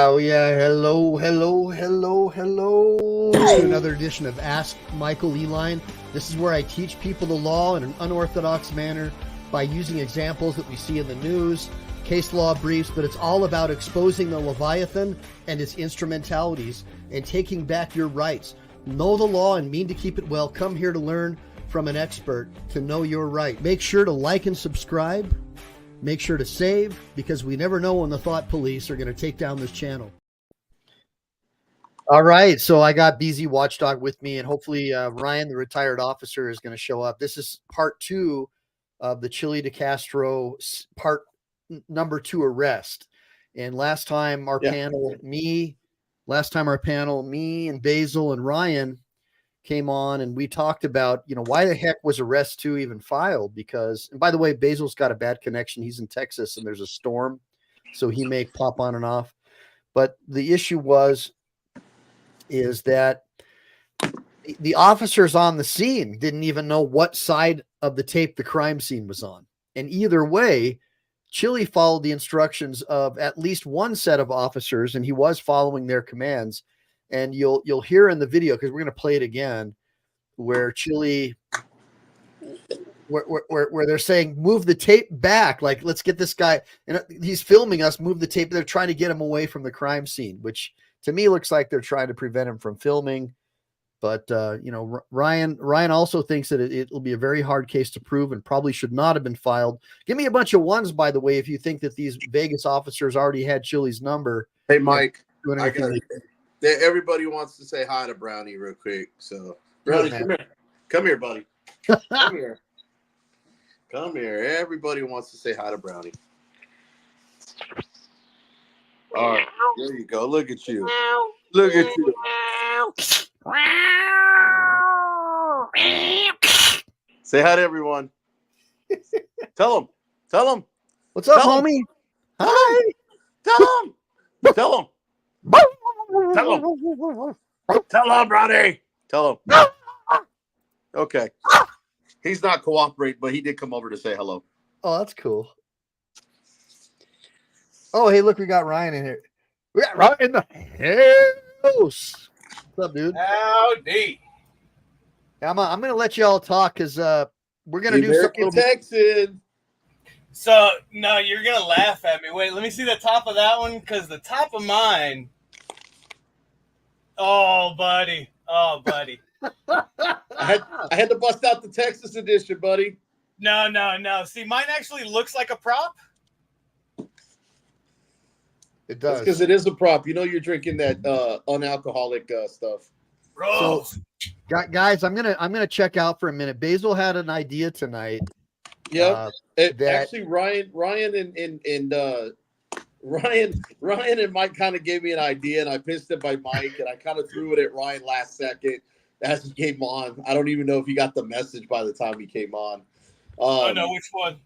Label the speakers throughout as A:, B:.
A: Oh yeah, hello.
B: To another edition of Ask Michael Eline. This is where I teach people the law in an unorthodox manner by using examples that we see in the news, case law briefs, but it's all about exposing the Leviathan and its instrumentalities and taking back your rights. Know the law and mean to keep it well. Come here to learn from an expert to know your right. Make sure to like and subscribe. Make sure to save, because we never know when the thought police are going to take down this channel. All right, so I got BZ Watchdog with me, and hopefully Ryan, the retired officer, is going to show up. This is part 2 of the Chile DeCastro part number 2 arrest. And last time our panel, me and Basil and Ryan came on, and we talked about, why the heck was arrest 2 even filed? Because, and by the way, Basil's got a bad connection. He's in Texas and there's a storm, so he may pop on and off. But the issue is that the officers on the scene didn't even know what side of the tape the crime scene was on. And either way, Chile followed the instructions of at least one set of officers, and he was following their commands. And you'll hear in the video, because we're going to play it again, where Chile, where they're saying, move the tape back. Like, let's get this guy. And he's filming us, move the tape. They're trying to get him away from the crime scene, which to me looks like they're trying to prevent him from filming. But, Ryan also thinks that it'll be a very hard case to prove and probably should not have been filed. Give me a bunch of ones, by the way, if you think that these Vegas officers already had Chile's number.
C: Hey, Mike, everybody wants to say hi to Brownie real quick. So, Brownie, come here, buddy. Come here. Come here. Everybody wants to say hi to Brownie. All right, there you go. Look at you. Look at you. Say hi to everyone. Tell them.
A: What's up, homie?
C: Hi. Tell them. Tell him, Brownie. Tell him. Okay. He's not cooperating, but he did come over to say hello.
A: Oh, that's cool. Oh, hey, look, we got Ryan in here. We got Ryan in the house. What's up, dude?
D: Howdy.
A: I'm going to let you all talk, because we're going to do something.
C: Texan.
D: So, no, you're going to laugh at me. Wait, let me see the top of that one, because the top of mine. Oh, buddy.
C: I had to bust out the Texas edition, buddy.
D: No. See, mine actually looks like a prop.
A: It does.
C: Because it is a prop. You're drinking that unalcoholic stuff.
D: Bro.
A: So, guys, I'm gonna check out for a minute. Basil had an idea tonight.
C: Yeah. Actually, Ryan and Mike kind of gave me an idea, and I pissed it by Mike, and I kind of threw it at Ryan last second as he came on. I don't even know if he got the message by the time he came on.
D: I know which one.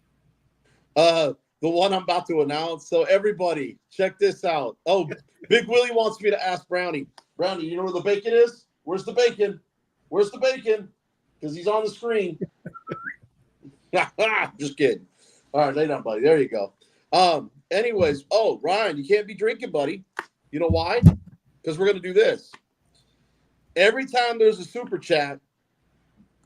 C: The one I'm about to announce. So everybody, check this out. Oh, Big Willie wants me to ask Brownie. Brownie, you know where the bacon is? Where's the bacon? Where's the bacon? Because he's on the screen. Just kidding. All right, lay down, buddy. There you go. Anyways, Ryan, you can't be drinking, buddy. You know why? Because we're going to do this. Every time there's a super chat,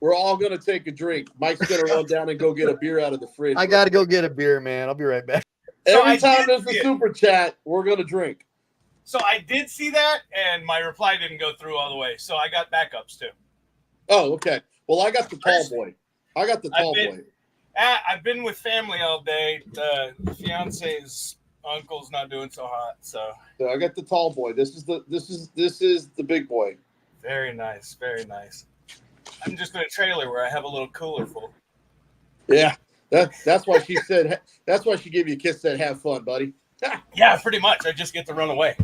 C: we're all going to take a drink. Mike's going to run down and go get a beer out of the fridge.
A: I got to go get a beer, man. I'll be right back.
C: Every time there's a super chat, we're going to drink.
D: So I did see that, and my reply didn't go through all the way. So I got backups, too.
C: Oh, okay. Well, I got the tall boy.
D: I've been with family all day. The fiance's uncle's not doing so hot, so
C: I got the tall boy. This is the big boy.
D: Very nice. I'm just in a trailer where I have a little cooler full.
C: Yeah, that's why she said. That's why she gave you a kiss. Said, "Have fun, buddy."
D: Yeah, pretty much. I just get to run away.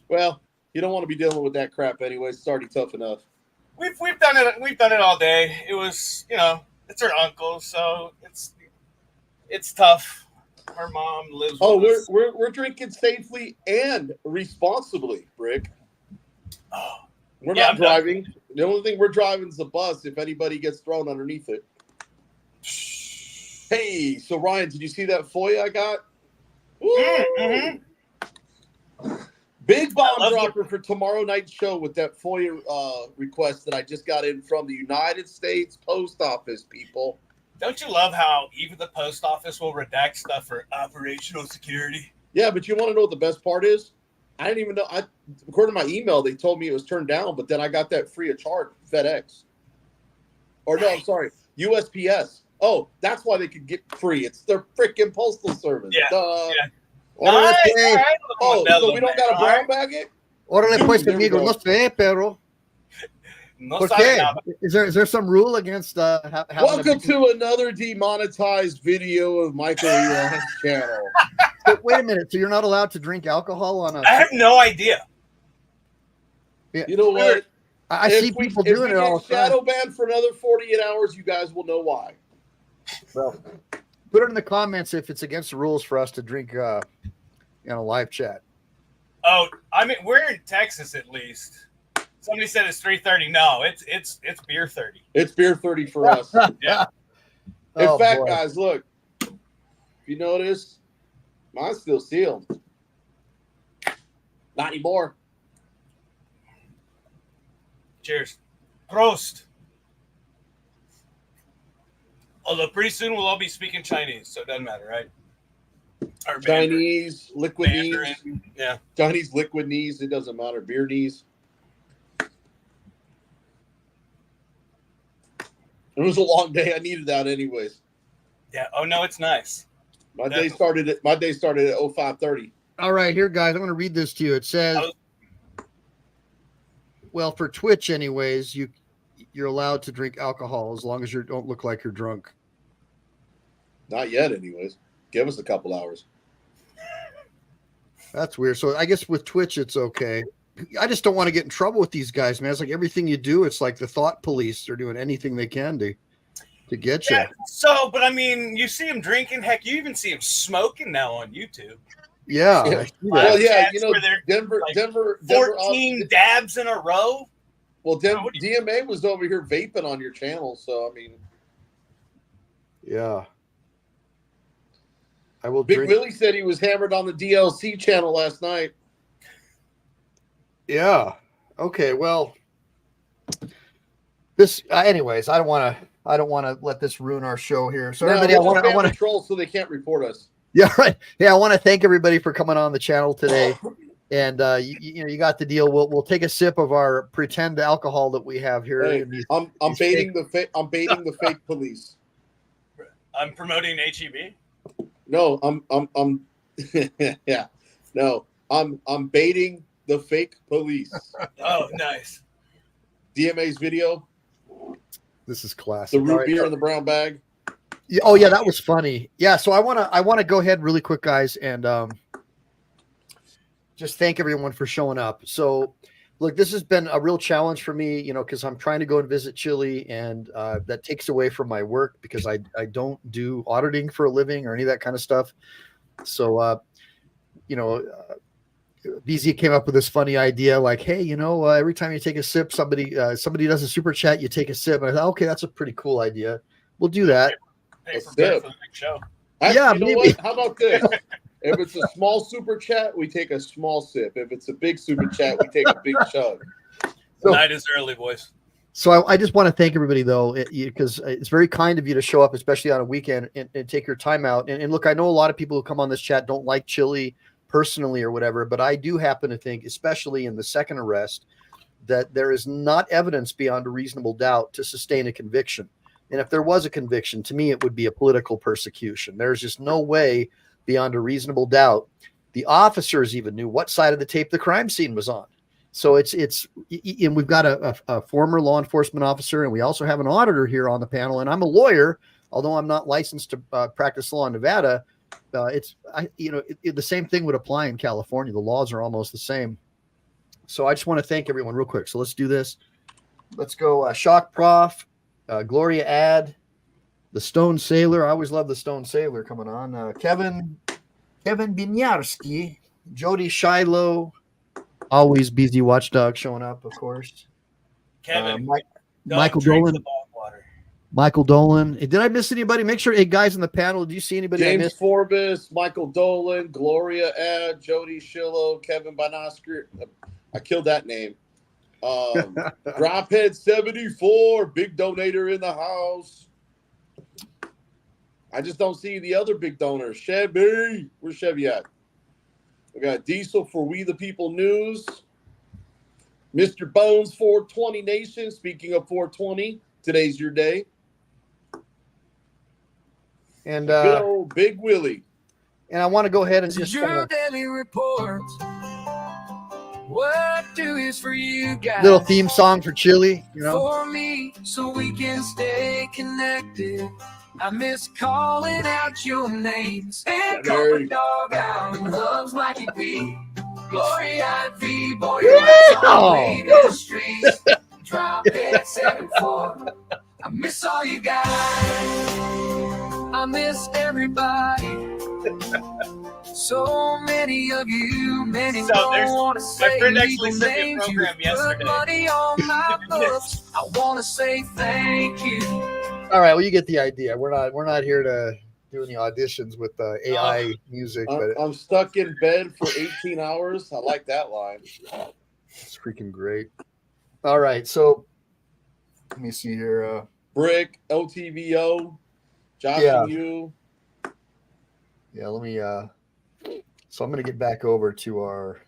C: Well, you don't want to be dealing with that crap anyway. It's already tough enough.
D: We've done it. We've done it all day. It was, it's her uncle, so it's tough. Her mom lives. With us.
C: We're drinking safely and responsibly, Rick.
D: Oh,
C: we're not driving. The only thing we're driving is the bus. If anybody gets thrown underneath it. Hey, so Ryan, did you see that FOIA I got?
D: Mm-hmm.
C: Big bomb
D: I love
C: dropper for tomorrow night's show with that FOIA request that I just got in from the United States Post Office, people.
D: Don't you love how even the post office will redact stuff for operational security?
C: Yeah, but you want to know what the best part is? I didn't even know. According to my email, they told me it was turned down, but then I got that free of charge, FedEx. Or no, I'm sorry, USPS. Oh, that's why they could get free. It's their freaking postal service.
D: Yeah.
C: Duh.
D: Yeah.
B: Órale,
D: Nice.
B: pues.
D: All right,
C: Oh,
D: Modelo,
C: so we don't got a
D: man.
C: brown bag it?
B: Órale, pues,
C: There we
B: amigo.
C: go.
B: No sé, pero.
D: No
B: ¿Por
D: sabe
B: qué?
D: nada.
B: Is there some rule against having
C: Welcome to another demonetized video of Michael Elon's channel.
B: So, wait a minute. So you're not allowed to drink alcohol on a.
D: I have no idea.
C: You know what?
B: I see people doing it all the time.
C: Shadow banned for another 48 hours, you guys will know why.
B: Well, put it in the comments if it's against the rules for us to drink in a live chat.
D: Oh, I mean, we're in Texas at least. Somebody said it's 3:30. No, it's beer 30.
C: It's beer 30 for us.
D: Yeah.
C: In fact,
B: boy.
C: guys, look. If you notice, mine's still sealed. Not anymore.
D: Cheers. Prost. Although pretty soon we'll all be speaking Chinese, so it doesn't matter, right? Or
C: Chinese, liquid knees.
D: Mandarin. Yeah.
C: Chinese liquid knees. It doesn't matter. Beer knees. It was a long day. I needed that anyways.
D: Yeah. Oh no, it's nice.
C: My day started at 05:30.
B: All right, here, guys. I'm going to read this to you. It says, well, for Twitch, anyways, you're allowed to drink alcohol as long as you don't look like you're drunk.
C: Not yet, anyways. Give us a couple hours.
B: That's weird. So I guess with Twitch, it's okay. I just don't want to get in trouble with these guys, man. It's like everything you do, it's like the thought police. They're doing anything they can to get you.
D: Yeah, so, but I mean, you see him drinking. Heck, you even see him smoking now on YouTube.
B: Yeah.
C: Yeah.
B: I see that.
C: Well, yeah,
D: Chats
C: you know,
D: where they're like
C: Denver
D: 14 dabs in a row.
C: Well,
D: what do you-
C: DMA was over here vaping on your channel, so I mean,
B: Yeah. I will
C: Big
B: drink.
C: Willie said he was hammered on the DLC channel last night.
B: Yeah. Okay. Well, this. Anyways, I don't want to let this ruin our show here. So everybody, I want to
C: troll so they can't report us.
B: Yeah, right. Yeah, I want to thank everybody for coming on the channel today. And you got the deal. We'll take a sip of our pretend alcohol that we have here.
C: Hey,
B: in these-
C: I'm
B: these
C: baiting
B: fake-
C: the baiting the fake police.
D: I'm promoting HEB.
C: No, I'm yeah. No, I'm baiting the fake police.
D: Oh, nice.
C: DMA's video,
B: This is classic.
C: the root
B: All right.
C: beer in the brown bag.
B: Yeah, oh yeah, that was funny. Yeah, so I want to go ahead really quick, guys, and just thank everyone for showing up. So, look, this has been a real challenge for me, because I'm trying to go and visit Chile, and that takes away from my work because I don't do auditing for a living or any of that kind of stuff. So, BZ came up with this funny idea, like, hey, every time you take a sip, somebody does a super chat, you take a sip. And I thought, okay, that's a pretty cool idea. We'll do that.
D: Pay
C: A
D: for beer
C: sip.
D: for the big show.
B: Yeah,
C: You know
B: maybe.
C: what? How about this? If it's a small super chat, we take a small sip. If it's a big super chat, we take a big chug.
B: So-
D: Night is early, boys.
B: So I just want to thank everybody, though, because it's very kind of you to show up, especially on a weekend, and take your time out. And look, I know a lot of people who come on this chat don't like Chile personally or whatever, but I do happen to think, especially in the second arrest, that there is not evidence beyond a reasonable doubt to sustain a conviction. And if there was a conviction, to me, it would be a political persecution. There's just no way beyond a reasonable doubt. The officers even knew what side of the tape the crime scene was on. So and we've got a former law enforcement officer, and we also have an auditor here on the panel. And I'm a lawyer, although I'm not licensed to practice law in Nevada. The same thing would apply in California. The laws are almost the same. So I just want to thank everyone real quick. So let's do this. Let's go. Shock Prof, Gloria Ad, the Stone Sailor. I always love the Stone Sailor coming on. Kevin Binyarski, Jody Shiloh, always busy Watchdog showing up, of course.
D: Kevin, don't
B: Michael
D: drink
B: Dolan,
D: the bog water.
B: Michael Dolan. Hey, did I miss anybody? Make sure, hey, guys in the panel, do you see anybody I
C: James
B: missed?
C: Forbes, Michael Dolan, Gloria Ad, Jody Shillo, Kevin Banosker. I killed that name. Drophead 74, big donator in the house. I just don't see the other big donors. Chevy, where's Chevy at? We got Diesel for We the People News. Mr. Bones 420 Nation. Speaking of 420, today's your day.
B: And
C: good old Big Willie.
B: And I want to go ahead and just
E: your daily report. What do is for you guys?
B: Little theme song for Chile, you know.
E: For me, so we can stay connected. I miss calling out your names. And Cobra Dog out in hugs like it be. Glory IV, boy, you're on the streets. Drop it 7-4. I miss all you guys. I miss everybody. So many of you, many don't want to say
D: my friend actually
E: legal
D: sent me a
E: names. You
D: program yesterday.
E: put money on my books. I want to say thank you.
B: All right, well, you get the idea. We're not here to do any auditions with AI music, but
C: I'm stuck in bed for 18 hours. I like that line.
B: It's freaking great. All right, so let me see here.
C: Brick, OTVO, Josh and you.
B: Yeah, let me so I'm going to get back over to our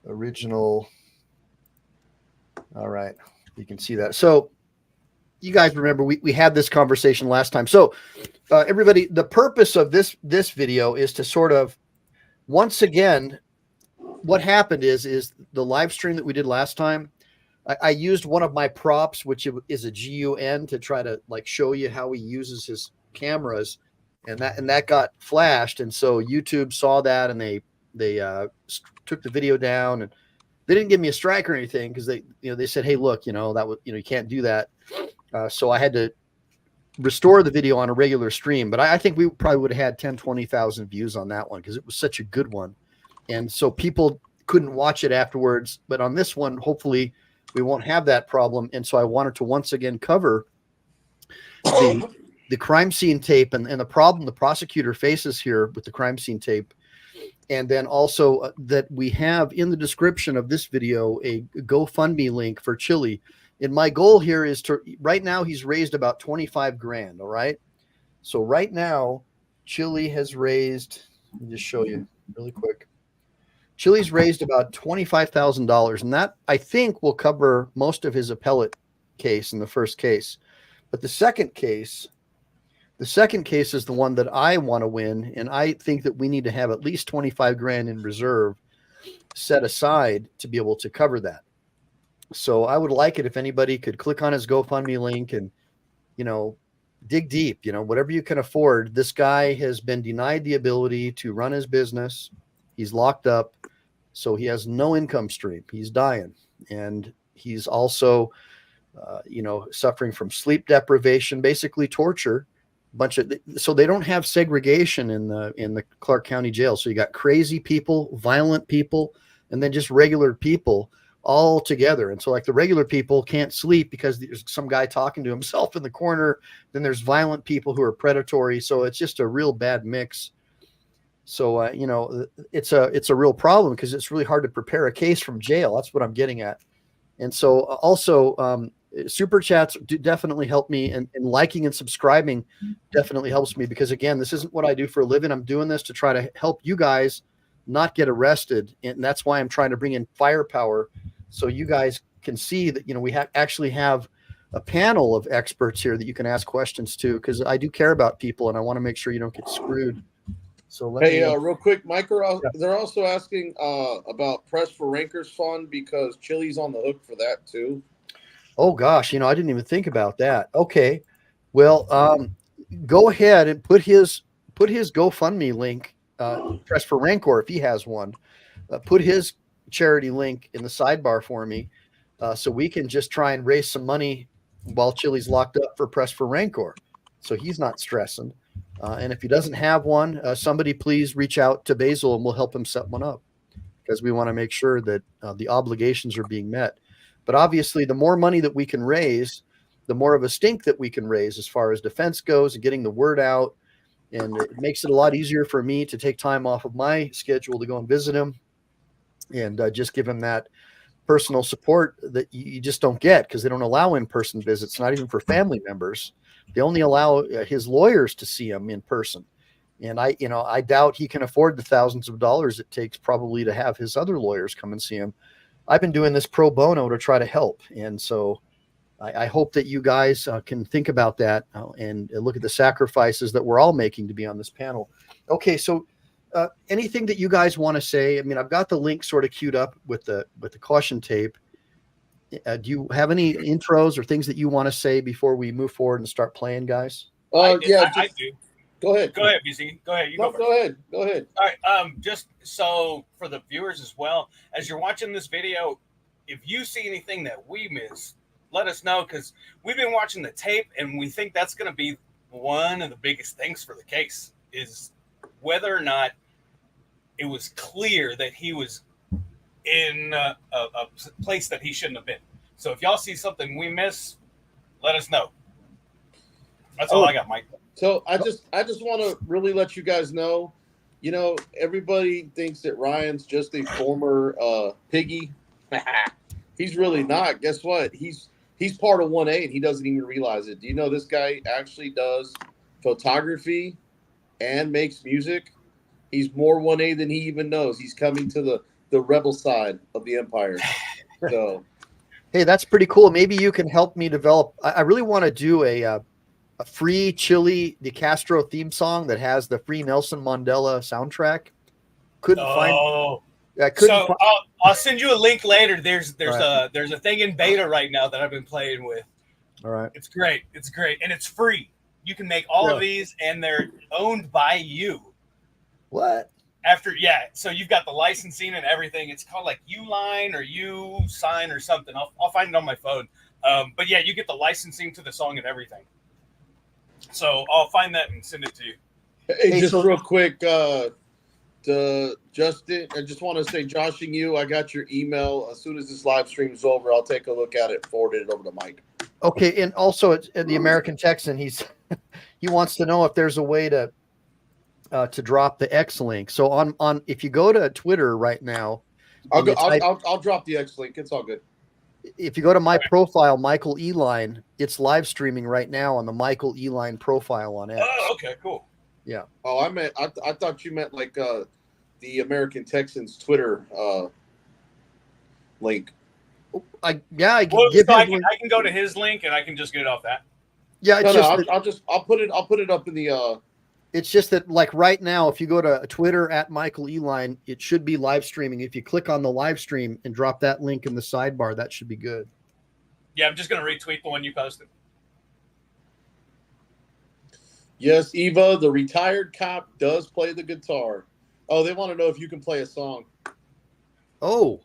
B: original. All right, you can see that. So you guys remember we had this conversation last time. So everybody, the purpose of this video is to sort of, once again, what happened is the live stream that we did last time, I used one of my props, which is a GUN, to try to like show you how he uses his cameras, and that got flashed, and so YouTube saw that, and they took the video down, and they didn't give me a strike or anything because they said, hey, look, that was you can't do that. So I had to restore the video on a regular stream, but I think we probably would have had 10, 20,000 views on that one because it was such a good one. And so people couldn't watch it afterwards. But on this one, hopefully we won't have that problem. And so I wanted to once again cover the crime scene tape and the problem the prosecutor faces here with the crime scene tape. And then also that we have in the description of this video a GoFundMe link for Chile. And my goal here is to, right now he's raised about 25 grand. All right. So right now, Chile has raised, let me just show you really quick. Chile's raised about $25,000, and that I think will cover most of his appellate case in the first case. But the second case is the one that I want to win. And I think that we need to have at least 25 grand in reserve set aside to be able to cover that. So I would like it if anybody could click on his GoFundMe link and, dig deep, whatever you can afford. This guy has been denied the ability to run his business. He's locked up. So he has no income stream. He's dying. And he's also, suffering from sleep deprivation, basically torture. So they don't have segregation in the Clark County jail. So you got crazy people, violent people, and then just regular people all together. And so like the regular people can't sleep because there's some guy talking to himself in the corner. Then there's violent people who are predatory. So it's just a real bad mix. So, it's a real problem because it's really hard to prepare a case from jail. That's what I'm getting at. And so also super chats do definitely help me, and liking and subscribing definitely helps me because, again, this isn't what I do for a living. I'm doing this to try to help you guys not get arrested. And that's why I'm trying to bring in firepower so you guys can see that, we actually have a panel of experts here that you can ask questions to, because I do care about people and I want to make sure you don't get screwed. So
C: real quick, Mike, they're also asking about Press for Rankers Fund because Chile's on the hook for that too.
B: Oh gosh, I didn't even think about that. Okay, well, go ahead and put his GoFundMe link, Press for Rancor if he has one. Put his charity link in the sidebar for me, so we can just try and raise some money while Chile's locked up for Press for Rancor, so he's not stressing. And if he doesn't have one, somebody please reach out to Basil and we'll help him set one up, because we want to make sure that the obligations are being met. But obviously, the more money that we can raise, the more of a stink that we can raise as far as defense goes and getting the word out. And it makes it a lot easier for me to take time off of my schedule to go and visit him and just give him that personal support that you just don't get, because they don't allow in-person visits, not even for family members. They only allow his lawyers to see him in person. And I doubt he can afford the thousands of dollars it takes probably to have his other lawyers come and see him. I've been doing this pro bono to try to help. And so I hope that you guys can think about that and look at the sacrifices that we're all making to be on this panel. Okay, so anything that you guys want to say? I mean, I've got the link sort of queued up with the caution tape. Do you have any intros or things that you want to say before we move forward and start playing, guys?
D: I do.
C: Go ahead.
D: Go ahead, BC. Go ahead.
C: Go ahead. Go ahead.
D: All right. Just so for the viewers as well, as you're watching this video, if you see anything that we miss, let us know, because we've been watching the tape and we think that's going to be one of the biggest things for the case, is whether or not it was clear that he was in a place that he shouldn't have been. So if y'all see something we miss, let us know. That's all I got, Mike.
C: So I just want to really let you guys know, everybody thinks that Ryan's just a former piggy. He's really not. Guess what? He's part of 1A and he doesn't even realize it. Do you know this guy actually does photography and makes music? He's more 1A than he even knows. He's coming to the rebel side of the empire. So,
B: hey, that's pretty cool. Maybe you can help me develop. I really want to do a Fee Chille DeCastro theme song that has the Free Nelson Mandela soundtrack.
D: I'll send you a link later. There's a thing in beta right now that I've been playing with.
B: All right.
D: It's great, and it's free. You can make all of these, and they're owned by you.
B: What?
D: So you've got the licensing and everything. It's called like Uline or Usign or something. I'll find it on my phone. But yeah, you get the licensing to the song and everything. So I'll find that and send it to you.
C: Hey, just real quick, Justin, I just want to say, Josh and you, I got your email. As soon as this live stream is over, I'll take a look at it, forward it over to Mike.
B: Okay, and also the American Texan, he wants to know if there's a way to drop the X link. So on if you go to Twitter right now,
C: I'll drop the X link. It's all good.
B: If you go to my profile, Michael Eline, it's live streaming right now on the Michael Eline profile on X.
D: Oh, okay, cool.
B: Yeah.
C: Oh, I thought you meant like the American Texans Twitter link.
B: I can
D: go to his link and I can just get it off that.
B: Yeah,
C: I'll put it up in the.
B: It's just that, like right now, if you go to Twitter at Michael Eline, it should be live streaming. If you click on the live stream and drop that link in the sidebar, that should be good.
D: Yeah, I'm just going to retweet the one you posted.
C: Yes, Eva, the retired cop does play the guitar. Oh, they want to know if you can play a song.
B: Oh,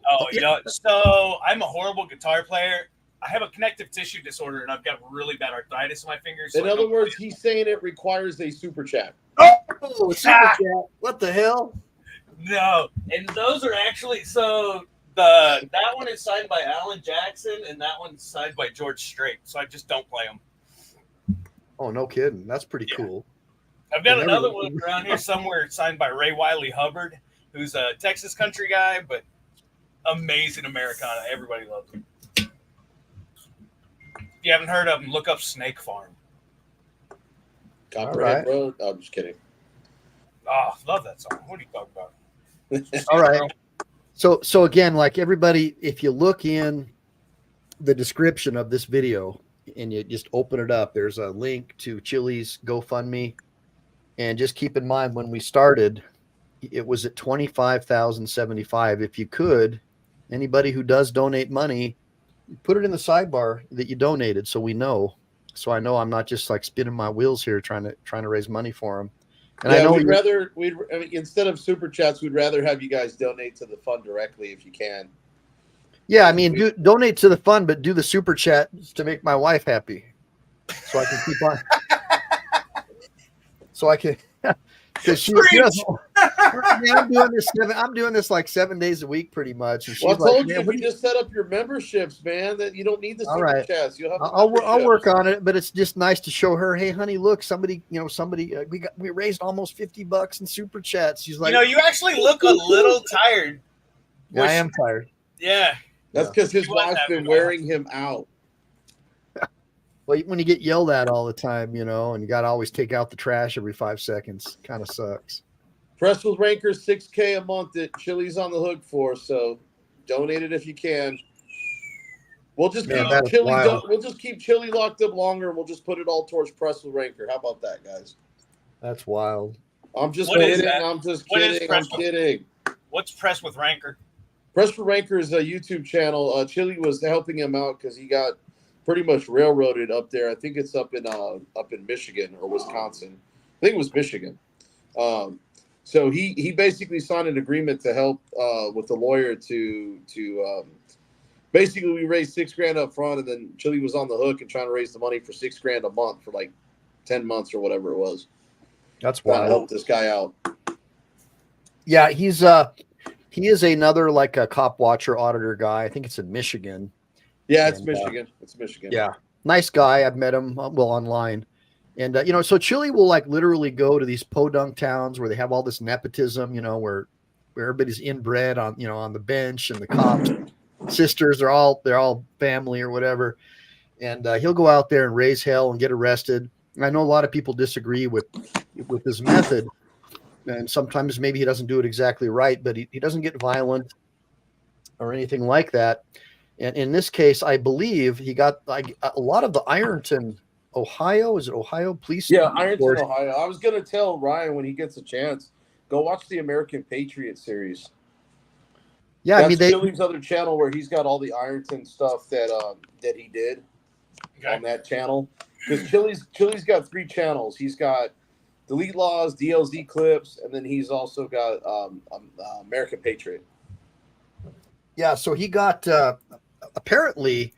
D: so I'm a horrible guitar player. I have a connective tissue disorder, and I've got really bad arthritis in my fingers.
C: In other words, he's saying it requires a super chat.
B: Oh, super chat! What the hell?
D: No, and those are actually that one is signed by Alan Jackson, and that one's signed by George Strait. So I just don't play them.
B: Oh, no kidding! That's pretty cool.
D: I've got another one around here somewhere signed by Ray Wiley Hubbard, who's a Texas country guy, but amazing Americana. Everybody loves him. If you haven't heard of him, look up Snake Farm.
C: Copperhead Road? Oh, I'm just kidding.
D: Oh, love that song. What are you talking about?
B: All right. So again, like everybody, if you look in the description of this video and you just open it up, there's a link to Chile's GoFundMe. And just keep in mind, when we started, it was at $25,075. If you could, anybody who does donate money, put it in the sidebar that you donated, so we know. So I know I'm not just like spinning my wheels here trying to raise money for them. And
C: yeah,
B: I know
C: instead of super chats, we'd rather have you guys donate to the fund directly if you can.
B: Yeah, I mean, donate to the fund, but do the super chat to make my wife happy, so I can keep on. So because she doesn't. Man, I'm doing this like 7 days a week, pretty much. And she's
C: Well, I told
B: like,
C: you if you just set up your memberships, man, that you don't need the
B: All
C: super
B: right.
C: chats. You'll have the
B: I'll
C: memberships.
B: work on it, but it's just nice to show her, hey, honey, look, somebody we raised almost $50 in super chats. She's like,
D: you actually look a little tired.
B: Yeah, I am tired.
D: Yeah.
C: That's because his
D: She was
C: wife's
D: having
C: been
D: fun.
C: wearing him out.
B: Well, when you get yelled at all the time, and you got to always take out the trash every 5 seconds, kind of sucks.
C: Press with Rankers, $6K a month that Chile's on the hook for, so donate it if you can. We'll just keep Chile. We'll just keep Chile locked up longer, and we'll just put it all towards Press with Ranker. How about that, guys?
B: That's wild.
C: I'm just
D: What is
C: kidding.
D: that?
C: I'm just
D: What is
C: kidding.
D: Press
C: I'm kidding.
D: What's Press with Ranker?
C: Press for Ranker is a YouTube channel. Chile was helping him out because he got pretty much railroaded up there. I think it's up in Michigan or Wisconsin. I think it was Michigan. So he basically signed an agreement to help with the lawyer to basically we raised $6,000 up front, and then Chile was on the hook and trying to raise the money for $6,000 a month for like 10 months or whatever it was.
B: That's
C: Trying to
B: wild.
C: help this guy out.
B: Yeah, he is another like a cop watcher auditor guy. I think it's in Michigan.
C: Yeah, it's Michigan. It's Michigan.
B: Yeah, nice guy. I've met him online, and so Chile will like literally go to these podunk towns where they have all this nepotism. Where everybody's inbred on on the bench, and the cops sisters they're all family or whatever, and he'll go out there and raise hell and get arrested. And I know a lot of people disagree with his method, and sometimes maybe he doesn't do it exactly right, but he doesn't get violent or anything like that. And in this case, I believe he got like a lot of the Ironton, Ohio. Is it Ohio police?
C: Yeah, Ironton, Ohio. I was gonna tell Ryan when he gets a chance, go watch the American Patriot series.
B: Yeah,
C: That's Chile's other channel where he's got all the Ironton stuff that he did on that channel. Because Chile's got 3 channels. He's got DeleteLawz, DLZ clips, and then he's also got American Patriot.
B: Yeah, so he got apparently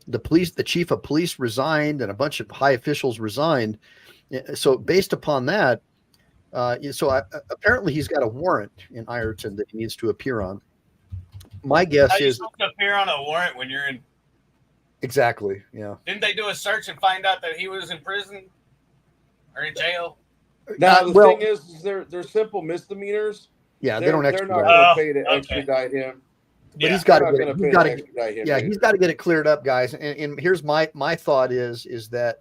B: the chief of police resigned, and a bunch of high officials resigned. So based upon that, apparently he's got a warrant in Ironton that he needs to appear on. My guess
D: How you
B: is
D: supposed to appear on a warrant when you're in.
B: Exactly. Yeah.
D: Didn't they do a search and find out that he was in prison or in jail?
C: Now the thing is they're simple misdemeanors.
B: Yeah,
C: they're not going to pay to extradite him.
B: But he's got to get it cleared up, guys. And here's my thought is that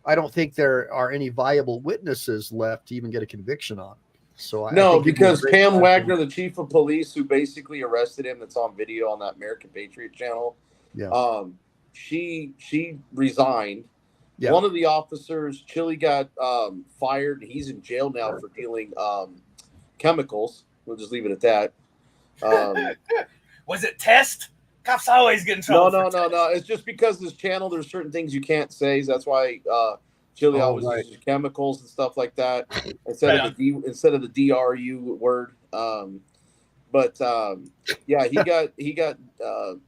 B: I don't think there are any viable witnesses left to even get a conviction on. So
C: because Pam Wagner, the chief of police, who basically arrested him, that's on video on that American Patriot channel.
B: Yeah.
C: She resigned.
B: Yeah.
C: One of the officers, Chile, got fired. He's in jail now for dealing chemicals. We'll just leave it at that.
D: Was it test? Cops always get in trouble.
C: No. It's just because this channel, there's certain things you can't say. That's why Chile always uses chemicals and stuff like that instead of the DRU word. He got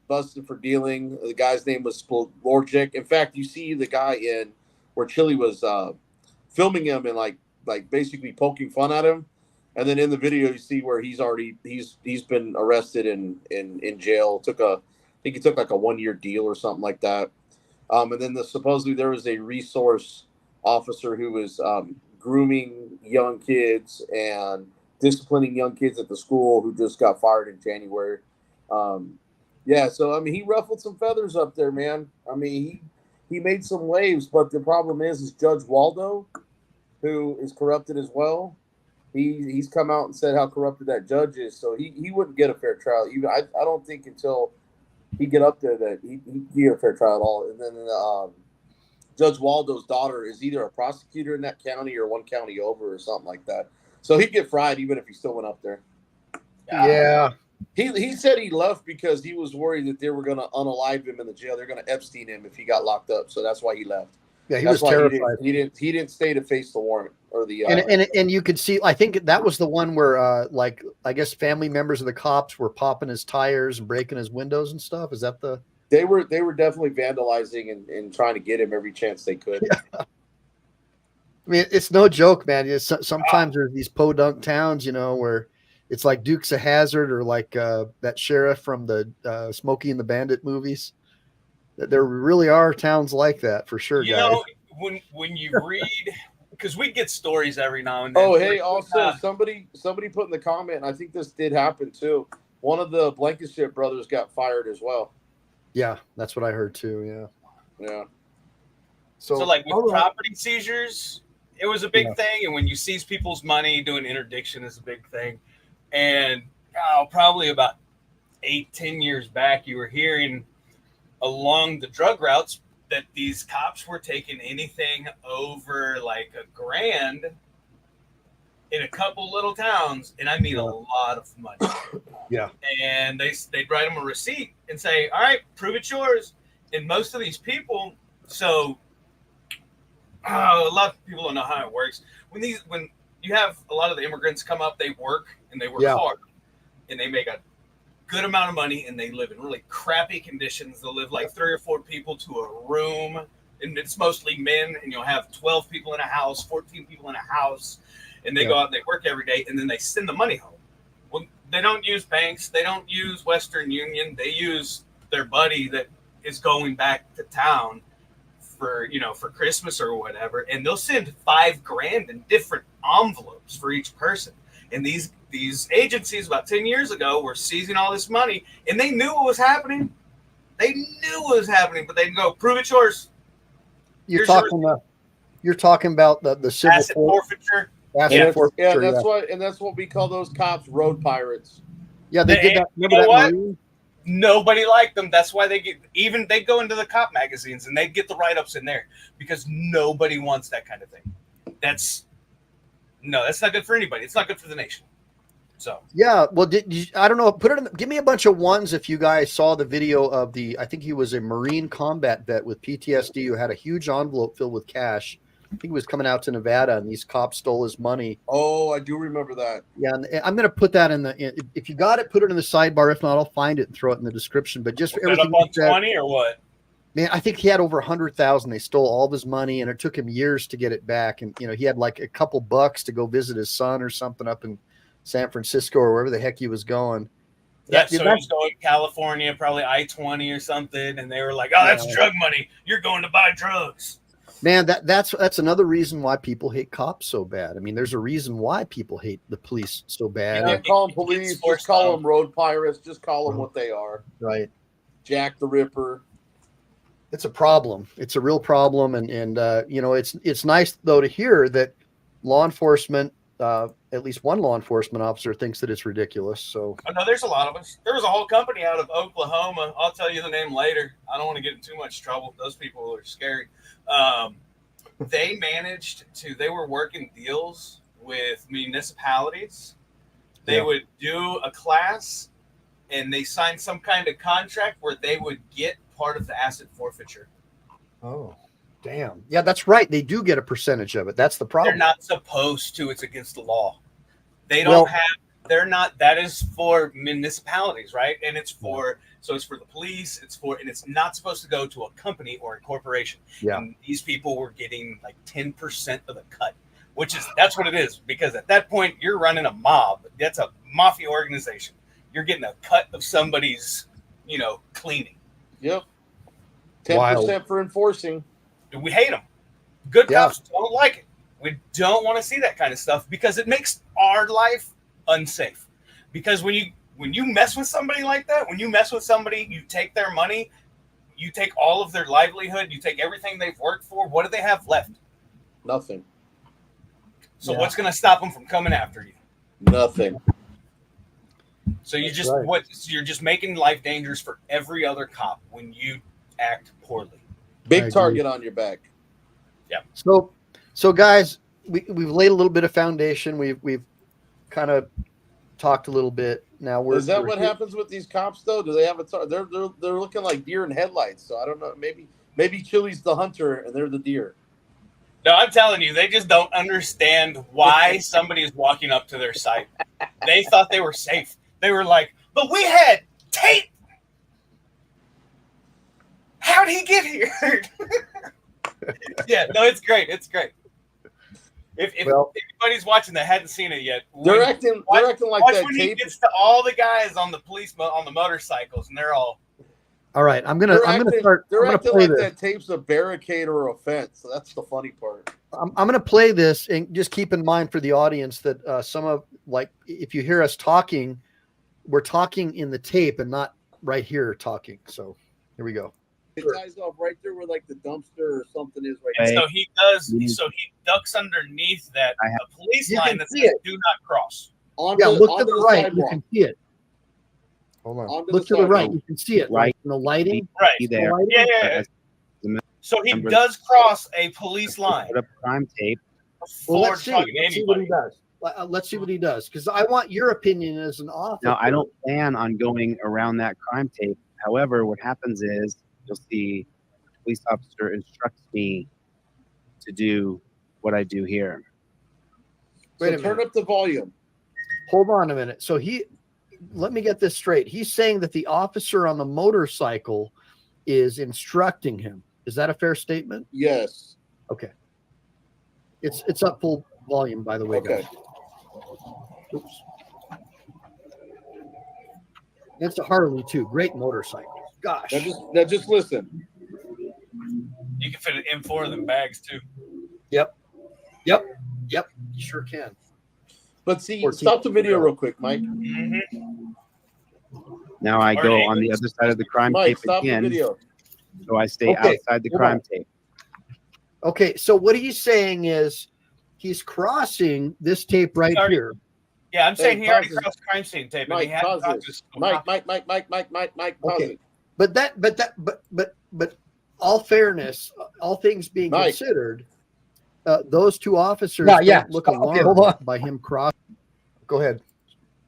C: busted for dealing. The guy's name was Spolorczyk. In fact, you see the guy in where Chile was filming him and like basically poking fun at him. And then in the video, you see where he's been arrested and in jail. I think he took like a 1-year deal or something like that. And then supposedly there was a resource officer who was grooming young kids and disciplining young kids at the school who just got fired in January. So I mean, he ruffled some feathers up there, man. I mean, he made some waves, but the problem is Judge Waldo, who is corrupted as well. He's come out and said how corrupted that judge is, so he wouldn't get a fair trial. Even I don't think until he get up there that he get a fair trial at all. And then Judge Waldo's daughter is either a prosecutor in that county or one county over or something like that. So he'd get fried even if he still went up there.
B: Yeah.
C: He said he left because he was worried that they were going to unalive him in the jail. They're going to Epstein him if he got locked up. So that's why he left.
B: Yeah, he was terrified.
C: He didn't stay to face the warrant or the.
B: And you could see. I think that was the one where, I guess family members of the cops were popping his tires and breaking his windows and stuff. Is that the?
C: They were definitely vandalizing and trying to get him every chance they could.
B: I mean, it's no joke, man. Sometimes there's these podunk towns, where it's like Dukes of Hazzard or like that sheriff from the Smokey and the Bandit movies. There really are towns like that for sure,
D: You
B: guys.
D: know, when you read, because we get stories every now and then.
C: Oh, hey, also somebody put in the comment, and I think this did happen too. One of the Blankenship brothers got fired as well.
B: Yeah, that's what I heard too. Yeah.
C: Yeah.
D: So like with property seizures, it was a big thing, and when you seize people's money, doing interdiction is a big thing. And probably about 8-10 years back, you were hearing along the drug routes that these cops were taking anything over like $1,000 in a couple little towns, and I mean a lot of money.
B: Yeah.
D: And they'd write them a receipt and say, all right, prove it's yours. And most of these people, so a lot of people don't know how it works. When you have a lot of the immigrants come up, they work and they work hard, and they make a good amount of money, and they live in really crappy conditions. They'll live like 3 or 4 people to a room, and it's mostly men, and you'll have 12 people in a house, 14 people in a house, and they go out and they work every day, and then they send the money home. Well, they don't use banks, they don't use Western Union, they use their buddy that is going back to town for Christmas or whatever, and they'll send $5,000 in different envelopes for each person. And these agencies about 10 years ago were seizing all this money, and they knew what was happening. But they'd go, prove it's yours.
B: You're talking about the civil
D: asset forfeiture.
C: Yeah, that's what we call those cops, road pirates.
B: Yeah, they did that.
D: You know what? Nobody liked them. That's why they go into the cop magazines and they get the write-ups in there, because nobody wants that kind of thing. That's not good for anybody. It's not good for the nation. So
B: yeah, well, I don't know. Give me a bunch of ones if you guys saw the video of I think he was a Marine combat vet with PTSD who had a huge envelope filled with cash. I think he was coming out to Nevada, and these cops stole his money.
C: Oh, I do remember that.
B: Yeah, and I'm going to put that if you got it, put it in the sidebar. If not, I'll find it and throw it in the description. But just everything
D: up on 20 or what?
B: Man, I think he had over 100,000. They stole all of his money, and it took him years to get it back. And he had like a couple bucks to go visit his son or something up in San Francisco or wherever the heck he was going.
D: Yeah, so he was going to California, probably I-20 or something, and they were like, "Oh, that's drug money. You're going to buy drugs."
B: Man, that's another reason why people hate cops so bad. I mean, there's a reason why people hate the police so bad.
C: Don't call them police. Just call them road pirates. Just call them what they are.
B: Right.
C: Jack the Ripper.
B: It's a problem. It's a real problem, and it's nice though to hear that law enforcement, at least one law enforcement officer, thinks that it's ridiculous. So
D: no, there's a lot of us. There was a whole company out of Oklahoma. I'll tell you the name later. I don't want to get in too much trouble. Those people are scary. They were working deals with municipalities. They would do a class, and they signed some kind of contract where they would get part of the asset forfeiture.
B: Oh, damn. Yeah, that's right. They do get a percentage of it. That's the problem.
D: They're not supposed to. It's against the law. They don't they're not, that is for municipalities, right? And it's for the police, and it's not supposed to go to a company or a corporation.
B: Yeah.
D: And these people were getting like 10% of the cut, that's what it is. Because at that point you're running a mob. That's a mafia organization. You're getting a cut of somebody's, cleaning.
C: Yep. 10% for enforcing.
D: We hate them. Good cops don't like it. We don't want to see that kind of stuff because it makes our life unsafe. Because when you mess with somebody like that, you take their money, you take all of their livelihood, you take everything they've worked for, what do they have left?
C: Nothing.
D: So what's going to stop them from coming after you?
C: Nothing.
D: So you're just making life dangerous for every other cop when you act poorly.
C: Big target on your back.
D: Yeah.
B: So guys, we've laid a little bit of foundation. We've kind of talked a little bit. Now
C: is that what happens with these cops though? Do they have they're looking like deer in headlights? So I don't know. Maybe Chile's the hunter and they're the deer.
D: No, I'm telling you, they just don't understand why somebody is walking up to their site. They thought they were safe. They were like, but we had tape. How'd he get here? Yeah, no, it's great. It's great. If
B: Well-
D: anybody's watching that hadn't seen it yet,
C: They're acting like
D: watch
C: that
D: when he
C: tape.
D: gets to all the guys on the on the motorcycles, and they're all.
B: All right, I'm gonna
C: They're
B: play
C: acting like
B: this.
C: that tape's a barricade or a fence. So that's the funny part.
B: I'm gonna play this, and just keep in mind for the audience that some of, like, if you hear us talking, we're talking in the tape and not right here talking. So here we go.
C: It ties off right there where like the dumpster or something is right
D: And
C: there.
D: so he does. So he ducks underneath that a police
B: You
D: line
B: can
D: that
B: see
D: says
B: it.
D: "Do not cross."
B: Yeah, look to
C: onto
B: the right. You
C: sidewalk.
B: can see it.
A: Hold on.
C: Onto
B: Look to the
C: sidewalk.
B: right. You can see it.
F: Right.
B: Like in the lighting.
D: Right.
F: Be there.
B: The lighting?
D: Yeah. So he does cross a police line.
F: Put up crime tape.
B: Well,
D: Before
B: let's see.
D: talking to
B: Let's see what he
D: anybody.
B: does. Let's see what he does, because I want your opinion as an author.
F: Now, I don't plan on going around that crime tape. However, what happens is you'll see a police officer instructs me to do what I do here.
C: So
B: Wait a
C: turn
B: minute.
C: up the volume.
B: Hold on a minute. So let me get this straight. He's saying that the officer on the motorcycle is instructing him. Is that a fair statement?
C: Yes.
B: Okay. It's up full volume, by the way,
C: Okay.
B: guys. Oops. It's a Harley too. Great motorcycle. Gosh.
C: Now just listen.
D: You can fit an M4 of them bags too.
B: Yep. You sure can.
C: But see,
B: 14.
C: stop the video real quick, Mike.
D: Mm-hmm.
F: Now I go
D: Alright.
F: on the other side of the crime
C: Mike,
F: tape
C: stop the
F: again,
C: video.
F: so I stay
B: Okay,
F: outside the
B: hold
F: crime
B: on.
F: tape.
B: Okay, so what he's saying is he's crossing this tape right
D: Sorry.
B: here.
D: Yeah, I'm saying
C: Hey,
D: he already
C: pause this.
D: crossed crime scene tape, and
C: Mike,
D: he hadn't
C: pause
D: talked to
C: this.
D: his
C: Mike, pause
B: Okay.
C: it.
B: But all fairness, all things being
C: Mike.
B: considered, those two officers
A: Yeah.
B: don't look
A: Okay,
B: alarmed
A: hold on.
B: by him crossing. Go ahead.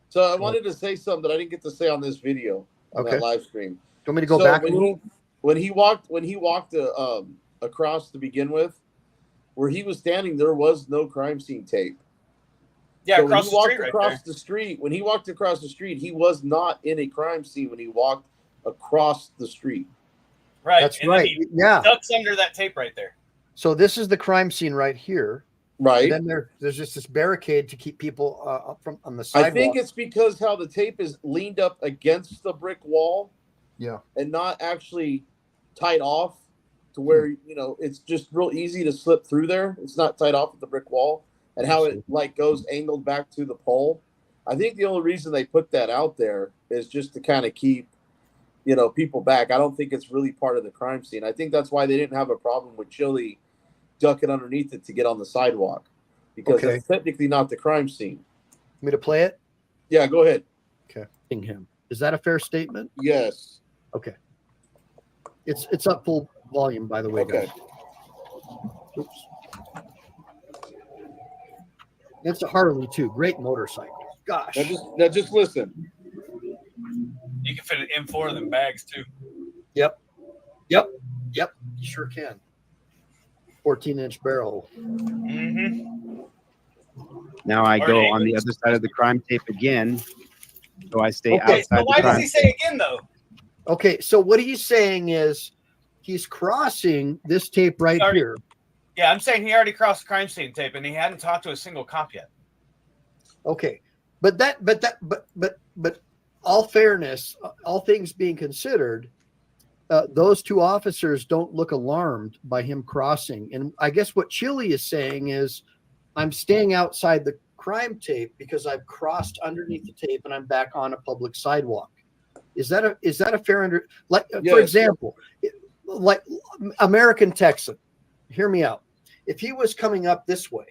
C: So I wanted to say something that I didn't get to say on this video on
B: Okay.
C: that live stream.
B: Do you want me to go
C: So
B: back a
C: when
B: little?
C: he walked across to begin with, where he was standing, there was no crime scene tape.
D: Yeah,
C: So when
D: across
C: he
D: the
C: walked
D: street right
C: across
D: there.
C: the street, when he walked across the street, he was not in a crime scene when he walked across the street.
D: Right.
B: That's
D: and then
B: right.
D: he
B: Yeah.
D: ducks under that tape right there.
B: So this is the crime scene right here.
C: Right.
B: Then there's just this barricade to keep people up from on the sidewalk.
C: I think it's because how the tape is leaned up against the brick wall.
B: Yeah.
C: And not actually tied off to where, it's just real easy to slip through there. It's not tied off with the brick wall, and how it like goes angled back to the pole. I think the only reason they put that out there is just to kind of keep, people back. I don't think it's really part of the crime scene. I think that's why they didn't have a problem with Chile ducking underneath it to get on the sidewalk, because
B: Okay.
C: it's technically not the crime scene.
B: Want me to play it?
C: Yeah, go ahead.
B: Him. Is that a fair statement?
C: Yes.
B: Okay. It's up full volume, by the way,
C: Okay.
B: guys. Oops. It's a Harley too. Great motorcycle. Gosh.
C: Now just listen.
D: You can fit an M4 of them bags too.
B: Yep. You sure can. 14-inch barrel.
D: Mm-hmm.
F: Now I go
D: Alright.
F: on the other side of the crime tape again, so I stay
B: Okay,
D: So
F: outside
D: why
F: the
D: does
F: crime
D: he say again though?
B: Okay, so what he's saying is he's crossing this tape right
D: Sorry.
B: here.
D: Yeah, I'm saying he already crossed the crime scene tape, and he hadn't talked to a single cop yet.
B: Okay, but all fairness, all things being considered, those two officers don't look alarmed by him crossing. And I guess what Chile is saying is, I'm staying outside the crime tape because I've crossed underneath the tape and I'm back on a public sidewalk. Is that a fair for
C: Yes.
B: example, like American Texan, hear me out. If he was coming up this way,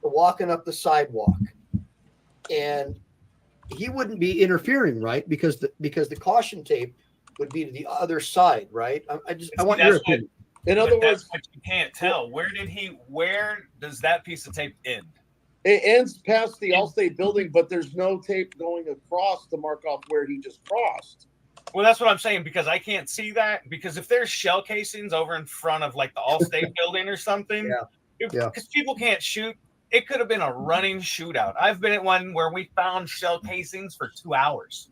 B: walking up the sidewalk, and he wouldn't be interfering, right? Because the caution tape would be to the other side, right? I want your
D: That's what-
B: opinion.
C: In
D: But
C: other
D: that's
C: words,
D: what you can't tell. Where does that piece of tape end?
C: it ends past the Allstate building, but there's no tape going across to mark off where he just crossed.
D: Well, that's what I'm saying, because I can't see that. Because if there's shell casings over in front of like the Allstate building or something,
B: Yeah.
D: because people can't shoot, it could have been a running shootout. I've been at one where we found shell casings for 2 hours.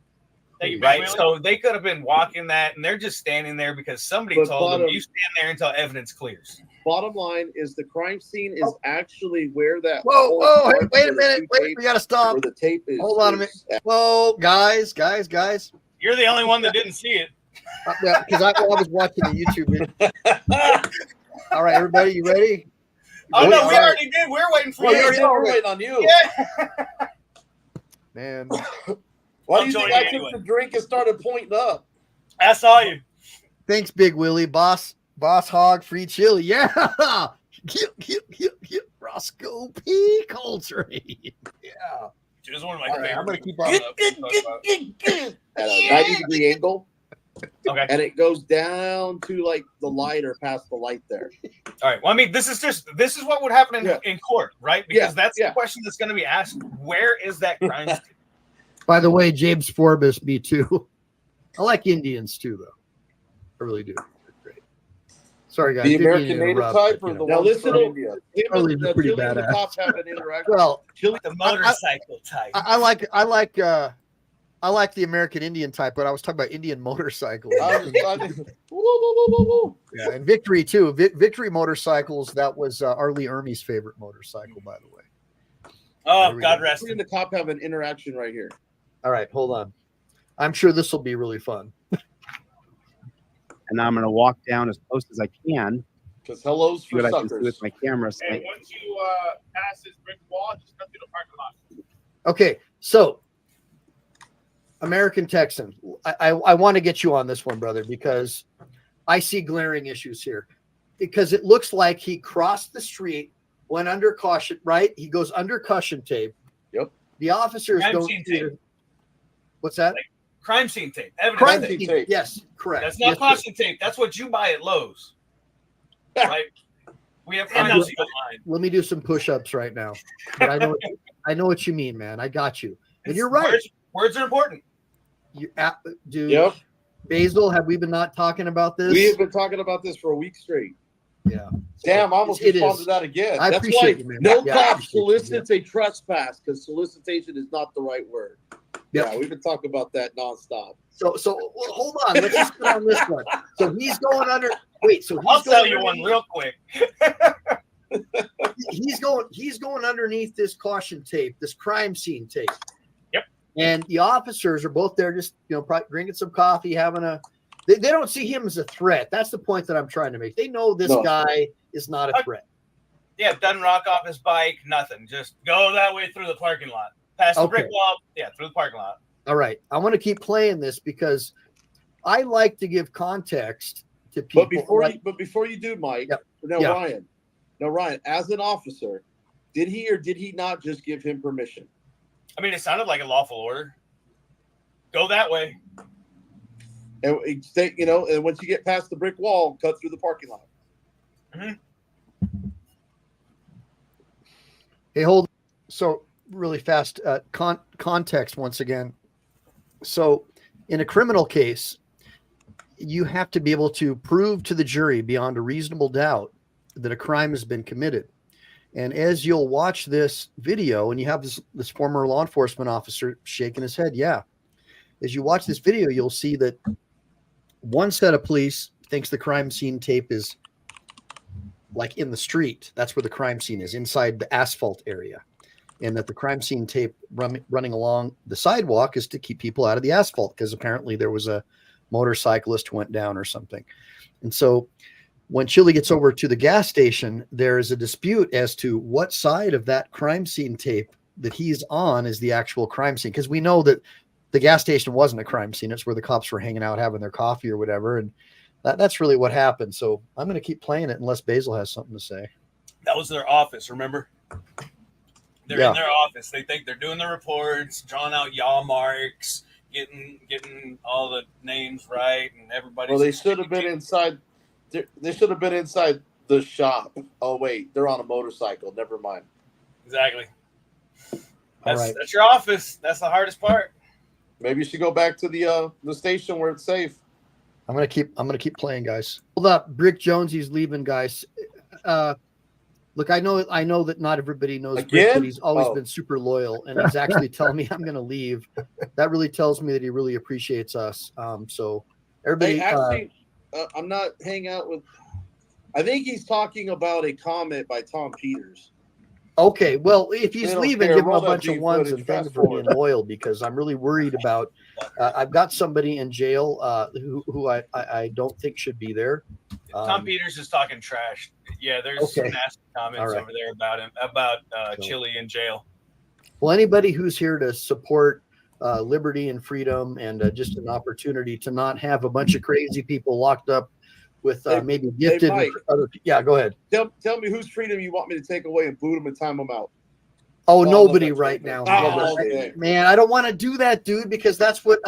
D: Right, so they could have been walking that, and they're just standing there because somebody
C: But
D: told them
C: bottom-
D: you stand there until evidence clears.
C: bottom line is the crime scene is actually where that.
B: Whoa,
C: whole
B: whoa,
C: part
B: wait a
C: where the
B: minute.
C: two
B: Wait,
C: tapes-
B: we got to stop.
C: Where the tape is.
B: Hold on a minute. Whoa, guys.
D: You're the only one that didn't see it.
B: Well, because I was watching the YouTube video. All right, everybody, you ready?
D: Oh,
B: Ready?
D: no,
B: All
D: we
B: right.
D: already did. We're waiting for
C: Well,
D: you.
C: we're waiting on you.
D: Yeah.
B: Man.
C: Why
D: I'll
C: do you
D: join
C: think
D: you
C: I took
D: anyway.
C: the drink and started pointing up?
D: I saw you.
B: Thanks, Big Willie. Boss Hog, Free Chille. Yeah. Roscoe P. Coltrane. Yeah.
D: It was one of my
B: All right,
D: favorite.
B: I'm going to keep on.
C: At a 90-degree angle.
D: Okay.
C: And it goes down to like the light or past the light there.
D: All right. Well, I mean, this is what would happen in court, right? Because that's the question that's going to be asked. Where is that crime scene?
B: By the way, James Forbes, me too. I like Indians too, though. I really do. They're great. Sorry, guys.
C: The
B: Didn't mean
C: American
B: to
C: Native
B: interrupt,
C: type
B: but,
C: or
B: you
C: the
B: know.
C: one
B: listen
C: from
B: to-
C: India?
B: Charlie's
C: The
B: pretty
C: Chile and the
B: badass.
C: cops have an interaction.
B: Well,
C: Chile,
D: The motorcycle type.
B: I like the American Indian type, but I was talking about Indian motorcycles. Yeah, and Victory too. Victory motorcycles. That was R. Lee Ermey's favorite motorcycle, by the way.
D: Oh,
B: There we
D: God
B: go.
D: rest
C: Chile
D: him.
C: and the cop have an interaction right here.
B: All right, hold on. I'm sure this will be really fun.
F: And I'm going to walk down as close as I can.
C: Because hello's
F: See
C: for
F: what I can see
C: suckers.
F: with my camera.
G: And once you pass this brick wall, just come through the parking lot.
B: Okay, so American Texan, I want to get you on this one, brother, because I see glaring issues here. Because it looks like he crossed the street, went under caution, right? He goes under caution tape.
C: Yep.
B: The officers
D: Crime
B: don't.
D: scene tape.
B: What's that?
D: Crime scene tape. Evidence
B: Crime
D: tape.
B: scene
C: tape.
B: Yes, correct.
D: That's not
B: Yes,
D: caution tape. That's what you buy at Lowe's. Right? We have
B: I'm
D: enough
B: good.
D: online.
B: Let me do some push-ups right now. But I know what you mean, man. I got you. And you're right.
D: Words are important.
B: Dude.
C: Yep.
B: Basil, have we been not talking about this?
C: We have been talking about this for a week straight.
B: Yeah.
C: Damn, I almost
B: It
C: responded
B: is.
C: to that again.
B: I
C: That's why
B: appreciate you, man.
C: no
B: Yeah, I
C: cop
B: appreciate you,
C: solicits a trespass because solicitation is not the right word.
B: Yep.
C: Yeah, we've been talking about that nonstop.
B: So well, hold on. Let's just get on this one. So he's going under. Wait. So he's
D: I'll
B: going
D: tell you one
B: underneath-
D: real quick.
B: He's going underneath this caution tape, this crime scene tape.
D: Yep.
B: And the officers are both there, just probably drinking some coffee, having a. They don't see him as a threat. That's the point that I'm trying to make. They know this guy is not a threat.
D: Yeah, doesn't rock off his bike, nothing. Just go that way through the parking lot. Past the brick
B: Okay.
D: wall. Yeah, through the parking lot.
B: All right. I want to keep playing this because I like to give context to people.
C: But before you do, Mike,
B: Yep.
C: now
B: Yeah.
C: Ryan, as an officer, did he or did he not just give him permission?
D: I mean, it sounded like a lawful order. Go that way.
C: And and once you get past the brick wall, cut through the parking lot.
D: Mm-hmm.
B: Hey, hold. So really fast context once again. So in a criminal case, you have to be able to prove to the jury beyond a reasonable doubt that a crime has been committed. And as you'll watch this video, and you have this former law enforcement officer shaking his head, yeah. As you watch this video, you'll see that one set of police thinks the crime scene tape is like in the street. That's where the crime scene is, inside the asphalt area. And that the crime scene tape running along the sidewalk is to keep people out of the asphalt because apparently there was a motorcyclist who went down or something. And so when Chile gets over to the gas station, there is a dispute as to what side of that crime scene tape that he's on is the actual crime scene. Because we know that the gas station wasn't a crime scene. It's where the cops were hanging out, having their coffee or whatever. And that's really what happened. So I'm going to keep playing it unless Basil has something to say.
D: That was their office, remember? They're
B: Yeah.
D: in their office. They think they're doing the reports, drawing out yaw marks, getting all the names right, and everybody's.
C: Well, they should have been inside. They should have been inside the shop. Oh wait, they're on a motorcycle. Never mind.
D: Exactly. That's,
B: right.
D: that's your office. That's the hardest part.
C: Maybe you should go back to the station where it's safe.
B: I'm gonna keep playing, guys. Hold up, Brick Jones, he's leaving, guys. Look, I know that not everybody knows Brick,
C: Again?
B: but he's always
C: Oh.
B: been super loyal, and he's actually telling me I'm gonna leave. That really tells me that he really appreciates us. So everybody,
C: Hey, actually, I'm not hanging out with. I think he's talking about a comment by Tom Peters.
B: Okay, well, if he's
C: They don't
B: leaving,
C: care.
B: give him
C: Roll
B: a
C: that
B: bunch of
C: deep
B: ones
C: footage.
B: and thank him
C: Fast
B: for being
C: forward.
B: loyal because I'm really worried about. I've got somebody in jail who I don't think should be there.
D: Tom Peters is talking trash. Yeah, there's some
B: Okay.
D: nasty comments
B: All right.
D: over there about him, about
B: So-
D: Chile in jail.
B: Well, anybody who's here to support liberty and freedom and just an opportunity to not have a bunch of crazy people locked up with maybe gifted.
C: Mike.
B: Yeah, go ahead.
C: Tell me whose freedom you want me to take away and boot him and time him out.
B: Oh,
C: Oh,
B: nobody
C: that's
B: right
C: right.
B: now.
C: Oh,
B: Nobody.
C: okay.
B: Man, I don't want to do that, dude, because that's what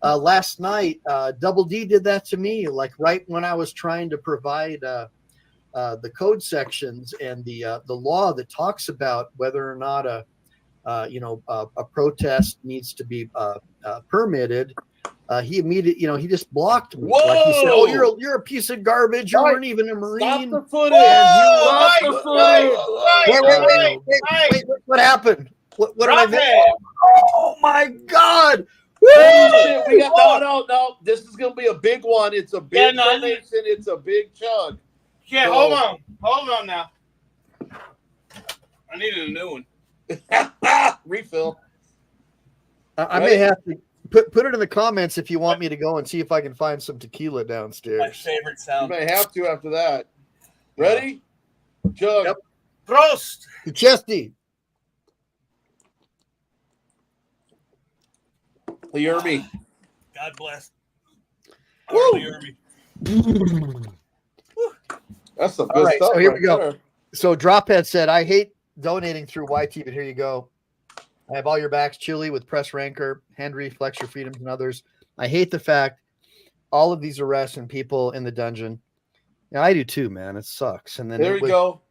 B: last night Double D did that to me. Like right when I was trying to provide the code sections and the law that talks about whether or not a protest needs to be permitted. He immediately, he just blocked me.
C: Whoa!
B: Like he said, "Oh, you're a piece of garbage. You
C: Right.
B: weren't even a Marine."
C: Stop the footage.
D: Whoa!
C: Stop the footage.
B: Wait, what happened? What did I
D: Drop
B: miss?
D: it.
B: Oh my God!
C: Oh, shit, we got no. This is gonna be a big one. It's a big
D: Yeah, no,
C: donation. It's a big chug.
D: Yeah,
C: So-
D: hold on now. I needed a new one.
C: Refill.
B: I may have to put it in the comments if you want me to go and see if I can find some tequila
D: My
B: downstairs.
D: favorite
C: You
D: sound.
C: may have to after that. Ready? Chug.
B: Yep.
D: Prost.
B: Chesty.
C: You hear me?
D: God bless.
C: Woo!
D: Early Irby.
C: That's some good
B: All right,
C: stuff.
B: so here
C: right
B: we go.
C: there.
B: So Drophead said, "I hate donating through YT, but here you go. I have all your backs, Chile with Press Rancor, Henry, Flex Your Freedoms, and others. I hate the fact all of these arrests and people in the dungeon. Yeah, I do too, man. It sucks." And then
C: There we go.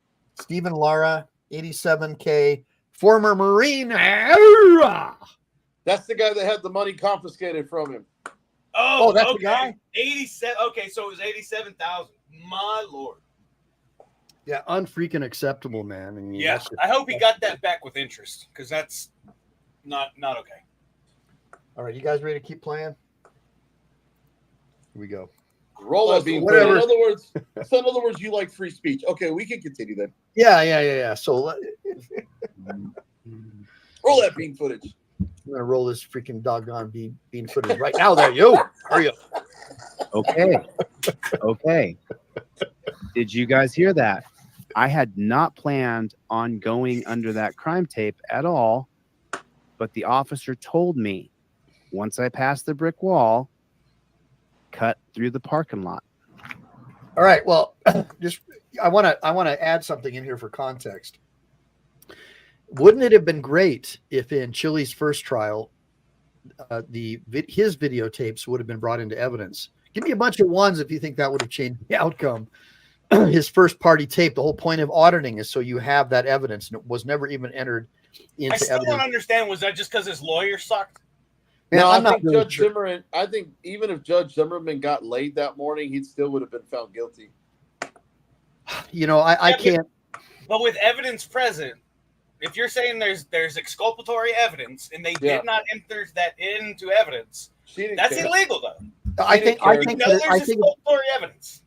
B: Stephen Lara, 87K, former Marine.
C: That's the guy that had the money confiscated from him.
B: Oh, that's the
D: okay.
B: guy?
D: 87. Okay, so it was 87,000. My lord.
B: Yeah, unfreaking acceptable, man. I mean,
D: Yeah,
B: that's just-
D: I hope he got that back with interest because that's not okay.
B: All right, you guys ready to keep playing? Here we go.
C: Roll that bean.
B: Whatever.
C: In other words, you like free speech. Okay, we can continue then.
B: Yeah. So
C: Roll that bean footage.
B: I'm gonna roll this freaking doggone bean footage right now. There, you. Hurry up.
F: Okay. Did you guys hear that? I had not planned on going under that crime tape at all, but the officer told me once I passed the brick wall, cut through the parking lot.
B: All right. Well, just I want to add something in here for context. Wouldn't it have been great if in Chile's first trial, his videotapes would have been brought into evidence? Give me a bunch of ones if you think that would have changed the outcome. His first party tape. The whole point of auditing is so you have that evidence, and it was never even entered into
D: I still
B: evidence.
D: don't understand. Was that just because his lawyer sucked?
B: Man,
C: No,
B: I'm
C: I
B: not
C: think
B: really
C: Judge
B: sure.
C: Zimmerman. I think even if Judge Zimmerman got laid that morning, he still would have been found guilty.
B: You know, I
D: Yeah,
B: can't.
D: But with evidence present, if you're saying there's exculpatory evidence and they
C: Yeah.
D: did not enter that into evidence,
C: She didn't
D: that's
C: care.
D: illegal though.
B: I think. I
C: care.
B: think.
D: No,
B: that-
D: there's
B: I think.
D: exculpatory evidence.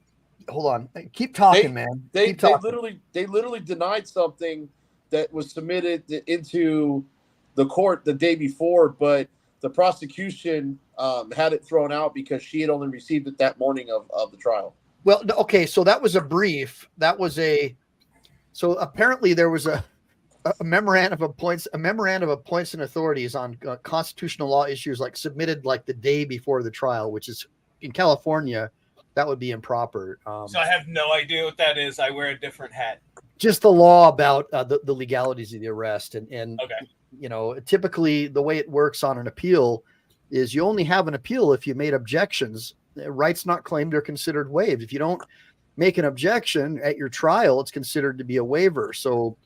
B: Hold on. Keep talking, man.
C: They
B: Keep talking.
C: literally denied something that was submitted into the court the day before, but the prosecution had it thrown out because she had only received it that morning of the trial.
B: Well, okay, so that was a brief. So apparently there was a memorandum of points and authorities on constitutional law issues like submitted like the day before the trial, which is in California, that would be improper.
D: So I have no idea what that is. I wear a different hat.
B: Just the law about the legalities of the arrest and
D: Okay.
B: you know, typically the way it works on an appeal is you only have an appeal if you made objections. Rights not claimed are considered waived. If you don't make an objection at your trial, it's considered to be a waiver. So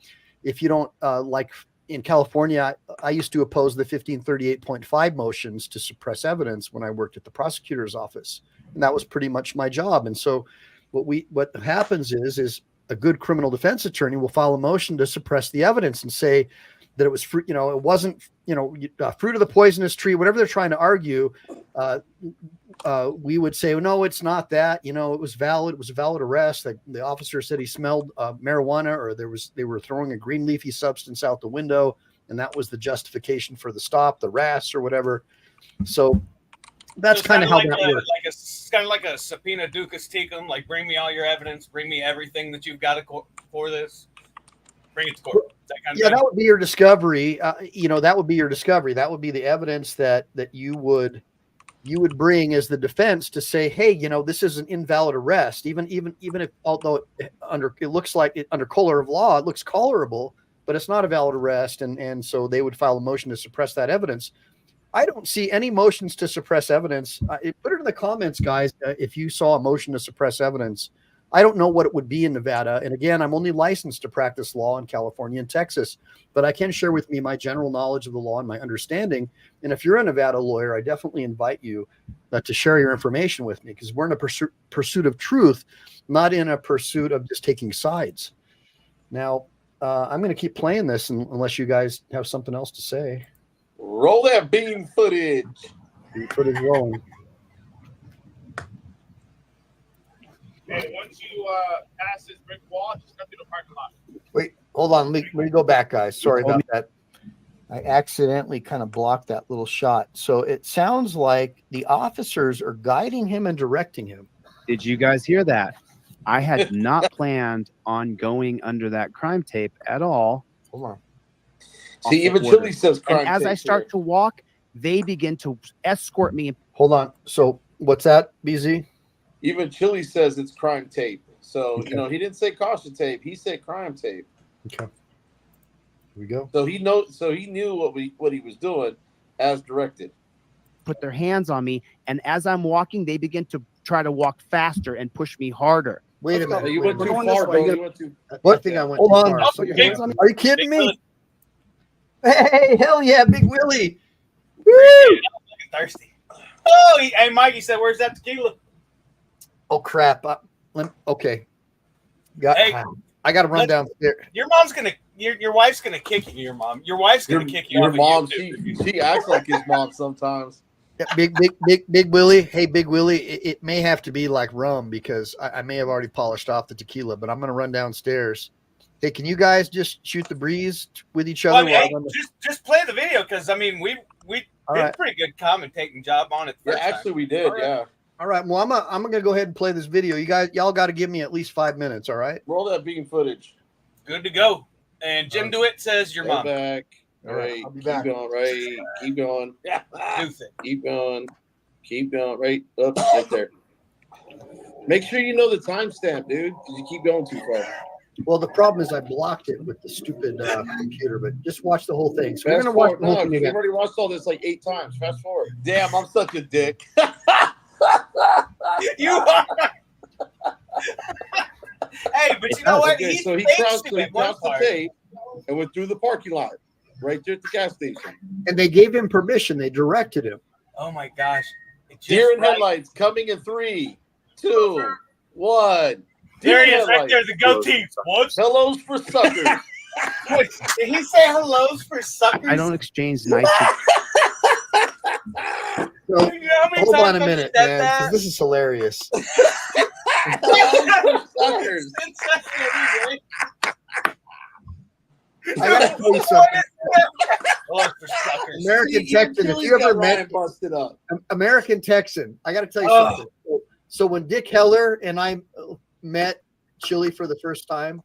B: if you don't, like in California, I used to oppose the 1538.5 motions to suppress evidence when I worked at the prosecutor's office. And that was pretty much my job. And so what happens is a good criminal defense attorney will file a motion to suppress the evidence and say that it was fruit, it wasn't, fruit of the poisonous tree, whatever they're trying to argue. we would say, well, no, it's not that. You know, it was valid. It was a valid arrest. The officer said he smelled marijuana, or they were throwing a green leafy substance out the window, and that was the justification for the stop, the RAS or whatever. So that's kind of how that works.
D: It's kind of like a subpoena ducas tecum. Like, bring me all your evidence. Bring me everything that you've got for this. Bring it to court.
B: That would be your discovery. That would be your discovery. That would be the evidence that you would bring as the defense to say, hey, this is an invalid arrest. Even if, although it looks like under color of law, it looks colorable, but it's not a valid arrest. And so they would file a motion to suppress that evidence. I don't see any motions to suppress evidence. Put it in the comments, guys. If you saw a motion to suppress evidence, I don't know what it would be in Nevada. And again, I'm only licensed to practice law in California and Texas, but I can share with me my general knowledge of the law and my understanding. And if you're a Nevada lawyer, I definitely invite you to share your information with me, because we're in a pursuit of truth, not in a pursuit of just taking sides. Now, I'm going to keep playing this unless you guys have something else to say.
C: Roll that beam footage.
B: Beam footage rolling.
G: And once you pass this brick wall, just come through the parking lot.
A: Wait, hold on. Let me go back, guys. Sorry about that. I accidentally kind of blocked that little shot. So it sounds like the officers are guiding him and directing him.
F: Did you guys hear that? I had not planned on going under that crime tape at all.
A: Hold on.
C: See, even Chile says crime
F: and as I start to walk, they begin to escort me.
B: Hold on. So what's that, BZ?
C: Even Chile says it's crime tape. So, he didn't say caution tape. He said crime tape.
B: Okay. Here we go.
C: So he knew what he was doing as directed.
F: Put their hands on me, and as I'm walking, they begin to try to walk faster and push me harder.
B: Wait a minute.
C: You went too far, bro. You went too.
B: What thing I went? Hold on. Are you kidding me? Hey, hell yeah, Big Willie.
D: Woo! I'm thirsty. Oh, hey, Mikey said, "Where's that tequila?"
B: Oh crap! Okay. I got to run downstairs.
D: Your mom's gonna. Your wife's gonna kick you. Your wife's gonna kick you.
C: Your mom. She acts like his mom sometimes.
B: Yeah, big Willie. Hey, Big Willie. It may have to be like rum, because I may have already polished off the tequila, but I'm gonna run downstairs. Hey, can you guys just shoot the breeze with each other?
D: Just play the video, because we did a pretty good commentating job on it.
C: Actually, we did. Yeah.
B: All right. Well, I'm gonna go ahead and play this video. Y'all got to give me at least 5 minutes. All right.
C: Roll that beam footage.
D: Good to go. And Jim DeWitt says your mom.
C: Back. All right.
B: I'll be
C: Keep
B: back.
C: going. Right. Keep going.
D: Deuce it.
C: Keep going. Keep going. Right up. Right there. Make sure you know the timestamp, dude, because you keep going too far.
B: Well, the problem is I blocked it with the stupid computer, but just watch the whole thing. So we're gonna watch the whole thing again.
C: I've already watched all this like 8 times. Fast forward. Damn, I'm such a dick.
D: You are. Hey, but you know what?
C: Okay, so he crossed the tape and went through the parking lot right there at the gas station.
B: And they gave him permission. They directed him.
D: Oh my gosh!
C: Deer in headlights coming in 3, 2, 1.
D: There he is, right there. The goatee. What?
C: Hellos for suckers.
D: Wait, did he say hellos for suckers?
F: I don't exchange nice.
B: So, hold on a minute, man, because this is hilarious.
C: Suckers.
B: I gotta tell you something.
D: For suckers.
B: American Texan, if you ever met
C: busted up.
B: American Texan, I gotta tell you something. So when Dick Heller and I met Chile for the first time,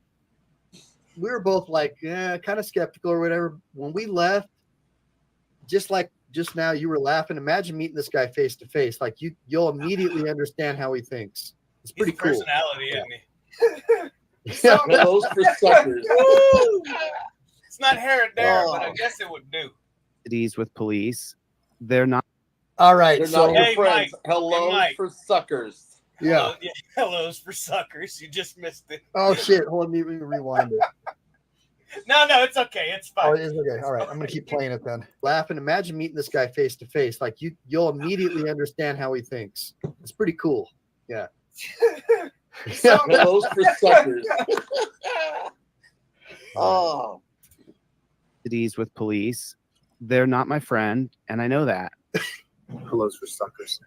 B: we were both like, kind of skeptical or whatever. When we left, just like just now, you were laughing. Imagine meeting this guy face to face. Like you'll immediately understand how he thinks. It's pretty cool.
D: Personality, isn't he?
C: Those for suckers.
D: It's not here and there, but I guess it would do.
F: With police, they're not.
B: All right,
C: they're
B: so
C: not your friends.
D: Mike.
C: Hello for suckers.
B: Yeah.
D: Hellos for suckers. You just missed it.
B: Oh shit! Hold on, let me rewind it.
D: No, it's okay. It's fine.
B: Oh, it is okay. All right, I'm gonna keep playing it then. Laughing. Imagine meeting this guy face to face. Like you'll immediately understand how he thinks. It's pretty cool. Yeah.
C: Hellos for suckers. Oh.
F: With police, they're not my friend, and I know that. Pillows for suckers.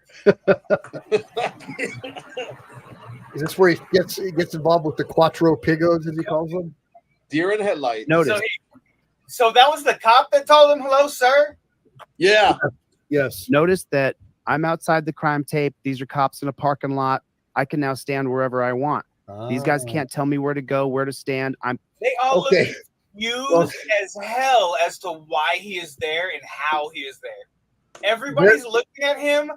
B: Is this where he gets involved with the Quattro Pigos, as he calls them?
C: Deer in headlights.
F: Notice.
D: So that was the cop that told him, hello, sir?
C: Yeah.
B: Yes.
F: Notice that I'm outside the crime tape. These are cops in a parking lot. I can now stand wherever I want. These guys can't tell me where to go, where to stand.
D: They all
B: Okay.
D: look confused as hell as to why he is there and how he is there. Everybody's looking at him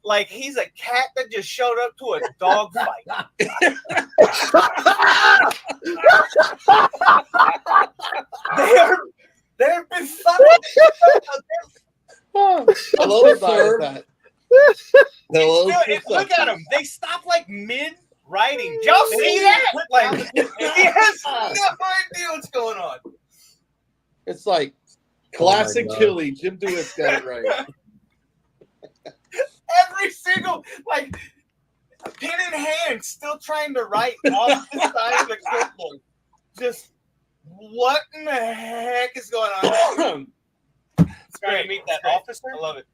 D: like he's a cat that just showed up to a dog fight. They're befuddled.
C: Hello, sir. Hello,
D: Look at him. They stop like mid-writing. Y'all see that? Like, he has no idea what's going on.
C: It's like classic Chile. Jim Dewett's got it right.
D: Every single, like, pen in hand, still trying to write off the side of the clipboard. Just, what in the heck is going on? Trying to meet that officer? I love it.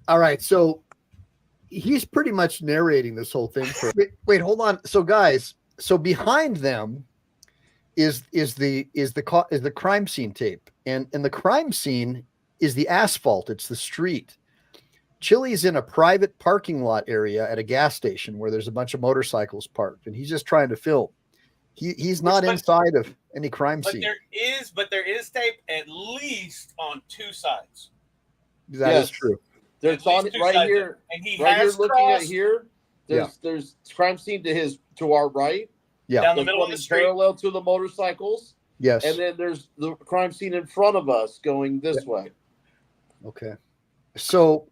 B: All right, so he's pretty much narrating this whole thing. Wait, hold on. So guys, so behind them is the crime scene tape, and the crime scene is the asphalt. It's the street. Chile's in a private parking lot area at a gas station where there's a bunch of motorcycles parked, and he's just trying to film. He's not inside of any crime scene.
D: But there is tape at least on two sides.
B: That is true.
C: There's on right here,
D: and he
C: right
D: has
C: here, looking at here. There's crime scene to our right.
B: Yeah,
D: down the middle of the street,
C: parallel to the motorcycles.
B: Yes,
C: and then there's the crime scene in front of us going this way.
B: Okay, so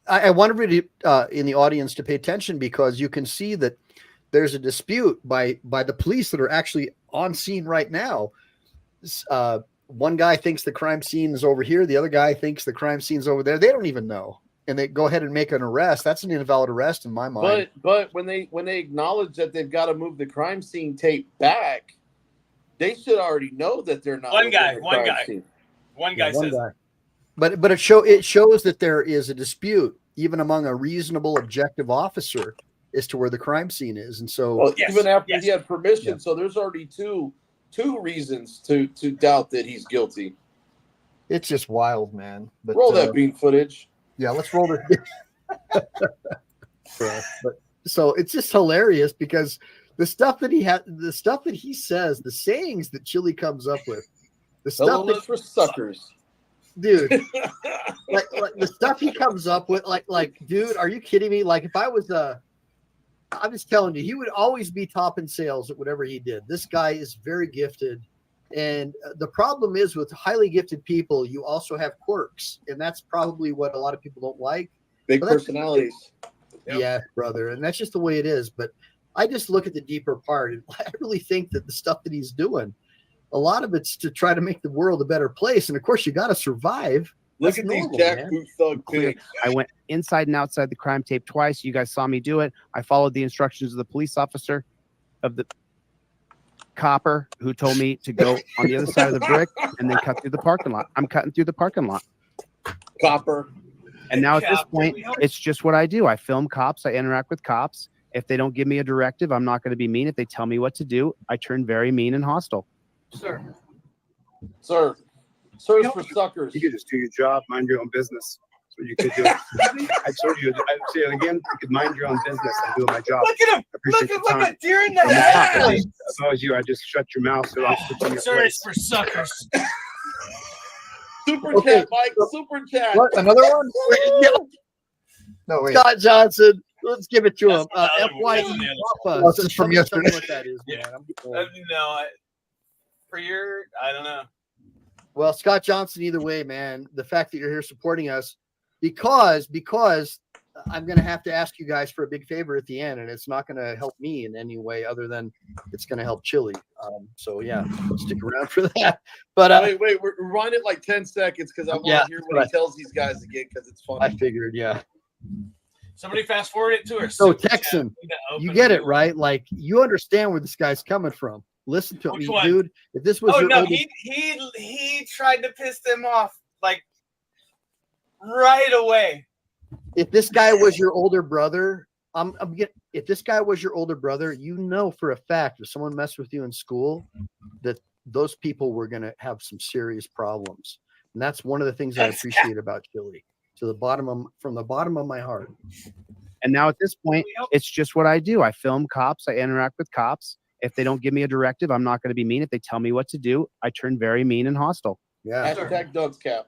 B: I want everybody in the audience to pay attention, because you can see that there's a dispute by the police that are actually on scene right now. One guy thinks the crime scene is over here. The other guy thinks the crime scene's over there. They don't even know. And they go ahead and make an arrest. That's an invalid arrest in my mind.
C: But when they acknowledge that they've got to move the crime scene tape back, they should already know that they're not.
D: One guy says.
B: But it shows that there is a dispute even among a reasonable, objective officer as to where the crime scene is. And so
C: even after he had permission, so there's already two reasons to doubt that he's guilty.
B: It's just wild, man. But,
C: roll that bean footage.
B: Yeah, let's roll it. But so it's just hilarious, because the stuff that he says, the sayings that Chile comes up with, the stuff
C: that's for suckers,
B: dude. like the stuff he comes up with, like, dude, are you kidding me? Like, if I was I'm just telling you, he would always be top in sales at whatever he did. This guy is very gifted. And the problem is, with highly gifted people, you also have quirks. And that's probably what a lot of people don't like.
C: Big personalities.
B: Yeah, brother. And that's just the way it is. But I just look at the deeper part. And I really think that the stuff that he's doing, a lot of it's to try to make the world a better place. And of course, you got to survive.
C: Look at these jackboot thug pigs.
F: I went inside and outside the crime tape twice. You guys saw me do it. I followed the instructions of the police officer, of the copper, who told me to go on the other side of the brick and then cut through the parking lot. I'm cutting through the parking lot.
C: Copper.
F: And now at this point, it's just what I do. I film cops. I interact with cops. If they don't give me a directive, I'm not going to be mean. If they tell me what to do, I turn very mean and hostile.
C: Sir, for suckers.
F: You could just do your job, mind your own business. That's what you could do. I told you, I'd say it again. You could mind your own business. I'm doing my job.
D: Look at him.
F: I appreciate
D: Look
F: your time.
D: at deer in the head.
F: If I was you, I'd just shut your mouth. So I'll put you in your
D: Sir,
F: place.
D: it's for suckers.
C: Super chat, Mike. Super chat.
B: What, another one? No, wait. Scott Johnson. Let's give it to him. FYE.
A: This is from yesterday.
B: What that is, man.
D: I don't know.
B: Well, Scott Johnson, either way, man, the fact that you're here supporting us, because I'm going to have to ask you guys for a big favor at the end, and it's not going to help me in any way other than it's going to help Chile. So yeah, stick around for that. But
C: wait, rewind it like 10 seconds, because I want to hear what he tells these guys again, because it's funny.
B: I figured, yeah.
D: Somebody fast forward it to her.
B: So Texan, you get it, right? Like, you understand where this guy's coming from. Listen to me, dude. If this was
D: he tried to piss them off like right away.
B: if this guy was your older brother, if this guy was your older brother, you know for a fact if someone messed with you in school, that those people were going to have some serious problems. And that's one of the things I appreciate about Chile. From the bottom of my heart.
F: And now at this point, it's just what I do. I film cops. I interact with cops. If they don't give me a directive, I'm not going to be mean. If they tell me what to do, I turn very mean and hostile.
B: Yeah.
C: Hashtag Doug's cap.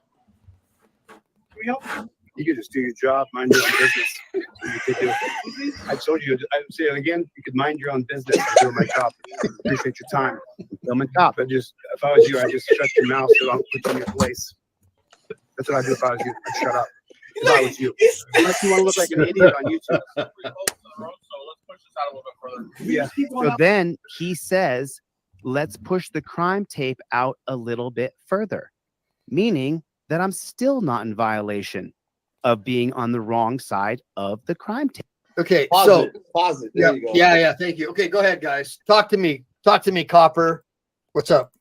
H: You could just do your job, mind your own business. You could do it. I told you, I would say it again, you could mind your own business and do my job. Appreciate your time.
F: Filming cop.
H: But just, if I was you, I'd just shut your mouth so I don't put you in your place. That's what I'd do if I was you. I'd shut up. If I was you. Unless you want to look like an idiot on YouTube.
G: So let's push this out a little bit further.
H: Yeah.
F: So then he says, let's push the crime tape out a little bit further, meaning that I'm still not in violation of being on the wrong side of the crime tape.
B: Okay.
C: Pause it. There you go.
B: Yeah. Thank you. Okay. Go ahead, guys. Talk to me, Copper. What's up?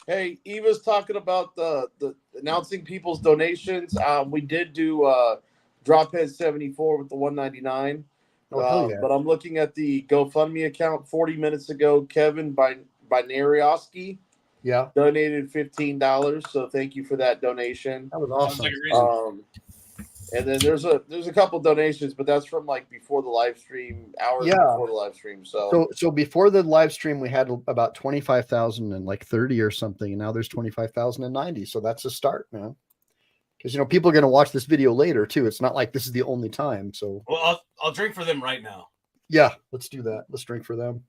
C: Hey, Eva's talking about the announcing people's donations. We did do Drophead 74 with the 199.
B: Oh, hell yeah.
C: But I'm looking at the GoFundMe account 40 minutes ago. Kevin Binarioski donated $15. So thank you for that donation.
B: That was awesome.
D: Sounds like a reason.
C: And then there's a couple donations, but that's from like before the live stream, hours before the live stream.
B: So before the live stream, we had about 25,000 and like 30 or something, and now there's 25,090. So that's a start, man. Because people are going to watch this video later too. It's not like this is the only time. So
D: Well, I'll drink for them right now.
B: yeah, let's do that. Let's drink for them.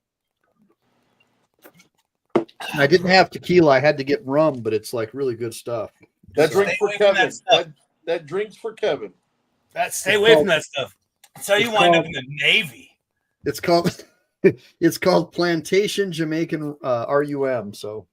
B: I didn't have tequila. I had to get rum, but it's like really good stuff.
C: That drink's for
D: away from
C: Kevin.
D: that stuff.
C: That drink's for Kevin.
D: Stay away from that stuff. That's how you wind up in the Navy.
B: It's called Plantation Jamaican RUM. So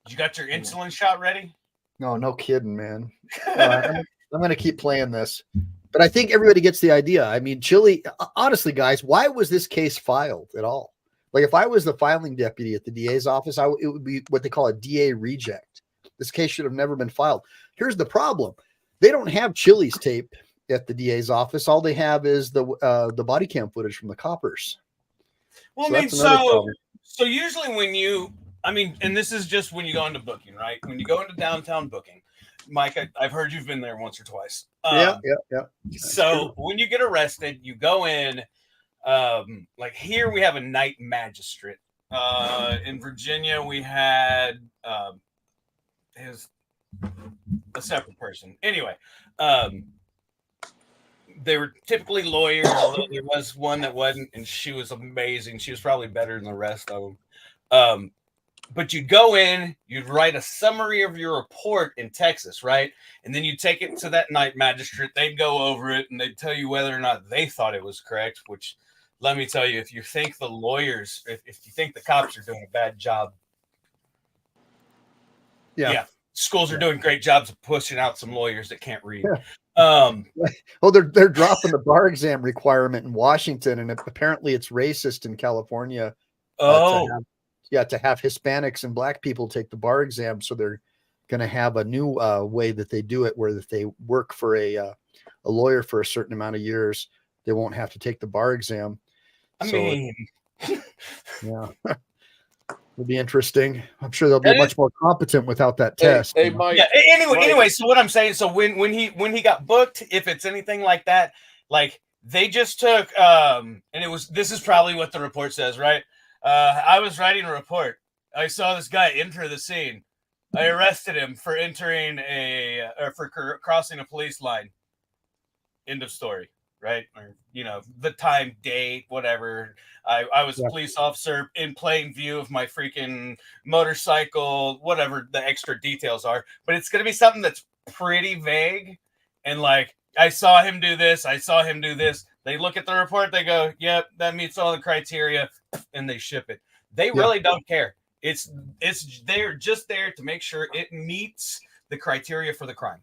D: You got your insulin shot ready?
B: no kidding, man. I'm going to keep playing this, but I think everybody gets the idea. I mean, Chile, honestly, guys, why was this case filed at all? Like if I was the filing deputy at the DA's office, it would be what they call a DA reject. This case should have never been filed. Here's the problem. They don't have Chile's tape at the DA's office. All they have is the body cam footage from the coppers.
D: Well, so usually and this is just when you go into booking, right? When you go into downtown booking, Mike, I've heard you've been there once or twice.
B: Yeah.
D: So when you get arrested, you go in, like here we have a night magistrate. In Virginia, we had a separate person. Anyway, they were typically lawyers, although there was one that wasn't, and she was amazing. She was probably better than the rest of them. But you'd go in, you'd write a summary of your report in Texas, right? And then you take it to that night magistrate. They'd go over it, and they'd tell you whether or not they thought it was correct, which, let me tell you, if you think the lawyers, if you think the cops are doing a bad job, yeah. Schools are doing great jobs of pushing out some lawyers that can't read.
B: They're dropping the bar exam requirement in Washington, and apparently it's racist in California. To have Hispanics and Black people take the bar exam, so they're going to have a new way that they do it, where if they work for a lawyer for a certain amount of years, they won't have to take the bar exam. Yeah. Would be interesting. I'm sure they'll be much more competent without that test.
C: Hey, Mike.
D: Yeah. Anyway, so what I'm saying, so when he got booked, if it's anything like that, like they just took and this is probably what the report says, right? I was writing a report. I saw this guy enter the scene. I arrested him for for crossing a police line. End of story. Right? Or, the time, date, whatever. I was a police officer in plain view of my freaking motorcycle, whatever the extra details are. But it's going to be something that's pretty vague. And like, I saw him do this. I saw him do this. They look at the report. They go, yep, that meets all the criteria. And they ship it. They really don't care. They're just there to make sure it meets the criteria for the crime.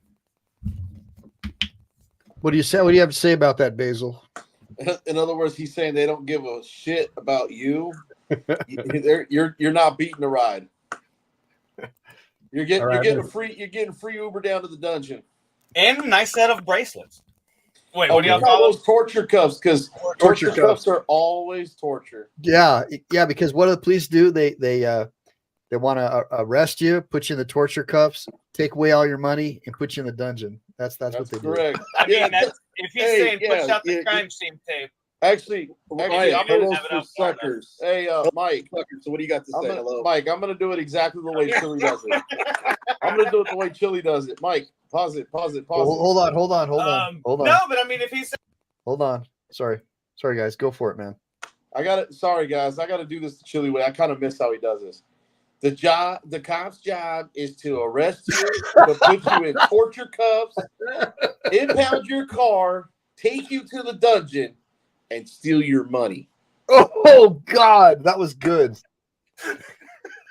B: What do you say? What do you have to say about that, Basil?
C: In other words, he's saying they don't give a shit about you. You're not beating the ride. You're getting free Uber down to the dungeon.
D: And a nice set of bracelets. Wait,
C: Oh,
D: what do
C: we
D: y'all
C: call
D: call
C: those torture cuffs because
B: Torture
C: torture cuffs are always torture.
B: Yeah, because what do the police do? They want to arrest you, put you in the torture cuffs, take away all your money, and put you in the dungeon. That's what they
C: correct.
D: I mean,
C: Yeah,
D: that's, if he's saying push out the crime scene tape,
C: Actually,
D: Ryan,
C: I'm gonna
D: have it up far enough.
C: suckers. Hey, Mike. So what do you got to say? Mike, I'm gonna do it exactly the way Chile does it. I'm gonna do it the way Chile does it. Mike, pause it.
B: Hold on.
D: No, but I mean, if he's
B: Hold on. Sorry, guys. Go for it, man.
C: I got it. Sorry, guys. I got to do this the Chile way. I kind of miss how he does this. The cop's job is to arrest you, to put you in torture cuffs, impound your car, take you to the dungeon, and steal your money.
B: Oh God, that was good.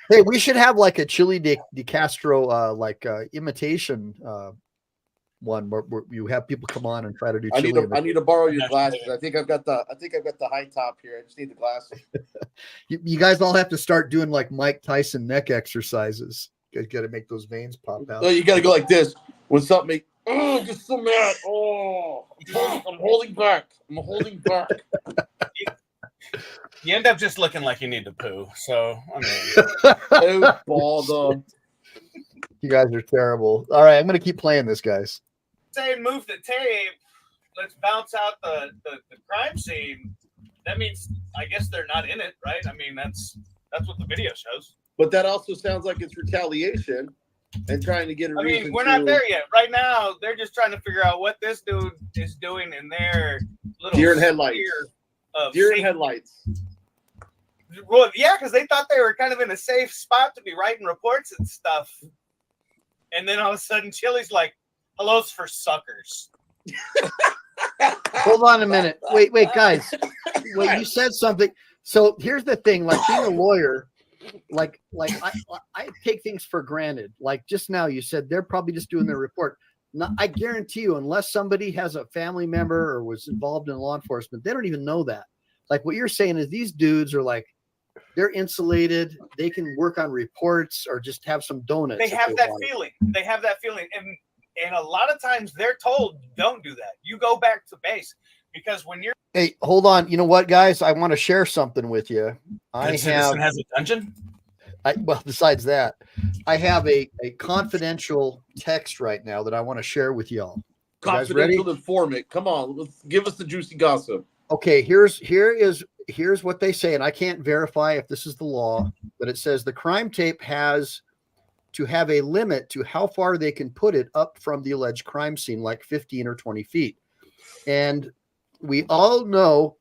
B: Hey, we should have like a Chile DeCastro imitation one where you have people come on and try to do.
C: I need to borrow your glasses. I think I've got the high top here. I just need the glasses.
B: You guys all have to start doing like Mike Tyson neck exercises. You got to make those veins pop out.
C: So you got to go like this when something. Oh, just so mad. Oh, I'm holding back.
D: you end up just looking like you need to poo. So I mean,
C: ball dog.
B: You guys are terrible. All right, I'm going to keep playing this, guys.
D: Saying move the tape, let's bounce out the crime scene. That means I guess they're not in it, right? I mean that's what the video shows.
C: But that also sounds like it's retaliation and trying to get a reason.
D: I mean, we're not there yet. Right now, they're just trying to figure out what this dude is doing in their little
C: deer in headlights. Deer in headlights.
D: Well, yeah, because they thought they were kind of in a safe spot to be writing reports and stuff. And then all of a sudden, Chile's like, hello's for suckers.
B: Hold on a minute. Wait, guys. Wait, you said something. So here's the thing. Like being a lawyer, like I take things for granted. Like just now, you said they're probably just doing their report. Now, I guarantee you, unless somebody has a family member or was involved in law enforcement, they don't even know that. Like what you're saying is these dudes are like, they're insulated. They can work on reports or just have some donuts.
D: They have that feeling. They have that feeling. And a lot of times they're told, don't do that. You go back to base. Because when you're...
B: Hey, hold on. You know what, guys? I want to share something with you.
D: Citizen has a dungeon?
B: Well, besides that, I have a confidential text right now that I want to share with y'all.
C: Confidential informant. Come on. Give us the juicy gossip.
B: Okay, here's what they say, and I can't verify if this is the law, but it says the crime tape has to have a limit to how far they can put it up from the alleged crime scene, like 15 or 20 feet. And we all know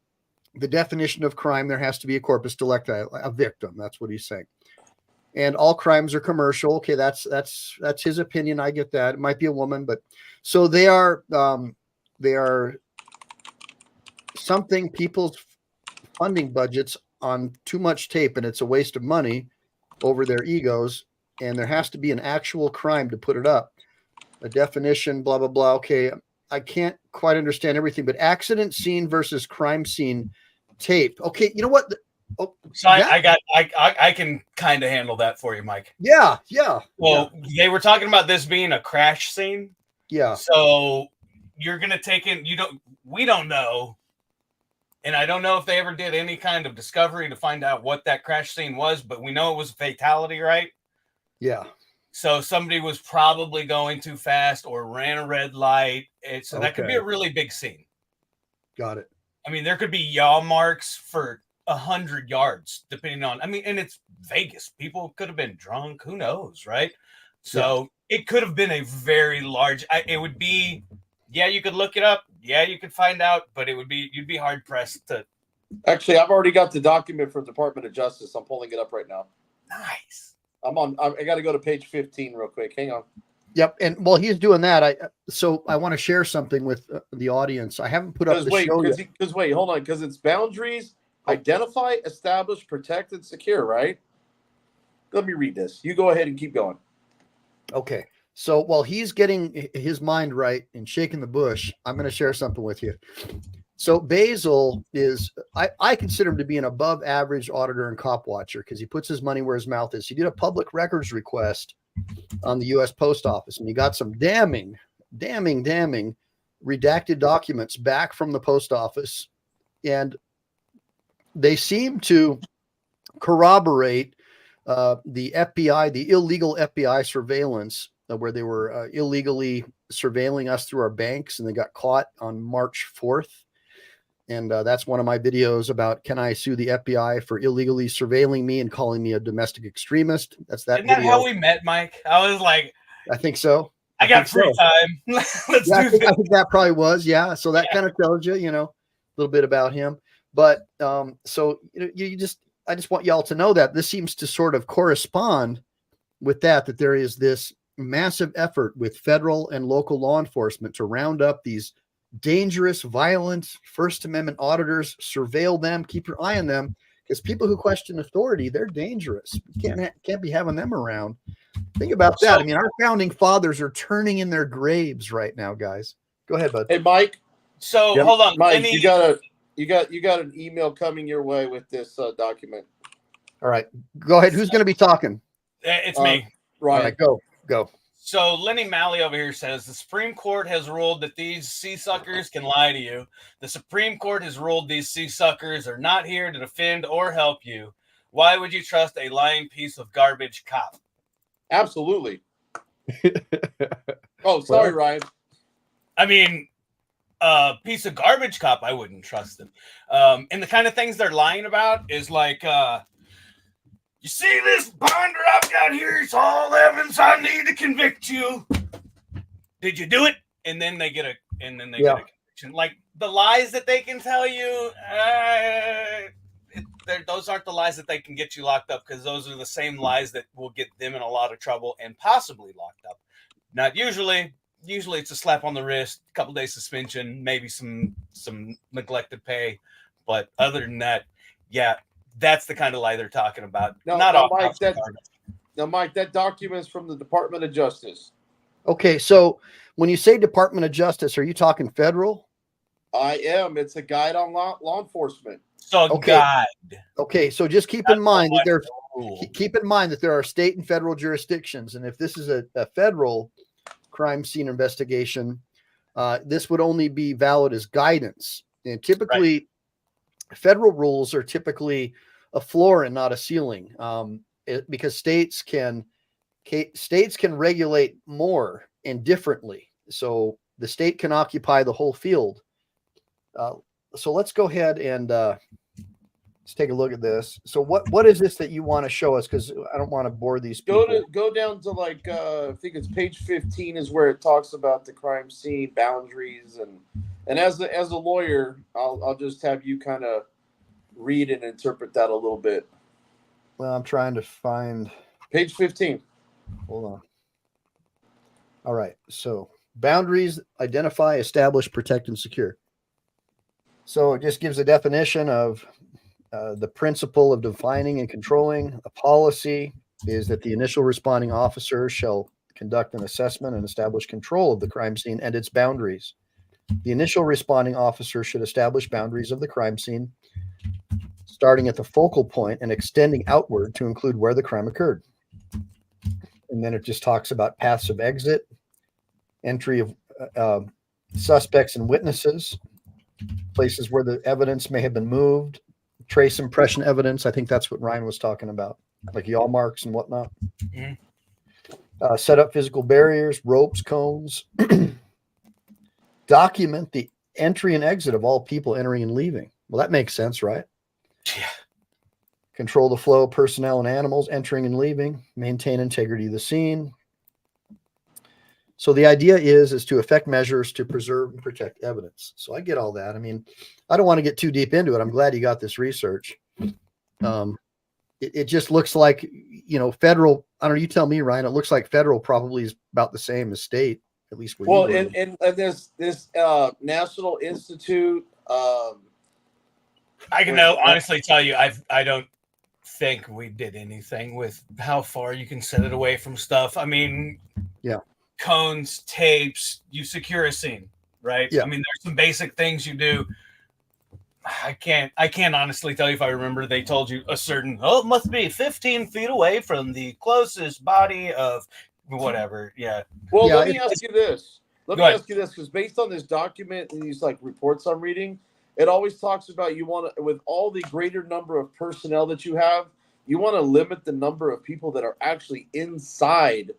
B: the definition of crime. There has to be a corpus delicti, a victim. That's what he's saying. And all crimes are commercial. Okay, that's his opinion. I get that. It might be a woman, but so they are something people's funding budgets on too much tape, and it's a waste of money over their egos. And there has to be an actual crime to put it up. A definition, blah, blah, blah. Okay, I can't quite understand everything, but accident scene versus crime scene tape. Okay, you know what?
D: So I can kind of handle that for you, Mike.
B: Yeah.
D: Well, they were talking about this being a crash scene.
B: Yeah.
D: So you're gonna take in. We don't know, and I don't know if they ever did any kind of discovery to find out what that crash scene was, but we know it was a fatality, right?
B: Yeah.
D: So somebody was probably going too fast or ran a red light. So that could be a really big scene.
B: Got it.
D: I mean, there could be yaw marks for 100 yards, depending on, and it's Vegas. People could have been drunk. Who knows, right? So it could have been a very large, it would be, you could look it up. Yeah, you could find out, but you'd be hard pressed to.
C: Actually, I've already got the document from Department of Justice. I'm pulling it up right now.
D: Nice.
C: I got to go to page 15 real quick. Hang on.
B: Yep. And while he's doing that, I want to share something with the audience. I haven't put up the show yet.
C: Because wait, hold on. Because it's boundaries, identify, establish, protect, and secure, right? Let me read this. You go ahead and keep going.
B: Okay. So while he's getting his mind right and shaking the bush, I'm going to share something with you. So Basil is, I consider him to be an above average auditor and cop watcher because he puts his money where his mouth is. He did a public records request on the U.S. Post Office, and he got some damning damning redacted documents back from the post office, and they seem to corroborate the FBI, the illegal FBI surveillance, where they were illegally surveilling us through our banks, and they got caught on March 4th. And that's one of my videos about, can I sue the FBI for illegally surveilling me and calling me a domestic extremist? That's that.
D: Isn't that how we met, Mike? I was like,
B: I think so.
D: I got free time. Let's do this.
B: I think that probably was. Yeah. So that kind of tells you, a little bit about him. But so I just want y'all to know that this seems to sort of correspond with that there is this massive effort with federal and local law enforcement to round up these dangerous, violent First Amendment auditors, surveil them, keep your eye on them, because people who question authority, they're dangerous. You can't be having them around. Think about that. I mean, our founding fathers are turning in their graves right now, guys. Go ahead, bud.
C: Hey, Mike.
D: So hold on,
C: Mike. You got an email coming your way with this document.
B: All right, go ahead. Who's going to be talking?
D: It's me.
B: Right. All right, go.
D: So Lenny Malley over here says the Supreme Court has ruled that these sea-suckers can lie to you. The Supreme Court has ruled these sea-suckers are not here to defend or help you. Why would you trust a lying piece of garbage cop?
C: Absolutely. Oh, sorry, Ryan.
D: I mean, a piece of garbage cop, I wouldn't trust them. And the kind of things they're lying about is like, you see this binder I've got here? It's all evidence I need to convict you. Did you do it? And then they get a conviction. Like the lies that they can tell you, those aren't the lies that they can get you locked up, because those are the same lies that will get them in a lot of trouble and possibly locked up. Not usually. Usually it's a slap on the wrist, a couple days suspension, maybe some neglected pay. But other than that, yeah, that's the kind of lie they're talking about.
C: Mike, that document's from the Department of Justice.
B: Okay, so when you say Department of Justice, are you talking federal?
C: I am. It's a guide on law enforcement.
D: So guide.
B: Okay, so just keep in mind that there are state and federal jurisdictions, and if this is a federal crime scene investigation, this would only be valid as guidance. And typically, federal rules are typically a floor and not a ceiling, because states can regulate more and differently. So the state can occupy the whole field. So let's go ahead and let's take a look at this. So what is this that you want to show us? Because I don't want to bore these people.
C: Go down to I think it's page 15 is where it talks about the crime scene boundaries, and as a lawyer, I'll just have you kind of read and interpret that a little bit.
B: Well, I'm trying to find
C: page 15.
B: Hold on. All right. So boundaries: identify, establish, protect, and secure. So it just gives a definition of the principle of defining and controlling. A policy is that the initial responding officer shall conduct an assessment and establish control of the crime scene and its boundaries. The initial responding officer should establish boundaries of the crime scene, starting at the focal point and extending outward to include where the crime occurred. And then it just talks about paths of exit, entry of suspects and witnesses, places where the evidence may have been moved, trace impression evidence. I think that's what Ryan was talking about, like yaw marks and whatnot. Mm-hmm. Set up physical barriers, ropes, cones. Document the entry and exit of all people entering and leaving. Well, that makes sense, right?
D: Yeah.
B: Control the flow of personnel and animals entering and leaving. Maintain integrity of the scene. So the idea is to effect measures to preserve and protect evidence. So I get all that. I mean, I don't want to get too deep into it. I'm glad you got this research. It just looks like, federal. I don't know. You tell me, Ryan. It looks like federal probably is about the same as state, at least.
C: Well, and this National Institute.
D: I can honestly tell you, I don't think we did anything with how far you can set it away from stuff. I mean,
B: yeah.
D: Cones, tapes, you secure a scene, right?
B: Yeah.
D: I mean, there's some basic things you do. I can't honestly tell you if I remember they told you a certain, it must be 15 feet away from the closest body of whatever. Yeah.
C: Well, let me ask you this. Let
D: Go
C: me
D: ahead.
C: ask you this, because based on this document and these like reports I'm reading, it always talks about you want to, with all the greater number of personnel that you have, you want to limit the number of people that are actually inside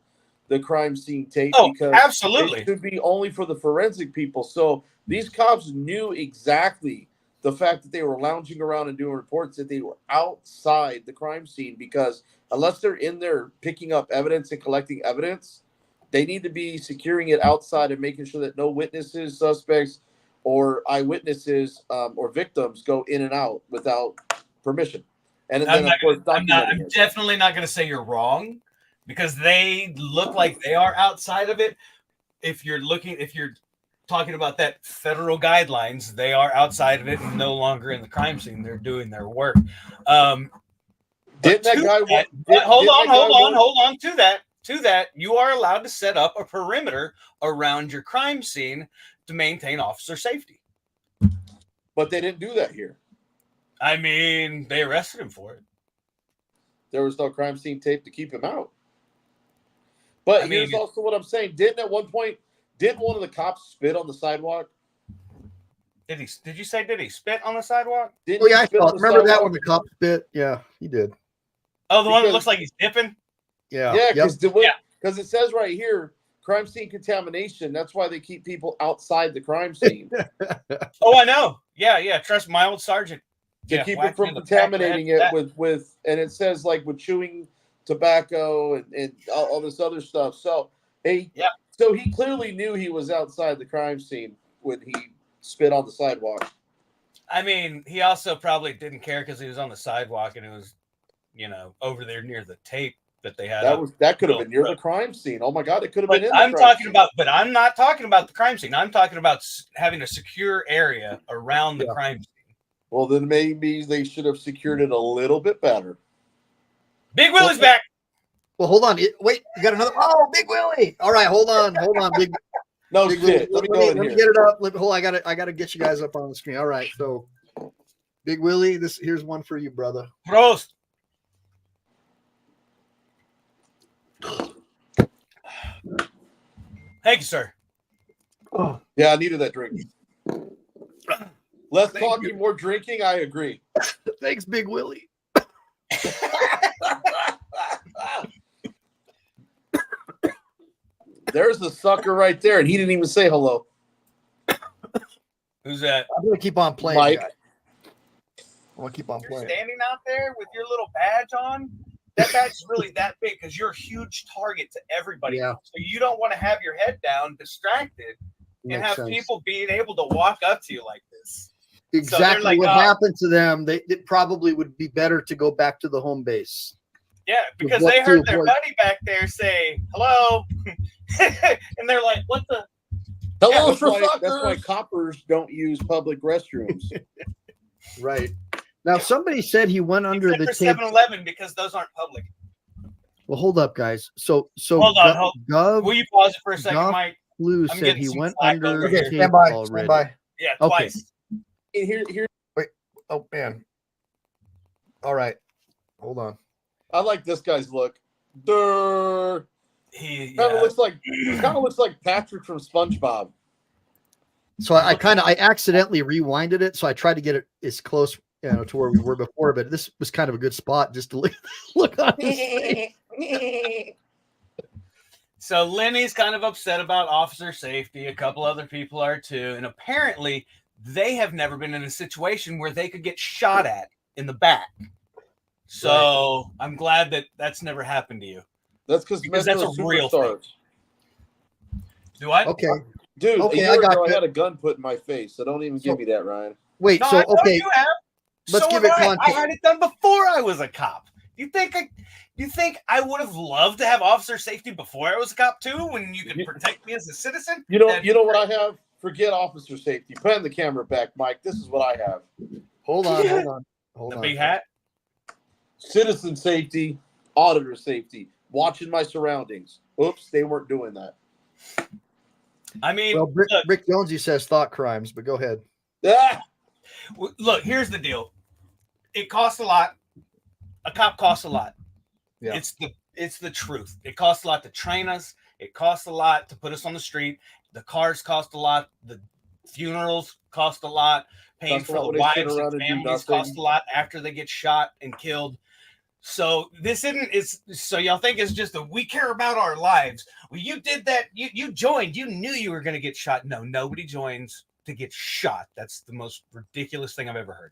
C: the crime scene tape,
D: Oh,
C: because
D: absolutely.
C: it should be only for the forensic people. So these cops knew exactly the fact that they were lounging around and doing reports, that they were outside the crime scene, because unless they're in there picking up evidence and collecting evidence, they need to be securing it outside and making sure that no witnesses, suspects, or eyewitnesses or victims go in and out without permission. And then, of course,
D: I'm
C: documenting it.
D: definitely not going to say you're wrong, because they look like they are outside of it. If you're talking about that federal guidelines, they are outside of it and no longer in the crime scene. Hold on to that. You are allowed to set up a perimeter around your crime scene to maintain officer safety.
C: But they didn't do that here.
D: I mean, they arrested him for it.
C: There was no crime scene tape to keep him out. But here's also what I'm saying. Didn't one of the cops spit on the sidewalk?
D: Did you say did he spit on the sidewalk?
B: Oh, yeah, I saw. Remember that when the cop spit? Yeah, he did.
D: Oh, the one that looks like he's dipping?
B: Yeah.
C: Yeah, because it says right here, crime scene contamination. That's why they keep people outside the crime scene.
D: Oh, I know. Yeah. Trust my old sergeant.
C: To keep it from contaminating it with, and it says like with chewing tobacco and all this other stuff. So so he clearly knew he was outside the crime scene when he spit on the sidewalk.
D: I mean, he also probably didn't care because he was on the sidewalk and it was, over there near the tape that they had.
C: That could have been near the crime scene. Oh my God, it could have been.
D: I'm not talking about the crime scene. I'm talking about having a secure area around the crime scene.
C: Well, then maybe they should have secured it a little bit better.
D: Big Willie's back.
B: Well, hold on. Wait, you got another. Oh, Big Willie. All right, hold on, Big.
C: No
B: Big
C: shit.
B: Willie. Let me get it up. Hold on, I gotta get you guys up on the screen. All right, so Big Willie, here's one for you, brother.
D: Prost. Thank you, sir.
C: Oh. Yeah, I needed that drink. Less talking, more drinking. I agree.
B: Thanks, Big Willie.
C: There's the sucker right there, and he didn't even say hello.
D: Who's that?
B: I'm gonna keep on playing.
C: Mike.
B: I want to keep on playing.
D: You're standing out there with your little badge on. That badge is really that big because you're a huge target to everybody.
B: Yeah.
D: So you don't want to have your head down, distracted, and have people being able to walk up to you like this.
B: Exactly
D: so like,
B: what happened to them. It probably would be better to go back to the home base.
D: Yeah, because they heard their buddy back there say hello, and they're like, "What the?"
C: Hello, that's why coppers don't use public restrooms.
B: Right. Now, somebody said he went under the
D: 7-Eleven because those aren't public.
B: Well, hold up, guys. So
D: hold on. Will you pause it for a second, Mike?
B: Blue said he went under the tape
A: stand by.
B: already.
A: Stand by.
D: Yeah, twice.
C: Here.
A: Wait. Oh man. All right. Hold on.
C: I like this guy's look.
D: He
C: kind of looks like Patrick from SpongeBob.
B: So I accidentally rewinded it, so I tried to get it as close, to where we were before. But this was kind of a good spot just to look on his face.
D: So Lenny's kind of upset about officer safety. A couple other people are too, and apparently they have never been in a situation where they could get shot at in the back. So I'm glad that that's never happened to you.
C: That's because that's a real thing.
D: Do I?
B: Okay.
C: Dude,
B: okay,
C: I had a gun put in my face, so don't even give me that, Ryan.
B: Wait,
D: no,
B: so okay.
D: You have.
B: Let's give it context.
D: I had it done before I was a cop. You think I would have loved to have officer safety before I was a cop too, when you could protect me as a citizen?
C: You know what I have? Forget officer safety. Put on the camera back, Mike. This is what I have.
B: Hold on.
D: The big hat?
C: Citizen safety, auditor safety, watching my surroundings. Oops, they weren't doing that.
D: I mean,
B: well, Rick Jonesy says thought crimes, but go ahead.
D: Look, here's the deal. It costs a lot. A cop costs a lot.
A: Yeah.
D: It's the truth. It costs a lot to train us. It costs a lot to put us on the street. The cars cost a lot. The funerals cost a lot. Paying
C: Cost a
D: for
C: lot
D: the
C: when they sit
D: wives
C: around
D: and
C: and do
D: families
C: nothing.
D: cost a lot after they get shot and killed. So this isn't, it's so y'all think it's just a, we care about our lives. Well, you did that. You joined. You knew you were going to get shot. No, nobody joins to get shot. That's the most ridiculous thing I've ever heard.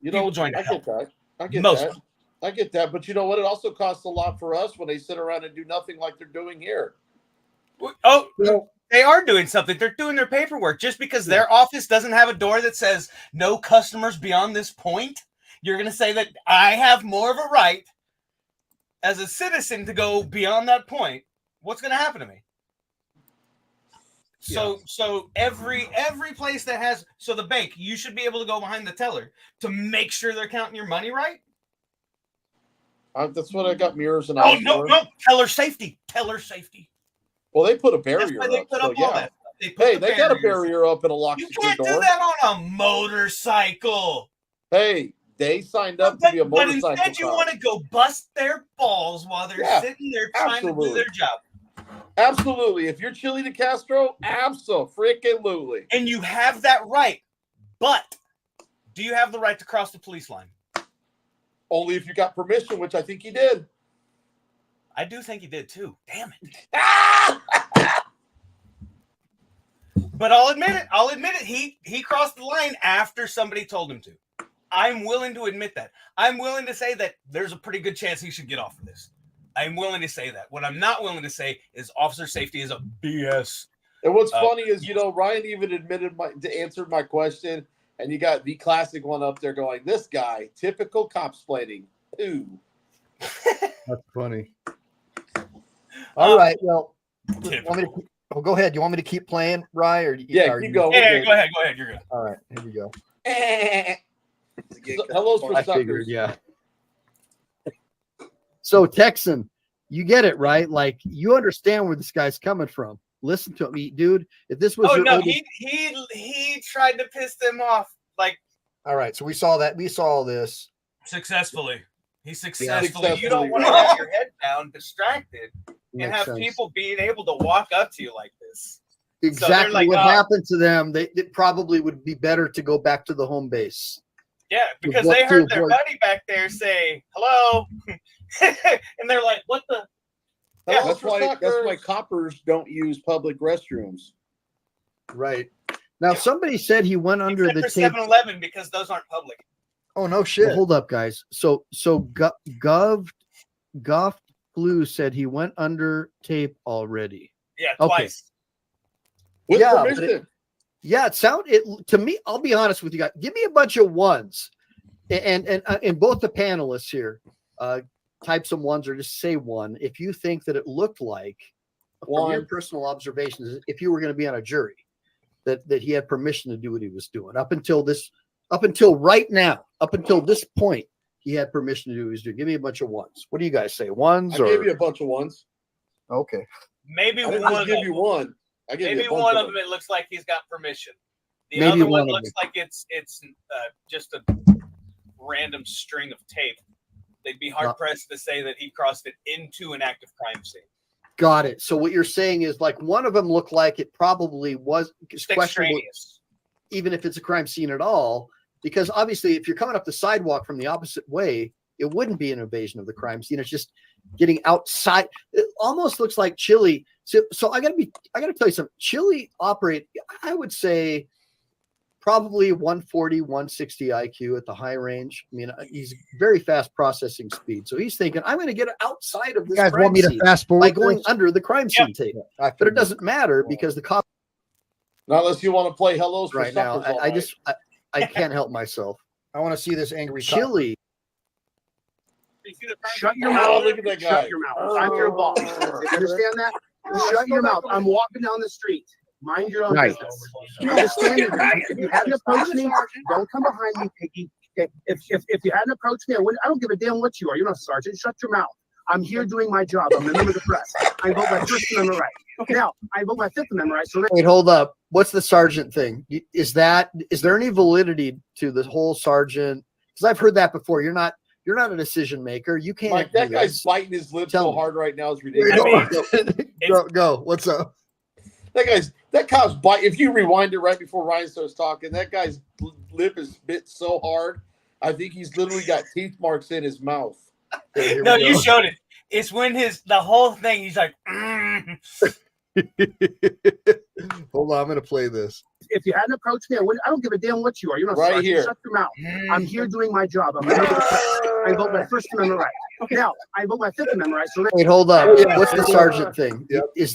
C: You
D: People
C: know,
D: join to
C: I
D: help.
C: get that. I get
D: Most
C: that. I get that. But you know what? It also costs a lot for us when they sit around and do nothing like they're doing here.
D: Oh, they are doing something. They're doing their paperwork. Just because their office doesn't have a door that says no customers beyond this point, you're going to say that I have more of a right as a citizen to go beyond that point. What's going to happen to me? So every place that has, so the bank, you should be able to go behind the teller to make sure they're counting your money right.
C: That's what I got mirrors and
D: Oh,
C: eyes
D: no,
C: for.
D: no, teller safety.
C: Well, they put a
D: That's
C: barrier
D: why they
C: up.
D: put
C: So
D: up all
C: yeah.
D: that. They put
C: Hey,
D: the
C: they got a
D: barriers.
C: barrier up and a lock
D: You
C: secure
D: can't
C: door.
D: do that on a motorcycle.
C: Hey, they signed up to be a
D: But
C: motorcycle
D: instead, you
C: cop.
D: want to go bust their balls while they're
C: Yeah,
D: sitting there trying to do
C: absolutely.
D: their job.
C: Absolutely. If you're Chile DeCastro, abso-freaking-lutely.
D: And you have that right. But do you have the right to cross the police line?
C: Only if you got permission, which I think he did.
D: I do think he did too. Damn it. But I'll admit it. He crossed the line after somebody told him to. I'm willing to admit that. I'm willing to say that there's a pretty good chance he should get off of this. I'm willing to say that. What I'm not willing to say is officer safety is a BS.
C: And what's funny is, you know, Ryan even answered my question, and you got the classic one up there going, this guy, typical cop-splaining. Ooh.
B: That's funny. All right. Well, want me to, go ahead. You want me to keep playing, Ryan? Or
C: Keep going.
D: Yeah, go ahead. You're good.
B: All right. Here we go.
C: Hello's for
B: I
C: suckers.
B: figured, yeah. So, Texan, you get it, right? Like, you understand where this guy's coming from. Listen to me, dude. If this was your oldest...
D: he tried to piss them off. Like,
B: all right. So we saw that. We saw this
D: successfully. He
C: successfully.
D: You don't want to have your head down, distracted, and have
B: sense.
D: People being able to walk up to you like this.
B: Exactly
D: so like,
B: what happened to them. It probably would be better to go back to the home base.
D: Yeah, because they heard their buddy back there say hello, and they're like, "What the?"
C: Yeah, that's why coppers don't use public restrooms.
B: Right. Now, somebody said he went under the tape.
D: 7-Eleven because those aren't public.
B: Oh no shit! Well, hold up, guys. So Gov Blue said he went under tape already.
D: Yeah, twice.
C: With permission.
B: It sounded to me. I'll be honest with you guys. Give me a bunch of ones, and both the panelists here, type some ones or just say one if you think that it looked like, from your personal observations, if you were going to be on a jury, that he had permission to do what he was doing up until right now, up until this point, he had permission to do what he was doing. Give me a bunch of ones. What do you guys say? Ones?
C: I gave you a bunch of ones.
B: Okay.
D: Maybe
C: I didn't
D: one.
C: Just give you one.
D: Maybe one of them. It looks like he's got permission. The
B: Maybe
D: other one
B: one
D: looks like it's just a random string of tape. They'd be hard pressed to say that he crossed it into an active crime scene.
B: Got it. So what you're saying is like one of them looked like it probably was questionable, even if it's a crime scene at all, because obviously if you're coming up the sidewalk from the opposite way, it wouldn't be an invasion of the crime scene. It's just getting outside. It almost looks like Chile. So I gotta tell you something. Chile operate, I would say, probably 140, 160 IQ at the high range. I mean, he's very fast processing speed. So he's thinking, I'm going to get outside of this.
A: You guys want me to fast forward
B: by going under the crime scene tape? But it doesn't matter because the cop.
C: Not unless you want to play hellos for
B: right now.
C: suckers.
B: I can't help myself.
A: I want to see this angry
B: Chile.
H: Shut your mouth.
C: Look at that guy.
H: Shut your mouth. I'm your boss. You understand that? Shut your mouth. I'm walking down the street. Mind your own business. You understand that? If you hadn't approached me, don't come behind me, Piggy. If you hadn't approached me, I don't give a damn what you are. You're not a sergeant. Shut your mouth. I'm here doing my job. I'm a member of the press. I vote my First Amendment right. Now, I vote my Fifth Amendment right. So
B: wait, hold up. What's the sergeant thing? Is there any validity to the whole sergeant? Because I've heard that before. You're not a decision maker. You can't.
C: Mike, that guy's biting his lips so hard right now. It's ridiculous.
B: Go. What's up?
C: That guy's That cop's bite. If you rewind it right before Ryan starts talking, that guy's lip is bit so hard. I think he's literally got teeth marks in his mouth.
D: No, you showed it. It's when the whole thing. He's like,
B: Hold on, I'm gonna play this.
H: If you hadn't approached me, I don't give a damn what you are. You're not
C: Right here.
H: Shut your mouth. I'm here doing my job. I invoke my First Amendment right. Now, I invoke my Fifth Amendment right. So
B: Wait, hold up.
H: Yeah.
B: What's the sergeant thing?
C: Yep.
B: Is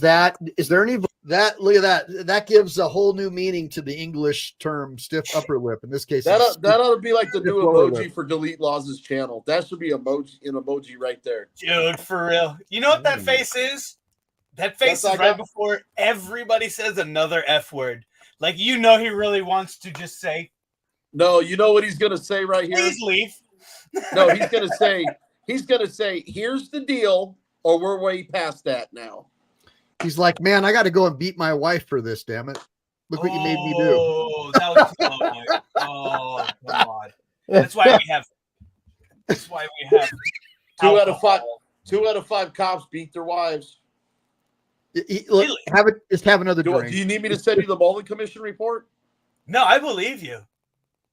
B: there any that? Look at that. That gives a whole new meaning to the English term "stiff upper lip." In this case,
C: That ought to be like the new
B: lower
C: emoji
B: lip.
C: for DeleteLawz' channel. That should be an emoji right there.
D: dude, for real. You know what that face is? That face
C: That's
D: is
C: like
D: right before everybody says another F word. Like, you know, he really wants to just say,
C: No, you know what he's gonna say right here?
D: please leave.
C: No, he's gonna say, here's the deal, or we're way past that now.
B: He's like, man, I got to go and beat my wife for this. Damn it! Look what you made me do.
D: Oh, that was too low, Mike. Oh, God. That's why we have.
C: Two out of
D: alcohol.
C: 5 cops beat their wives.
B: Look, just have another
C: Do
B: drink.
C: you need me to send you the Mullen Commission report?
D: No, I believe you.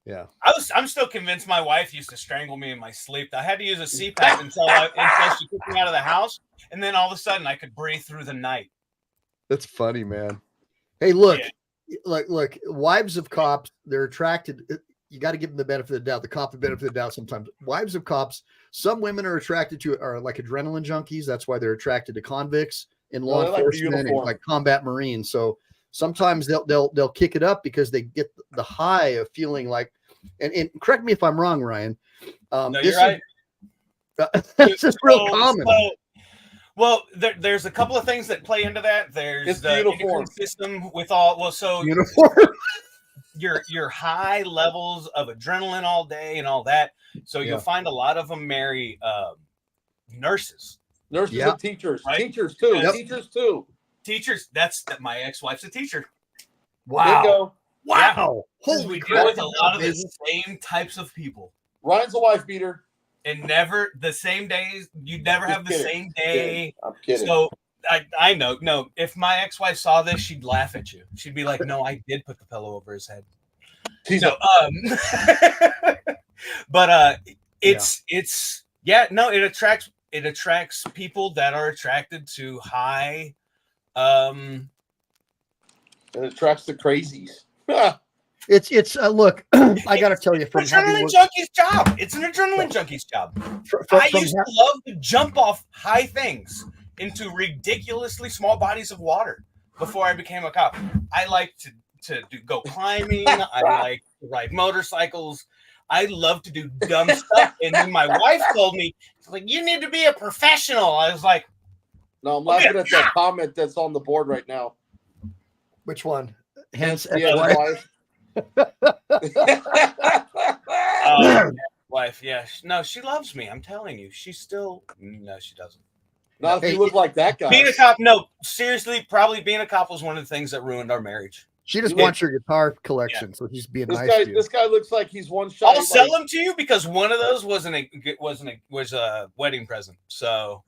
B: Yeah.
D: I'm still convinced my wife used to strangle me in my sleep. I had to use a CPAP until she took me out of the house, and then all of a sudden I could breathe through the night.
B: That's funny, man. Hey, look,
D: Yeah.
B: look, wives of cops, they're attracted. You got to give them the benefit of the doubt. The cop the benefit of the doubt sometimes. Wives of cops, some women are attracted to, are like adrenaline junkies. That's why they're attracted to convicts in law
C: Well, they like the
B: enforcement and
C: uniform.
B: like combat Marines. So sometimes they'll kick it up because they get the high of feeling like, and correct me if I'm wrong, Ryan.
D: No,
B: this
D: you're right.
B: It's just real common.
D: Well, there's a couple of things that play into that. There's
C: It's
D: the
C: uniform.
D: endocrine system with all. Well, so
B: Uniform.
D: your high levels of adrenaline all day and all that. So
B: Yeah.
D: you'll find a lot of them marry nurses.
C: Nurses
B: Yeah.
C: and teachers.
D: Right.
C: Teachers too.
D: Yep.
C: Teachers too.
D: Teachers. That's my ex-wife's a teacher.
C: Bingo.
B: Wow.
D: Because
B: Holy
D: we
B: crap.
D: deal with a lot of the same types of people.
C: Ryan's a wife beater.
D: And never the same days. You never have the
C: Just
D: same day.
C: I'm kidding.
D: So I know. No, if my ex-wife saw this, she'd laugh at you. She'd be like, "No, I did put the pillow over his head."
C: She's
D: No, but it attracts people that are attracted to high.
C: it attracts the crazies.
B: It's look, I got to tell you, from having
D: Adrenaline
B: worked,
D: junkie's job. It's an adrenaline junkie's job. I used to love to jump off high things into ridiculously small bodies of water before I became a cop. I like to go climbing. I like to ride motorcycles. I love to do dumb stuff. And then my wife told me, like, you need to be a professional. I was like,
C: No, I'm laughing at that comment that's on the board right now.
B: which one? Hence,
C: Yeah,
D: wife, yeah. No, she loves me. I'm telling you. She still, no, she doesn't.
C: not if you look like that guy.
D: Being a cop, no, seriously, probably being a cop was one of the things that ruined our marriage.
B: she just wants your guitar collection, so he's being nice to you.
C: This guy looks like he's one shot.
D: I'll sell them to you because one of those was a wedding present. So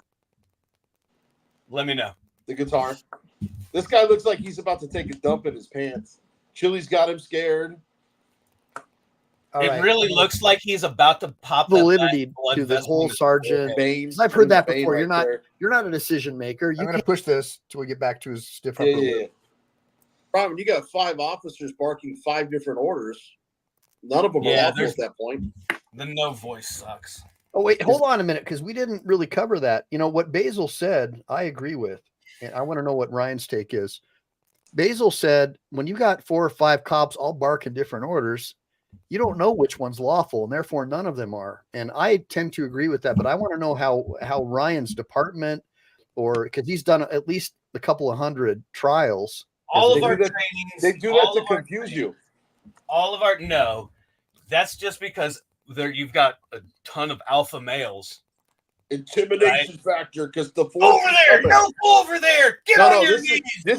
D: let me know.
C: The guitar. This guy looks like he's about to take a dump in his pants. Chili's got him scared.
B: All
D: It
B: right.
D: really looks like he's about to pop that
B: validity
D: blood
B: to the
D: vessel
B: whole
D: in his
B: sergeant.
C: Bane.
B: I've heard that
C: Bane
B: before.
C: right
B: You're not a decision maker.
A: I'm going to push this till we get back to his stiff upper
C: there.
A: lip.
C: Yeah. Problem, you got 5 officers barking 5 different orders. None of them are lawful at that point.
D: The no voice sucks.
B: Oh, wait, hold on a minute, because we didn't really cover that. You know, what Basil said, I agree with. And I want to know what Ryan's take is. Basil said, when you got 4 or 5 cops all bark in different orders, you don't know which one's lawful, and therefore none of them are. And I tend to agree with that, but I want to know how Ryan's department, or because he's done at least a couple of hundred trials.
D: All
C: They
D: of our
C: do that-
D: trainings.
C: They do
D: all
C: that
D: of
C: to
D: our
C: confuse
D: trainings-
C: you.
D: All of our no. That's just because you've got a ton of alpha males.
C: Intimidation factor, because the force
D: Over
C: is
D: there,
C: coming.
D: no, go over there. Get on your knees.
C: This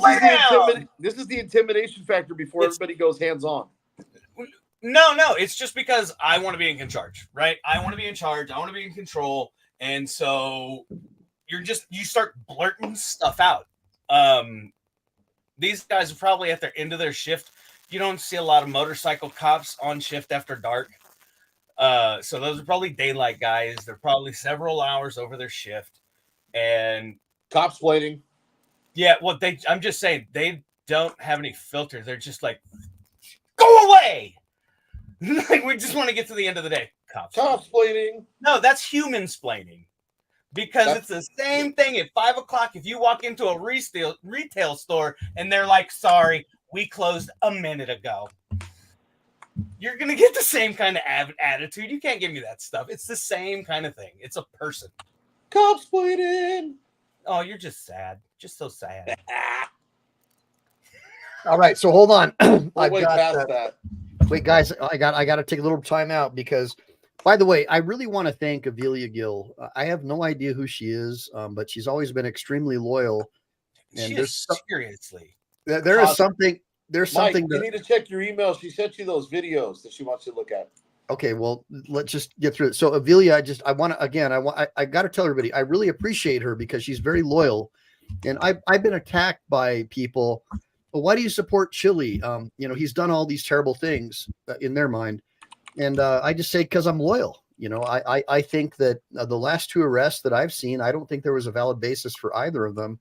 C: is the intimidation factor before everybody goes hands on.
D: No, it's just because I want to be in charge, right? I want to be in charge. I want to be in control, and so you start blurting stuff out. these guys are probably at the end of their shift. You don't see a lot of motorcycle cops on shift after dark. So those are probably daylight guys. They're probably several hours over their shift. And
C: cops waiting.
D: Yeah, well, I'm just saying they don't have any filter. They're just like, go away. Like, we just want to get to the end of the day.
C: Cops waiting.
D: No, that's human splaining. Because it's the same thing at 5 o'clock. If you walk into a retail store and they're like, sorry, we closed a minute ago. You're going to get the same kind of attitude. You can't give me that stuff. It's the same kind of thing. It's a person.
C: Cops waiting.
D: Oh, you're just sad. Just so sad.
B: All right, so hold on. Wait, guys, I got to take a little time out because, by the way, I really want to thank Avelia Gill. I have no idea who she is, but she's always been extremely loyal. And
D: Seriously,
B: there is something. There's
C: Mike,
B: something.
C: You need to check your email. She sent you those videos that she wants you to look at.
B: Okay, well, let's just get through it. So Avelia, I got to tell everybody, I really appreciate her because she's very loyal, and I've been attacked by people. Well, why do you support Chile? He's done all these terrible things in their mind, and I just say because I'm loyal. I think that the last 2 arrests that I've seen, I don't think there was a valid basis for either of them.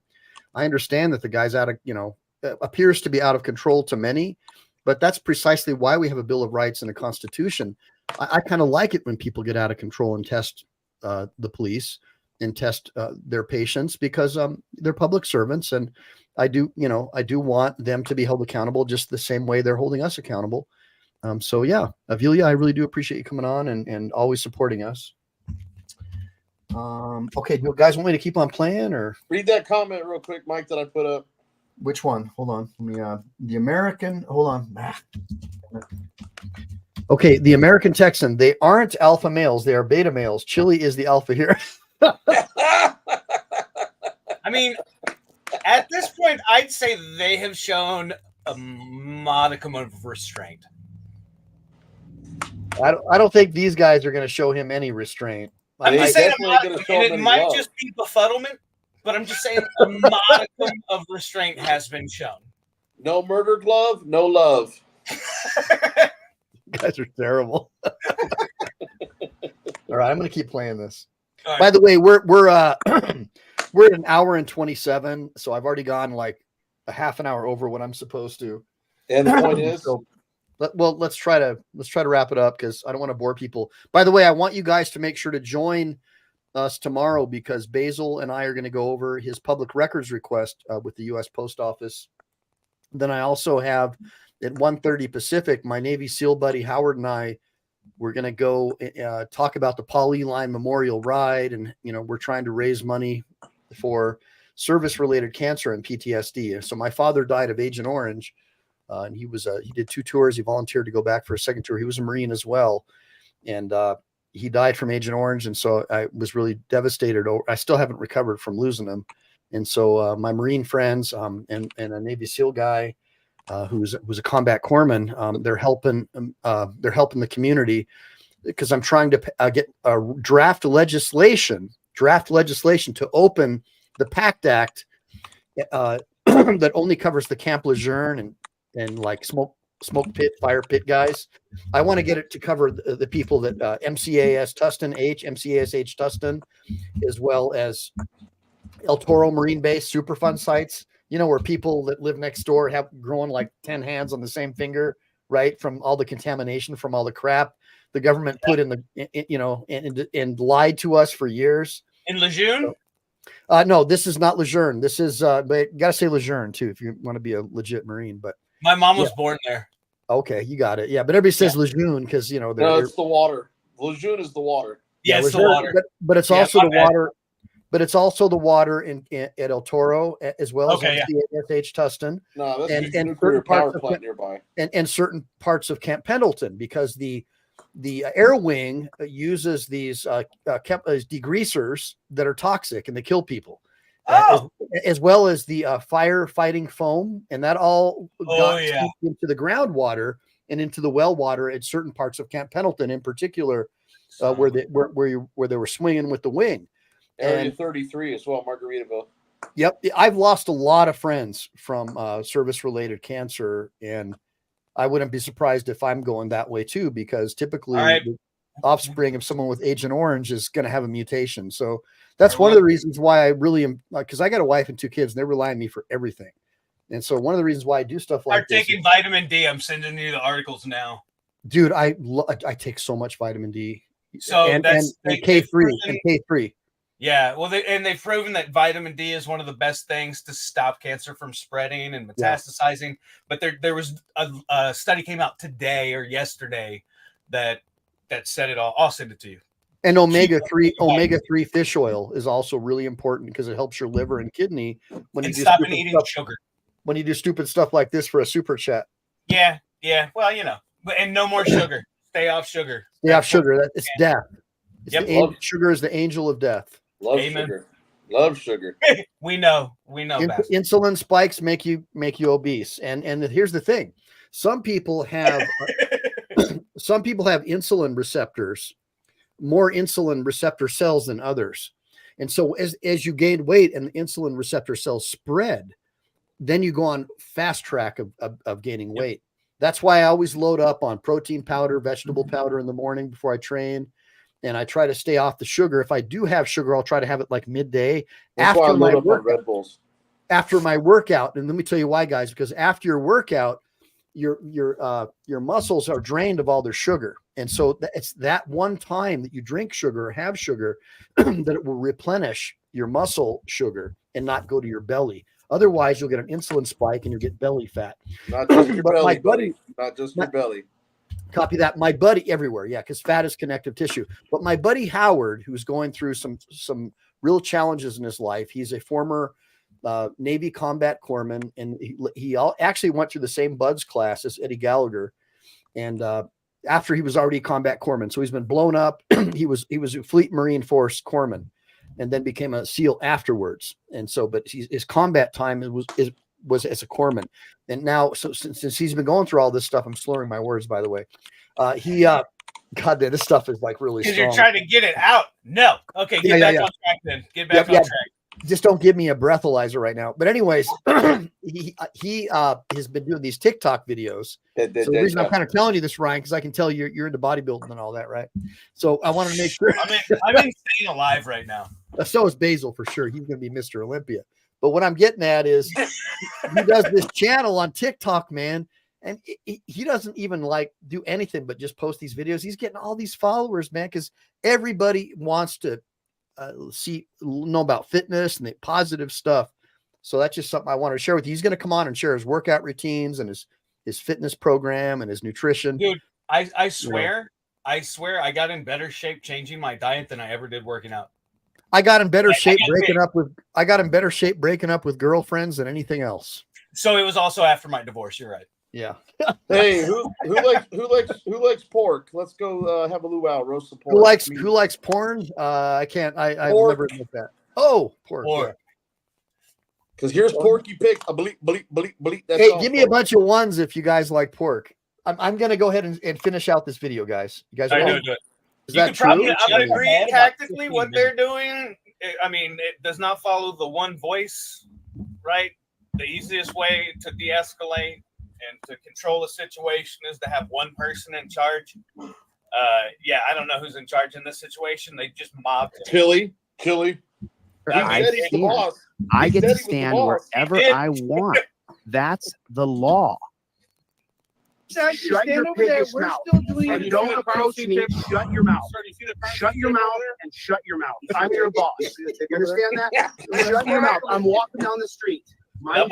B: I understand that the guy's appears to be out of control to many, but that's precisely why we have a Bill of Rights and a Constitution. I kind of like it when people get out of control and test the police and test their patients because they're public servants, and I do want them to be held accountable just the same way they're holding us accountable. So yeah, Avelia, I really do appreciate you coming on and always supporting us. Okay, do you guys want me to keep on playing or
C: read that comment real quick, Mike, that I put up?
B: Which one? Hold on. Let me the American. Hold on. Okay, the American Texan. They aren't alpha males. They are beta males. Chile is the alpha here.
D: I mean, at this point, I'd say they have shown a modicum of restraint.
B: I don't think these guys are going to show him any restraint.
D: I'm just saying it might just be befuddlement, but I'm just saying a modicum of restraint has been shown.
C: No murder glove, no love.
B: You guys are terrible. All right, I'm going to keep playing this.
D: Right.
B: By the way, we're at 1 hour and 27, so I've already gone like a half an hour over what I'm supposed to.
C: And the point is,
B: let's try to wrap it up because I don't want to bore people. By the way, I want you guys to make sure to join us tomorrow because Basil and I are going to go over his public records request with the U.S. Post Office. Then I also have at 1:30 Pacific, my Navy SEAL buddy Howard and I, we're going to go talk about the Paul E. Line Memorial Ride, and we're trying to raise money for service-related cancer and PTSD. So my father died of Agent Orange, and he did 2 tours. He volunteered to go back for a second tour. He was a Marine as well, and he died from Agent Orange, and so I was really devastated. I still haven't recovered from losing him, and so my Marine friends and a Navy SEAL guy who's a combat corpsman, they're helping the community because I'm trying to get a draft legislation to open the PACT Act that only covers the Camp Lejeune and like smoke pit, fire pit guys. I want to get it to cover the people that MCAS Tustin MCASH Tustin, as well as El Toro Marine Base Superfund sites, where people that live next door have growing like 10 hands on the same finger, right? From all the contamination, from all the crap the government put in and lied to us for years.
D: In Lejeune?
B: No, this is not Lejeune. This is, but you got to say Lejeune too, if you want to be a legit Marine, but
D: my mom was born there.
B: Okay, you got it. Yeah, but everybody says Lejeune because
C: no, it's the water. Lejeune is the water.
D: Yeah, it's the water.
B: But it's also the water. But it's also the water at El Toro as well as MCASH Tustin.
C: No, that's and nuclear power plant nearby.
B: And certain parts of Camp Pendleton because the air wing uses these degreasers that are toxic and they kill people. As well as the firefighting foam, and that all got into the groundwater and into the well water at certain parts of Camp Pendleton, in particular, where they were swinging with the wing.
C: Area 33 as well, Margaritaville.
B: Yep. I've lost a lot of friends from service-related cancer, and I wouldn't be surprised if I'm going that way too, because typically the offspring of someone with Agent Orange is going to have a mutation. So that's one of the reasons why I really am, because I got a wife and 2 kids and they rely on me for everything. And so one of the reasons why I do stuff like this.
D: Taking vitamin D. I'm sending you the articles now.
B: Dude, I take so much vitamin D.
D: So
B: and K3 and K3.
D: Yeah, well, they've proven that vitamin D is one of the best things to stop cancer from spreading and metastasizing. Yeah. But there was a study came out today or yesterday that said it all. I'll send it to you.
B: And omega-3 fish oil is also really important because it helps your liver and kidney when you stop eating sugar. When you do stupid stuff like this for a super chat.
D: Yeah. Well, and no more sugar. Stay off sugar.
B: Stay off sugar. It's death. Sugar is the angel of death.
C: Love sugar. Love sugar.
D: we know.
B: Insulin spikes make you obese. And here's the thing: some people have insulin receptors, more insulin receptor cells than others. And so as you gain weight and the insulin receptor cells spread, then you go on fast track of gaining weight. That's why I always load up on protein powder, vegetable powder in the morning before I train. And I try to stay off the sugar. If I do have sugar, I'll try to have it like midday after my
C: Red Bulls.
B: After my workout. And let me tell you why, guys, because after your workout, your muscles are drained of all their sugar. And so it's that one time that you drink sugar or have sugar that it will replenish your muscle sugar and not go to your belly. Otherwise, you'll get an insulin spike and you'll get belly fat.
C: Not just your belly, buddy. Not just your belly.
B: Copy that. My buddy everywhere. Yeah, because fat is connective tissue. But my buddy Howard, who's going through some real challenges in his life, he's a former Navy combat corpsman, and he actually went through the same BUDS class as Eddie Gallagher. And after he was already a combat corpsman, so he's been blown up. he was a Fleet Marine Force corpsman, and then became a SEAL afterwards. And so, but his combat time was as a corpsman. And now, so since he's been going through all this stuff, I'm slurring my words, by the way. God, this stuff is like really strong.
D: Because you're trying to get it out. No. Okay, get back on track then. Get back on track.
B: Just don't give me a breathalyzer right now. But anyways, he has been doing these TikTok videos. So the reason I'm kind of telling you this, Ryan, because I can tell you're into bodybuilding and all that, right? So I want to make sure.
D: I'm in staying alive right now.
B: So is Basil for sure. He's going to be Mr. Olympia. But what I'm getting at is he does this channel on TikTok, man. And he doesn't even do anything but just post these videos. He's getting all these followers, man, because everybody wants to know about fitness and the positive stuff. So that's just something I wanted to share with you. He's going to come on and share his workout routines and his fitness program and his nutrition.
D: Dude, I swear I got in better shape changing my diet than I ever did working out.
B: I got in better shape breaking up with girlfriends than anything else.
D: So it was also after my divorce. You're right.
B: Yeah.
C: Hey, who likes pork? Let's go have a luau, roast some pork.
B: Who likes porn? I can't. I've never admit that. Oh, pork.
C: Because here's pork. You pick a bleep, bleep, bleep, bleep.
B: Hey, give me a bunch of ones if you guys like pork. I'm gonna go ahead and finish out this video, guys. You guys
D: do it.
B: Is that true?
D: I agree tactically what they're doing. I mean, it does not follow the one voice, right? The easiest way to de-escalate and to control a situation is to have one person in charge. I don't know who's in charge in this situation. They just mobbed
C: Chile.
F: I get to stand wherever I want. That's the law.
H: Shut your piggish mouth. And don't approach me. Shut your mouth. Shut your mouth and shut your mouth. I'm your boss. You understand that? Shut your mouth. I'm walking down the street. I'm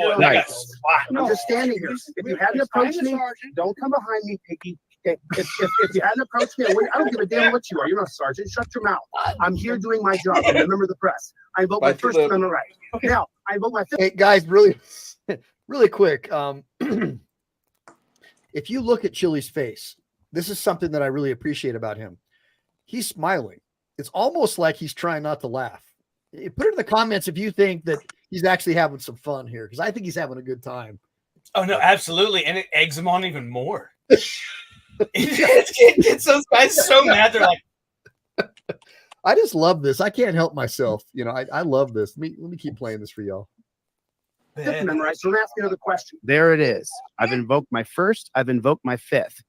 H: just standing here. If you hadn't approached me, don't come behind me, piggy. If you hadn't approached me, I don't give a damn what you are. You're not a sergeant. Shut your mouth. I'm here doing my job. I'm a member of the press. I invoke my First Amendment right. Now, I invoke my.
B: Hey guys, really quick. If you look at Chile's face, this is something that I really appreciate about him. He's smiling. It's almost like he's trying not to laugh. Put it in the comments if you think that he's actually having some fun here, because I think he's having a good time.
D: Oh, no, absolutely. And it eggs him on even more. It gets those guys so mad. They're like,
B: I just love this. I can't help myself. You know, I love this. Let me keep playing this for y'all.
H: Fifth Amendment rights. Don't ask me another question.
F: There it is. I've invoked my first. I've invoked my fifth.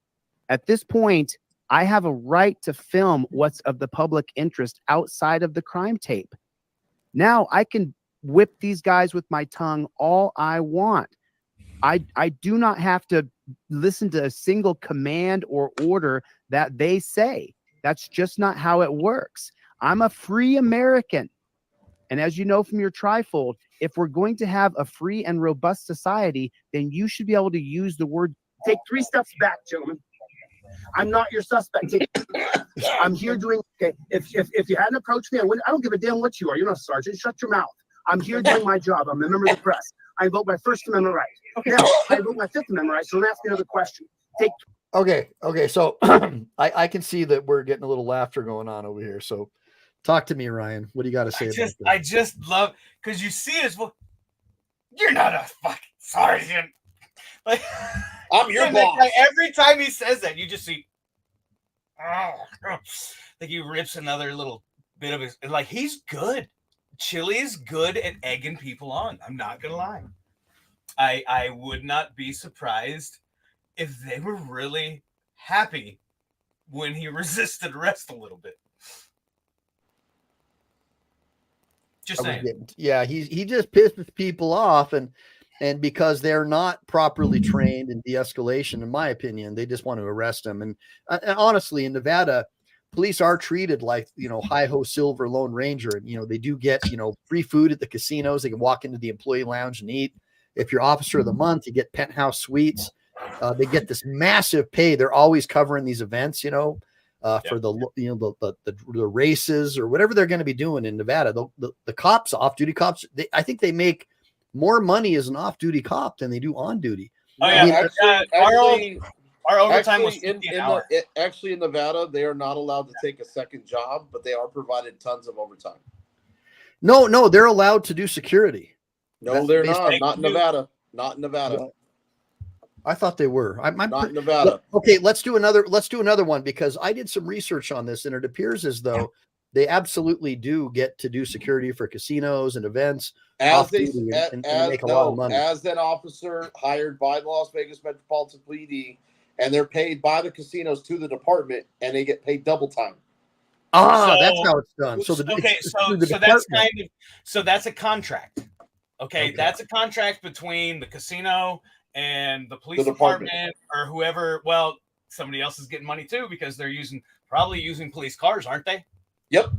F: At this point, I have a right to film what's of the public interest outside of the crime tape. Now I can whip these guys with my tongue all I want. I do not have to listen to a single command or order that they say. That's just not how it works. I'm a free American. And as you know from your trifold, if we're going to have a free and robust society, then you should be able to use the word.
H: Take 3 steps back, gentlemen. I'm not your suspect. I'm here doing. Okay, if you hadn't approached me, I don't give a damn what you are. You're not a sergeant. Shut your mouth. I'm here doing my job. I'm a member of the press. I invoke my First Amendment right. Now I invoke my Fifth Amendment right. So don't ask me another question. Take.
B: Okay. So I can see that we're getting a little laughter going on over here. So talk to me, Ryan. What do you got to say about this?
D: I just love because you see his. You're not a fucking sergeant. Like
C: I'm your boss.
D: Every time he says that, you just see. Like he rips another little bit of his. Like he's good. Chile is good at egging people on. I'm not gonna lie. I would not be surprised if they were really happy when he resisted arrest a little bit. Just saying.
B: Yeah, he just pisses people off, and because they're not properly trained in de-escalation, in my opinion, they just want to arrest them. And honestly, in Nevada, police are treated like, you know, hi-ho silver Lone Ranger. And, you know, they do get, you know, free food at the casinos. They can walk into the employee lounge and eat. If you're officer of the month, you get penthouse suites. They get this massive pay. They're always covering these events, you know, for the, you know, the races or whatever they're going to be doing in Nevada. The cops, off-duty cops, I think they make more money as an off-duty cop than they do on duty.
D: Oh yeah, I mean, our overtime was
C: actually in Nevada, they are not allowed to take a second job, but they are provided tons of overtime.
B: No, they're allowed to do security.
C: No, they're not. Not in Nevada. Not in Nevada.
B: Well, I thought they were.
C: Not in Nevada.
B: Okay, let's do another one because I did some research on this, and it appears as though they absolutely do get to do security for casinos and events.
C: As
B: make a lot of money.
C: As an officer hired by the Las Vegas Metropolitan PD, and they're paid by the casinos to the department, and they get paid double time.
B: That's how it's done. So
D: that's a contract. Okay, that's a contract between the casino and the police department or whoever. Well, somebody else is getting money too because they're probably using police cars, aren't they?
C: Yep.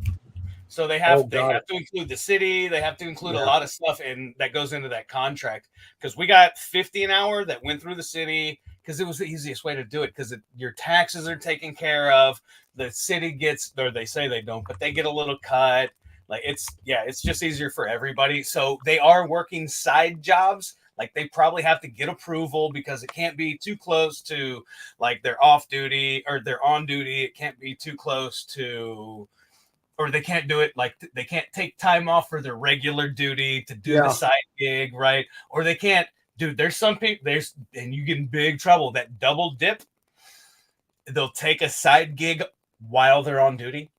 D: So they have to include the city. They have to include a lot of stuff, and that goes into that contract. Because we got $50 an hour that went through the city because it was the easiest way to do it. Because your taxes are taken care of. The city gets, or they say they don't, but they get a little cut. Like it's just easier for everybody. So they are working side jobs. Like they probably have to get approval because it can't be too close to like they're off duty or they're on duty. It can't be too close to. Or they can't do it like they can't take time off for their regular duty to do the side gig, right? Or they can't, dude. There's some people and you get in big trouble. That double dip, they'll take a side gig while they're on duty.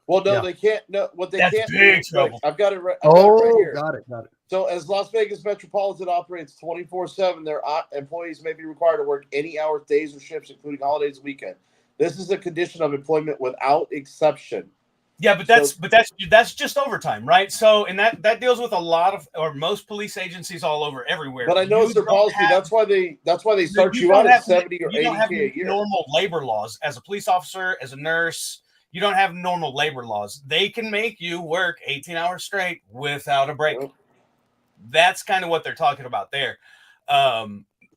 C: Well, no, they can't. No, what they
D: That's
C: can't
D: big
C: do.
D: trouble.
C: I've got it right.
B: Got it.
C: So as Las Vegas Metropolitan operates 24/7, their employees may be required to work any hours, days, or shifts, including holidays and weekend. This is a condition of employment without exception.
D: Yeah, but that's just overtime, right? So, and that deals with a lot of or most police agencies all over everywhere.
C: But I know it's their policy. That's why they start you out at 70 or 80K a year.
D: Normal labor laws as a police officer, as a nurse, you don't have normal labor laws. They can make you work 18 hours straight without a break. Yep. That's kind of what they're talking about there.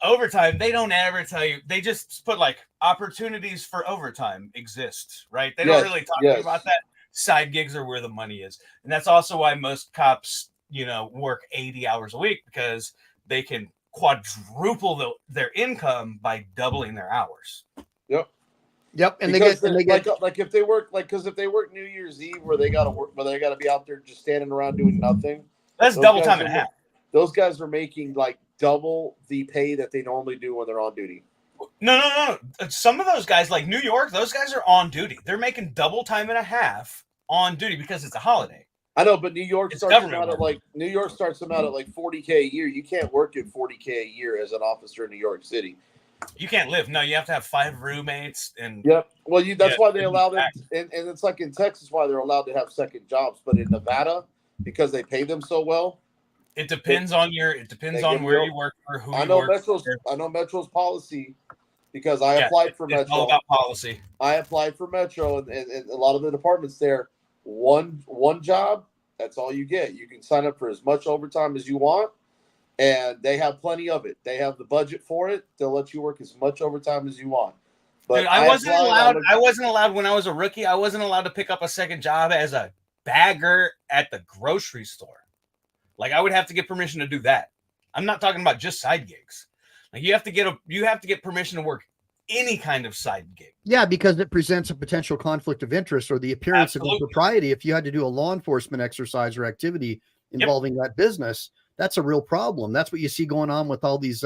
D: Overtime, they don't ever tell you. They just put like opportunities for overtime exist, right? They don't really talk about that. Side gigs are where the money is. And that's also why most cops, work 80 hours a week because they can quadruple their income by doubling their hours.
C: Yep. And because they get like if they work because if they work New Year's Eve where they gotta be out there just standing around doing nothing.
D: That's double time and a half.
C: Those guys are making like double the pay that they normally do when they're on duty. No.
D: Some of those guys, like New York, those guys are on duty. They're making double time and a half on duty because it's a holiday.
C: I know, but New York
D: It's
C: starts them
D: government
C: out at
D: work.
C: New York starts them out at like $40K a year. You can't work at $40K a year as an officer in New York City.
D: You can't live. No, you have to have 5 roommates. And
C: Yep. Well, that's why they
D: it's
C: allow them,
D: back.
C: and it's like in Texas why they're allowed to have second jobs, but in Nevada, because they pay them so well.
D: It depends on where you work or who
C: I
D: you
C: know
D: work
C: I know Metro's policy because I applied for
D: it's
C: Metro.
D: all about policy.
C: I applied for Metro, and a lot of the departments there, one job, that's all you get. You can sign up for as much overtime as you want, and they have plenty of it. They have the budget for it. They'll let you work as much overtime as you want. But
D: Dude, I wasn't allowed when I was a rookie. I wasn't allowed to pick up a second job as a bagger at the grocery store. Like I would have to get permission to do that. I'm not talking about just side gigs. Like you have to get permission to work any kind of side gig.
B: Yeah, because it presents a potential conflict of interest or the appearance of impropriety. If you had to do a law enforcement exercise or activity involving that business, that's a real problem. That's what you see going on with all these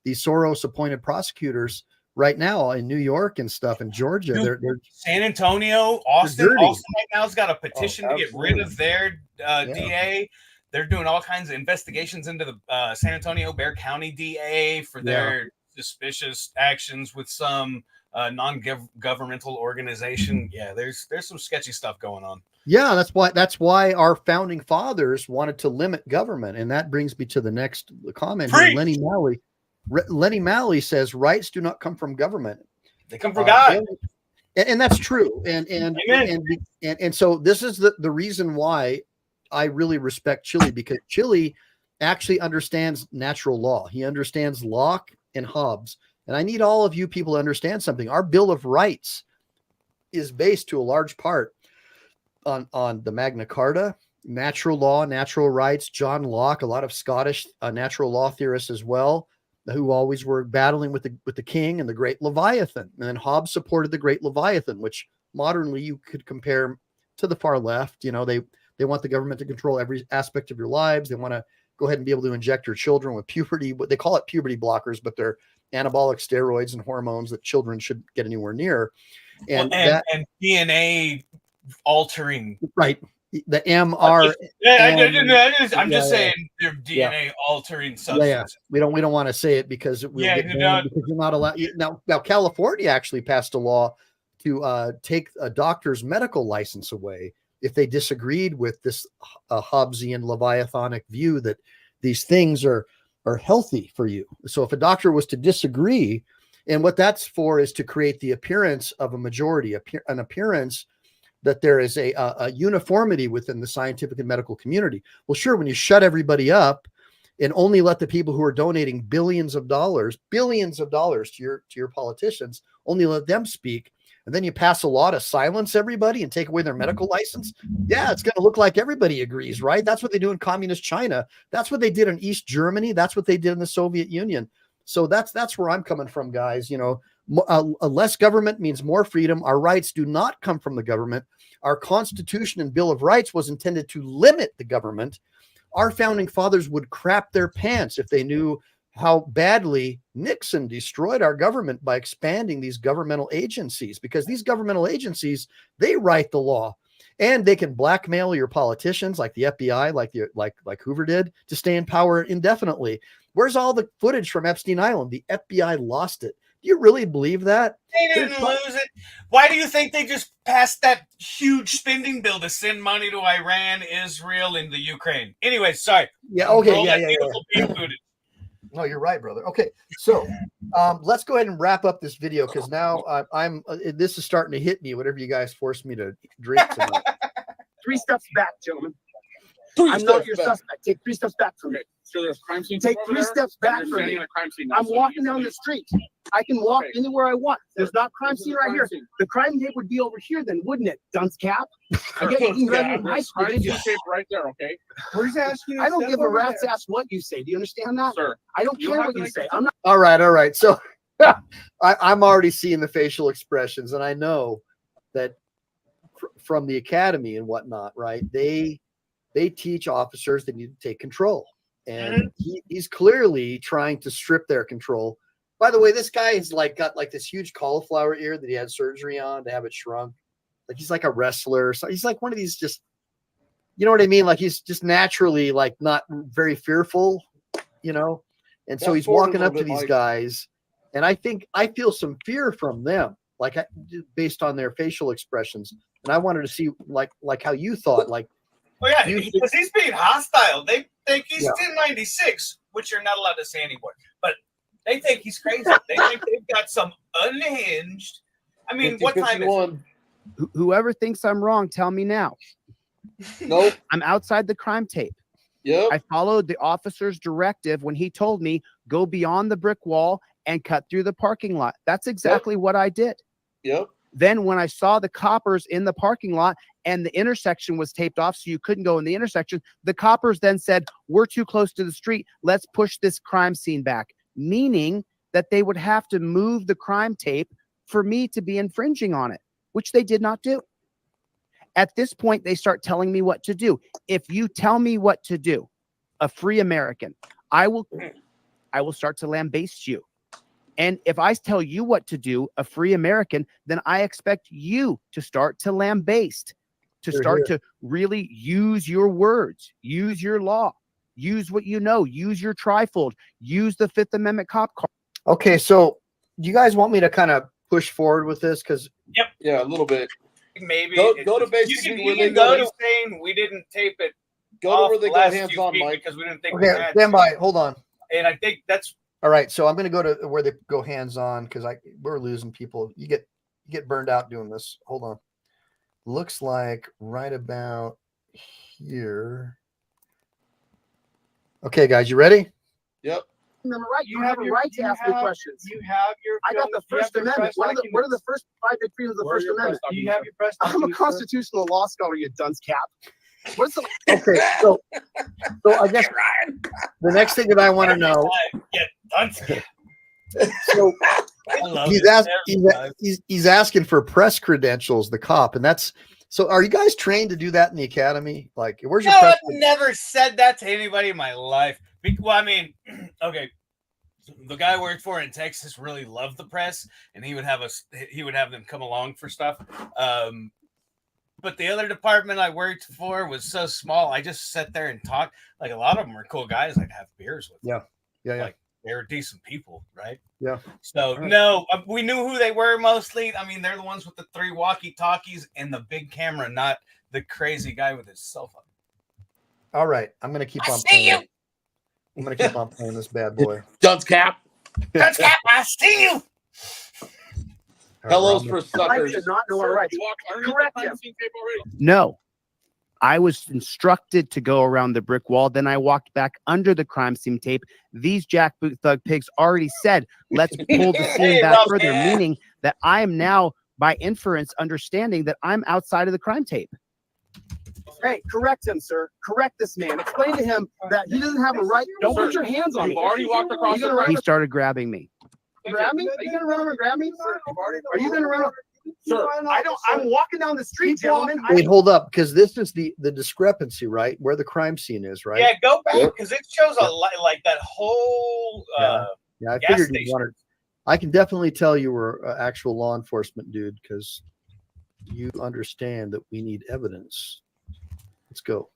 B: Soros appointed prosecutors right now in New York and stuff in Georgia.
D: Dude,
B: they're
D: San Antonio, Austin right now has got a petition to get rid of their DA. They're doing all kinds of investigations into the San Antonio Bexar County DA for their suspicious actions with some non-governmental organization. Yeah, there's some sketchy stuff going on.
B: Yeah, that's why our founding fathers wanted to limit government, and that brings me to the next comment. Lenny Malley says rights do not come from government;
D: they come from God,
B: and that's true. And so this is the reason why I really respect Chile, because Chile actually understands natural law. He understands Locke and Hobbes. And I need all of you people to understand something. Our Bill of Rights is based to a large part on the Magna Carta, natural law, natural rights. John Locke, a lot of Scottish natural law theorists as well, who always were battling with the king and the great Leviathan. And then Hobbes supported the great Leviathan, which modernly you could compare to the far left. You know, they want the government to control every aspect of your lives. They want to go ahead and be able to inject your children with puberty. They call it puberty blockers, but they're anabolic steroids and hormones that children should get anywhere near. And
D: DNA altering.
B: Right. The MR.
D: I'm just saying they're DNA altering substances.
B: Yeah. We don't want to say it because we'll get banned because you're not allowed. Now California actually passed a law to take a doctor's medical license away if they disagreed with this Hobbesian Leviathanic view that these things are healthy for you. So if a doctor was to disagree, and what that's for is to create the appearance of a majority, an appearance that there is a uniformity within the scientific and medical community. Well, sure, when you shut everybody up and only let the people who are donating billions of dollars to your politicians, only let them speak, and then you pass a law to silence everybody and take away their medical license. Yeah, it's going to look like everybody agrees, right? That's what they do in communist China. That's what they did in East Germany. That's what they did in the Soviet Union. So that's where I'm coming from, guys. You know, less government means more freedom. Our rights do not come from the government. Our Constitution and Bill of Rights was intended to limit the government. Our founding fathers would crap their pants if they knew how badly Nixon destroyed our government by expanding these governmental agencies, because these governmental agencies, they write the law and they can blackmail your politicians like the FBI, like Hoover did, to stay in power indefinitely. Where's all the footage from Epstein Island? The FBI lost it. Do you really believe that?
D: They didn't lose it. Why do you think they just passed that huge spending bill to send money to Iran, Israel, and the Ukraine? Anyway, sorry.
B: Yeah. Okay. Yeah. No, you're right, brother. Okay, so let's go ahead and wrap up this video because now this is starting to hit me. Whatever you guys force me to drink tonight.
H: 3 steps back, gentlemen. I'm not your suspect. Take 3 steps back from me.
G: So there's crime scene.
H: Take 3 steps back from me. I'm walking down the street. I can walk anywhere I want. There's not crime scene right here. The crime tape would be over here then, wouldn't it? Dunce cap. I get you graduated high school.
G: Crime scene tape right there, okay?
H: We're just asking. I don't give a rat's ass what you say. Do you understand that?
G: Sir.
H: I don't care what you say. I'm not.
B: All right. So I'm already seeing the facial expressions, and I know that from the academy and whatnot, right? They teach officers they need to take control. And he's clearly trying to strip their control. By the way, this guy has got this huge cauliflower ear that he had surgery on to have it shrunk. like he's like a wrestler. So he's like one of these just, you know what I mean? Like he's just naturally like not very fearful, you know? And so he's walking up to these guys, and I feel some fear from them, like based on their facial expressions. And I wanted to see like how you thought, like,
D: oh yeah, because he's being hostile. They think he's 1096, which you're not allowed to say anymore. But they think he's crazy. They think they've got some unhinged. I mean, 50, what time is it?
F: Whoever thinks I'm wrong, tell me now.
C: Nope.
F: I'm outside the crime tape.
C: Yep.
F: I followed the officer's directive when he told me go beyond the brick wall and cut through the parking lot. That's exactly what I did.
C: Yep.
F: Then when I saw the coppers in the parking lot and the intersection was taped off so you couldn't go in the intersection, the coppers then said, we're too close to the street. Let's push this crime scene back, meaning that they would have to move the crime tape for me to be infringing on it, which they did not do. At this point, they start telling me what to do. If you tell me what to do, a free American, I will start to lambaste you. And if I tell you what to do, a free American, then I expect you to start to lambaste, to start to really use your words, use your law, use what you know, use your trifold, use the Fifth Amendment cop car.
B: Okay, so do you guys want me to kind of push forward with this? Because
C: yeah, a little bit.
D: Maybe
C: go to basically where they
D: go to saying we didn't tape it.
C: Go to where they go hands on, Mike,
D: because we didn't think we had
B: stand by. Hold on.
D: And I think that's
B: all right. So I'm going to go to where they go hands on because we're losing people. You get burned out doing this. Hold on. Looks like right about here. Okay, guys, you ready?
C: Yep.
H: Right. You have a right to ask me questions.
G: You have your.
H: I got the First Amendment. What are the first 5 big freedoms of the First Amendment?
G: You have your press.
H: I'm a constitutional law scholar, you dunce cap. What's the
B: okay? So I guess the next thing that I want to know. So he's asking for press credentials, the cop, and that's. So are you guys trained to do that in the academy? Like, where's your press?
D: I've never said that to anybody in my life. Well, I mean, okay. The guy I worked for in Texas really loved the press, and he would have them come along for stuff. But the other department I worked for was so small. I just sat there and talked. Like a lot of them were cool guys. I'd have beers with.
B: Yeah.
D: Like they were decent people, right?
B: Yeah.
D: So no, we knew who they were mostly. I mean, they're the ones with the 3 walkie-talkies and the big camera, not the crazy guy with his cell phone.
B: All right, I'm gonna keep on playing. I'm gonna keep on playing this bad boy.
C: Dunce cap.
D: Dunce cap. I see you.
C: Hellos for suckers.
H: I not know our rights. Correct him.
F: No, I was instructed to go around the brick wall. Then I walked back under the crime scene tape. These jackboot thug pigs already said, let's pull the scene back further, meaning that I am now, by inference, understanding that I'm outside of the crime tape.
H: Hey, correct him, sir. Correct this man. Explain to him that he doesn't have a right. Don't put your hands on me.
G: You've already walked across the road.
F: He started grabbing me.
H: Grab me? Are you gonna run over and grab me? Are you gonna run over? Sir, I'm walking down the street, gentlemen.
B: Wait, hold up, because this is the discrepancy, right? Where the crime scene is, right?
D: Yeah, go back because it shows a lot, like that whole.
B: Yeah, I figured you wanted. I can definitely tell you were an actual law enforcement dude because you understand that we need evidence. Let's go.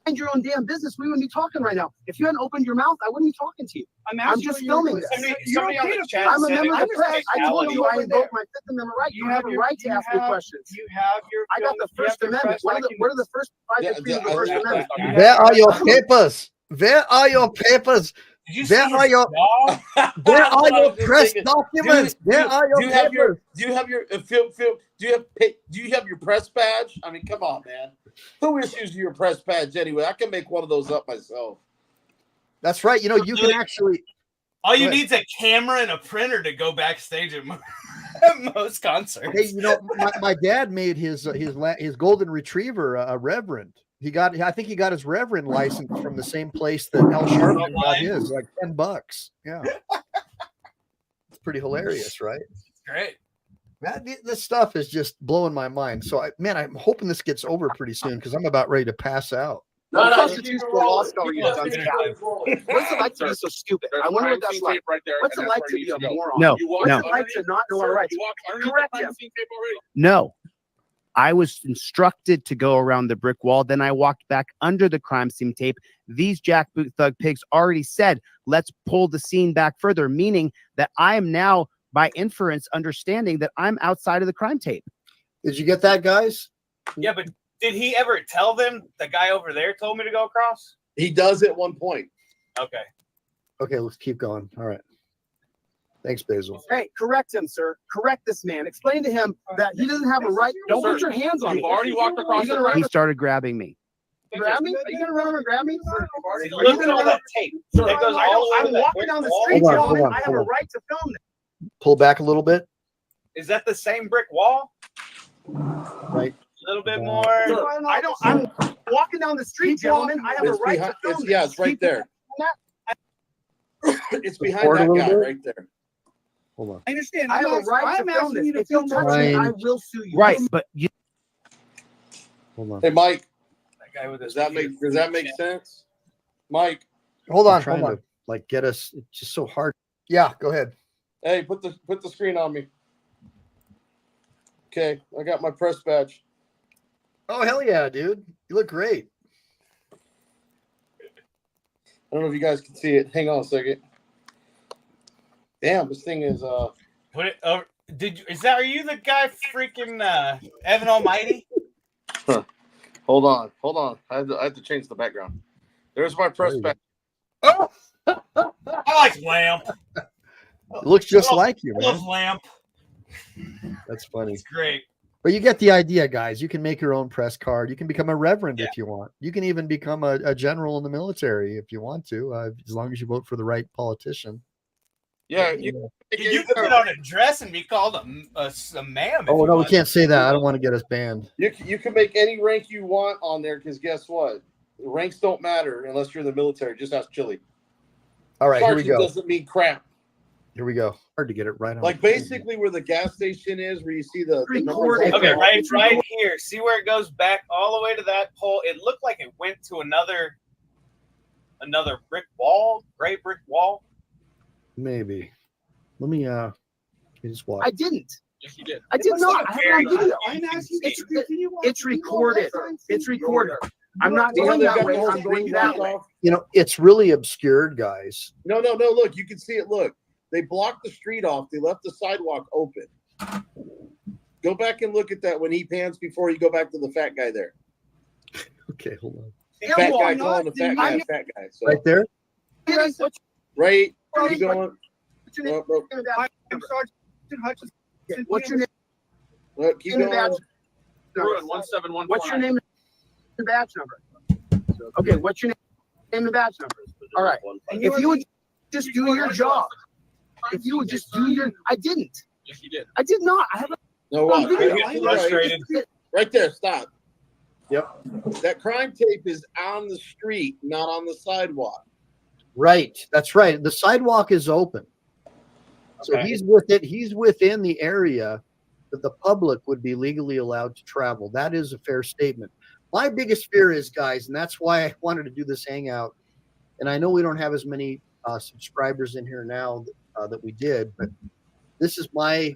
H: Mind your own damn business. We wouldn't be talking right now. If you hadn't opened your mouth, I wouldn't be talking to you. I'm just filming this.
G: Somebody on the chat
H: I'm a
G: said
H: member of the press. I told you I
G: over
H: invoked my Fifth Amendment right. You have a right to ask me questions.
G: You have your.
H: I got the First Amendment. What are the first 5 big freedoms of the First Amendment?
B: Where are your papers? Where are your papers? Where are your press documents? Where are your papers?
C: Do you have your press badge? I mean, come on, man. Who issues your press badge anyway? I can make one of those up myself.
B: That's right. You know, you can actually.
D: All you need is a camera and a printer to go backstage at most concerts.
B: Hey, you know, my dad made his golden retriever a reverend. I think he got his reverend license from the same place that Al Sharpton got his, like $10. Yeah, it's pretty hilarious, right?
D: Great.
B: This stuff is just blowing my mind. So, I'm hoping this gets over pretty soon because I'm about ready to pass out.
H: No, constitutional law scholar, you dunce cap. What's it like to be so stupid? I wonder what that's like. What's it like to be a moron?
F: No,
H: What's it like to not know our rights? Correct him.
F: No, I was instructed to go around the brick wall. Then I walked back under the crime scene tape. These jackboot thug pigs already said, let's pull the scene back further, meaning that I am now, by inference, understanding that I'm outside of the crime tape.
B: Did you get that, guys?
D: Yeah, but did he ever tell them the guy over there told me to go across?
C: He does at one point.
D: Okay.
B: Okay, let's keep going. All right. Thanks, Basil.
H: Hey, correct him, sir. Correct this man. Explain to him that he doesn't have a right. Don't put your hands on me.
G: You've already walked across
H: You
G: the
H: gonna
F: He started grabbing me.
H: grab me? Are you gonna run over and grab me?
D: See, look at all that tape.
H: Sir,
D: That goes all the way to
H: I'm
D: that
H: walking
D: brick
H: down the
D: wall.
H: street,
B: Hold on, hold
H: gentlemen.
B: on,
H: I have
B: hold
H: a
B: on.
H: right to film this.
B: Pull back a little bit.
D: Is that the same brick wall?
B: Right.
D: A little bit
B: Sir,
D: more.
H: Sir, I'm walking down the street, gentlemen. I have a
C: It's
H: right
C: behind,
H: to film this.
C: yeah, it's right there. It's behind
B: Forward a
C: that
B: little
C: guy
B: bit.
C: right there.
B: Hold on.
I: I understand.
H: I have a right to film this. If you touch me, I will sue you.
F: Right, but you
B: Hold on.
C: Hey, Mike,
D: That guy with his
C: does that make sense? Mike,
B: Hold on.
A: I'm trying
B: Hold on. Like get us. It's just so hard. Yeah, go ahead.
C: hey, put the screen on me. Okay, I got my press badge.
B: Oh hell yeah, dude! You look great.
C: I don't know if you guys can see it. Hang on a second. Damn, this thing is
D: Put it over. Are you the guy freaking Evan Almighty?
C: hold on. I have to change the background. There's my press badge.
D: I like Lamp.
B: It looks just like you,
D: I
B: man.
D: love Lamp.
B: That's funny.
D: It's great.
B: But you get the idea, guys. You can make your own press card. You can become a reverend if you want. You can even become a general in the military if you want to, as long as you vote for the right politician.
C: Yeah,
D: You could put on a dress and be called a ma'am. if
B: Oh
D: you
B: no, we
D: want.
B: can't say that. I don't want to get us banned.
C: you can make any rank you want on there because guess what? The ranks don't matter unless you're in the military. Just ask Chile.
B: All right, here we
C: Sergeant
B: go.
C: doesn't mean crap.
B: Here we go. Hard to get it right on.
C: Like basically where the gas station is, where you see the numbers.
D: Okay, right here. See where it goes back all the way to that pole? It looked like it went to another brick wall, gray brick wall.
B: Maybe. Let me just watch.
H: I didn't.
D: Yes, you did.
H: I did not. I have it on video.
D: I'm asking
H: It's recorded. It's recorded. I'm not
C: You know,
H: going
C: they've
H: that
C: got
H: way.
C: the whole
H: I'm going
C: street
H: that
C: blocked
H: way.
C: off.
B: You know, it's really obscured, guys.
C: No. Look, you can see it. Look, they blocked the street off. They left the sidewalk open. Go back and look at that when he pans before you go back to the fat guy there.
B: Okay, hold on.
C: Fat guy calling the fat guy a fat guy. So
B: Right there.
C: right, keep going.
H: What's your name?
C: Look,
I: I'm Sergeant Hutchinson.
H: What's your name?
C: look, keep
H: In the
C: going.
H: badge.
G: Ruin 171.
H: What's your name and badge number? Okay, what's your name and badge number? All right. If you would just do your job, if you would just do your, I didn't.
D: Yes, you did.
H: I did not. I have a
C: No, watch.
H: video.
C: Right,
D: I get frustrated.
C: right there. Stop. Yep. That crime tape is on the street, not on the sidewalk.
B: Right. That's right. The sidewalk is open. So
D: Okay.
B: he's with it. He's within the area that the public would be legally allowed to travel. That is a fair statement. My biggest fear is, guys, and that's why I wanted to do this hangout. And I know we don't have as many subscribers in here now that we did, but this is my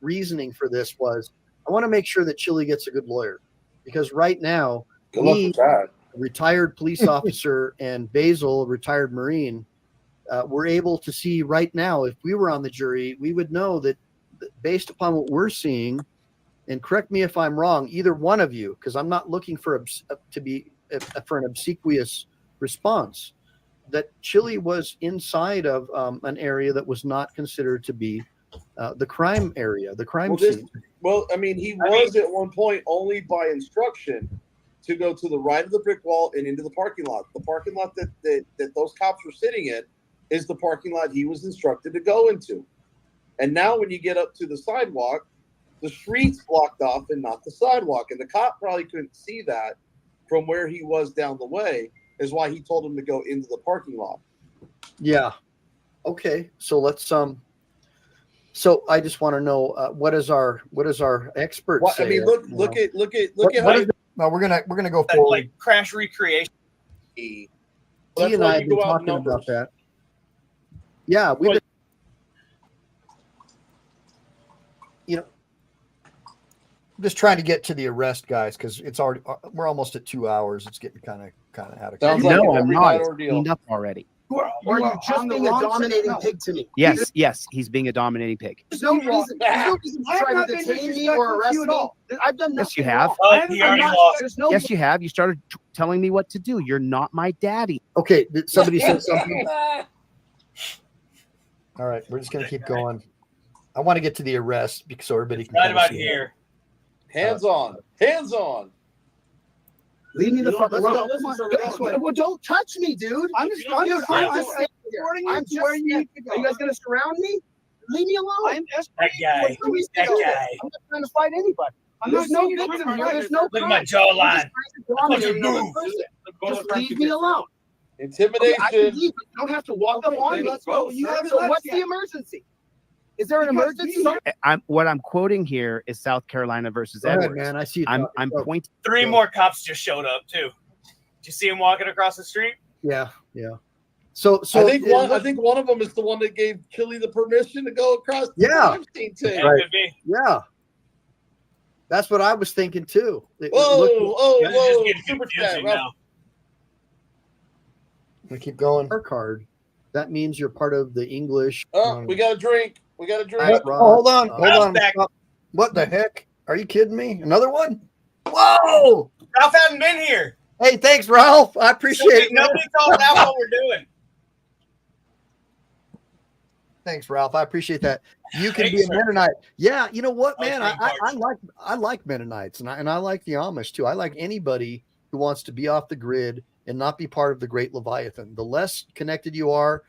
B: reasoning for this was I want to make sure that Chile gets a good lawyer, because right now,
C: Good luck with that.
B: retired police officer and Basil, a retired Marine, we're able to see right now, if we were on the jury, we would know that based upon what we're seeing, and correct me if I'm wrong, either one of you, because I'm not looking for an obsequious response, that Chile was inside of an area that was not considered to be the crime area, the crime scene.
C: Well, I mean, he was at one point only by instruction to go to the right of the brick wall and into the parking lot. The parking lot that those cops were sitting in is the parking lot he was instructed to go into. And now when you get up to the sidewalk, the street's blocked off and not the sidewalk. And the cop probably couldn't see that from where he was down the way, is why he told him to go into the parking lot.
B: Yeah. Okay. So let's so I just want to know what is our expert
C: Well,
B: say?
C: I mean, look at how
A: No, we're gonna go
D: That,
A: forward.
D: like crash recreation.
B: he
C: that's
B: and
C: why
B: I have
C: you
B: been
C: go out
B: talking
C: numbers.
B: about that. Yeah, we've been,
A: just trying to get to the arrest, guys, because it's already we're almost at 2 hours. It's getting kind of out of
C: Sounds
A: control.
C: like
F: No,
C: an
F: I'm
C: every
F: not.
C: night
F: It's
C: ordeal.
F: cleaned up already.
H: Or are you just being a dominating pig to me?
F: Yes, he's being a dominating pig.
H: There's no reason to try to detain me or arrest me. I've done nothing.
F: Yes, you have.
H: wrong.
D: Oh, he already lost.
H: There's no.
F: Yes, you have. You started telling me what to do. You're not my daddy.
B: Okay, did somebody said something.
A: All right, we're just gonna keep going. I want to get to the arrest because so everybody can
D: Right
A: kinda
D: about
A: see
D: here.
C: Hands on. Hands on.
H: Leave me the fuck
I: let's
H: alone.
I: go.
H: Well, don't touch me, dude. I'm just standing here. I'm just
I: where you need to
H: Are you guys gonna surround me? Leave me alone.
D: That guy. That guy.
H: I'm not trying to fight anybody. There's no victim here. There's no
D: Look at my
H: crime.
D: jawline.
H: Dominating
D: Move.
H: another person. Just leave me alone. I can
C: Intimidation.
H: leave, but you don't have to walk up on me.
I: let's go. You haven't
H: So
I: left
H: what's
I: yet.
H: the emergency? Is there an
I: Because
H: emergency?
F: What I'm quoting here is South Carolina versus
B: Go ahead,
F: Edwards.
B: man. I see.
F: I'm pointing.
D: 3 more cops just showed up too. Did you see him walking across the street?
B: Yeah. So
C: I think one of them is the one that gave Chile the permission to go across the
B: Yeah.
C: crime scene too.
D: Yeah,
B: Right.
D: could be.
B: yeah. That's what I was thinking too.
C: Whoa,
B: Look,
C: whoa,
D: This is just
C: whoa.
D: getting
C: Super
D: confusing
C: chat.
D: now.
A: We keep going.
B: our card. That means you're part of the English.
C: Oh, we got a drink. We got a drink.
B: That's
A: Oh,
B: right.
A: hold on,
D: Ralph's
A: hold on.
D: back.
A: What the heck? Are you kidding me? Another one? Whoa!
D: Ralph hadn't been here.
A: Hey, thanks, Ralph. I appreciate it.
D: Nobody told Ralph what we're doing.
A: Thanks, Ralph. I appreciate that. You can
D: Thanks,
A: be a
D: sir.
A: Mennonite. Yeah, you know what,
D: Oh,
A: man?
D: thank
A: I like Mennonites and I like the Amish too. I like anybody who wants to be off the grid and not be part of the Great Leviathan. The less connected you are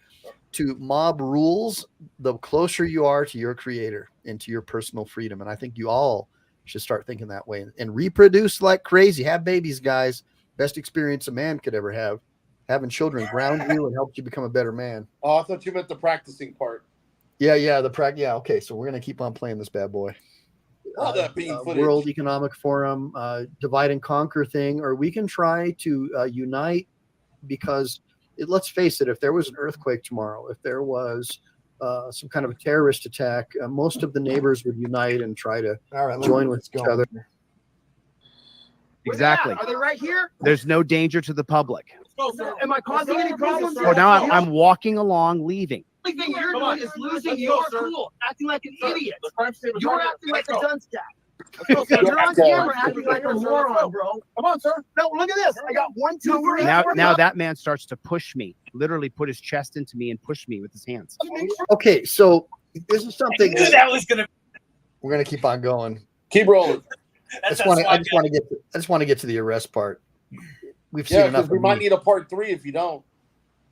A: to mob rules, the closer you are to your creator and to your personal freedom. And I think you all should start thinking that way and reproduce like crazy. Have babies, guys. Best experience a man could ever have. Having children ground you and helps you become a better man.
C: Oh, I thought you meant the practicing part.
A: Yeah, yeah, yeah. Okay, so we're gonna keep on playing this bad boy.
C: Oh, that bean footage.
B: World Economic Forum, divide and conquer thing, or we can try to unite because let's face it, if there was an earthquake tomorrow, if there was some kind of a terrorist attack, most of the neighbors would unite and try to
A: All right,
B: join with
A: let's
B: each
A: go.
B: other.
H: Where they at?
F: Exactly.
H: Are they right here?
F: There's no danger to the public.
H: Am I causing any problems?
F: So now I'm walking along, leaving.
H: The only thing you're doing is losing your cool, acting like an idiot. You're acting like a dunce cat. You're on camera acting like a moron, bro.
I: Come on, sir.
H: No, look at this. I got 1, 2, 3.
F: Now that man starts to push me, literally put his chest into me and push me with his hands.
B: Okay, so this is
D: I
B: something
D: knew that was gonna.
A: We're gonna keep on going.
C: Keep rolling.
A: I
D: That's
A: just want to get to the arrest part. We've seen
C: Yeah,
A: enough.
C: because we
A: Of
C: might
A: me.
C: need a part 3 if you don't.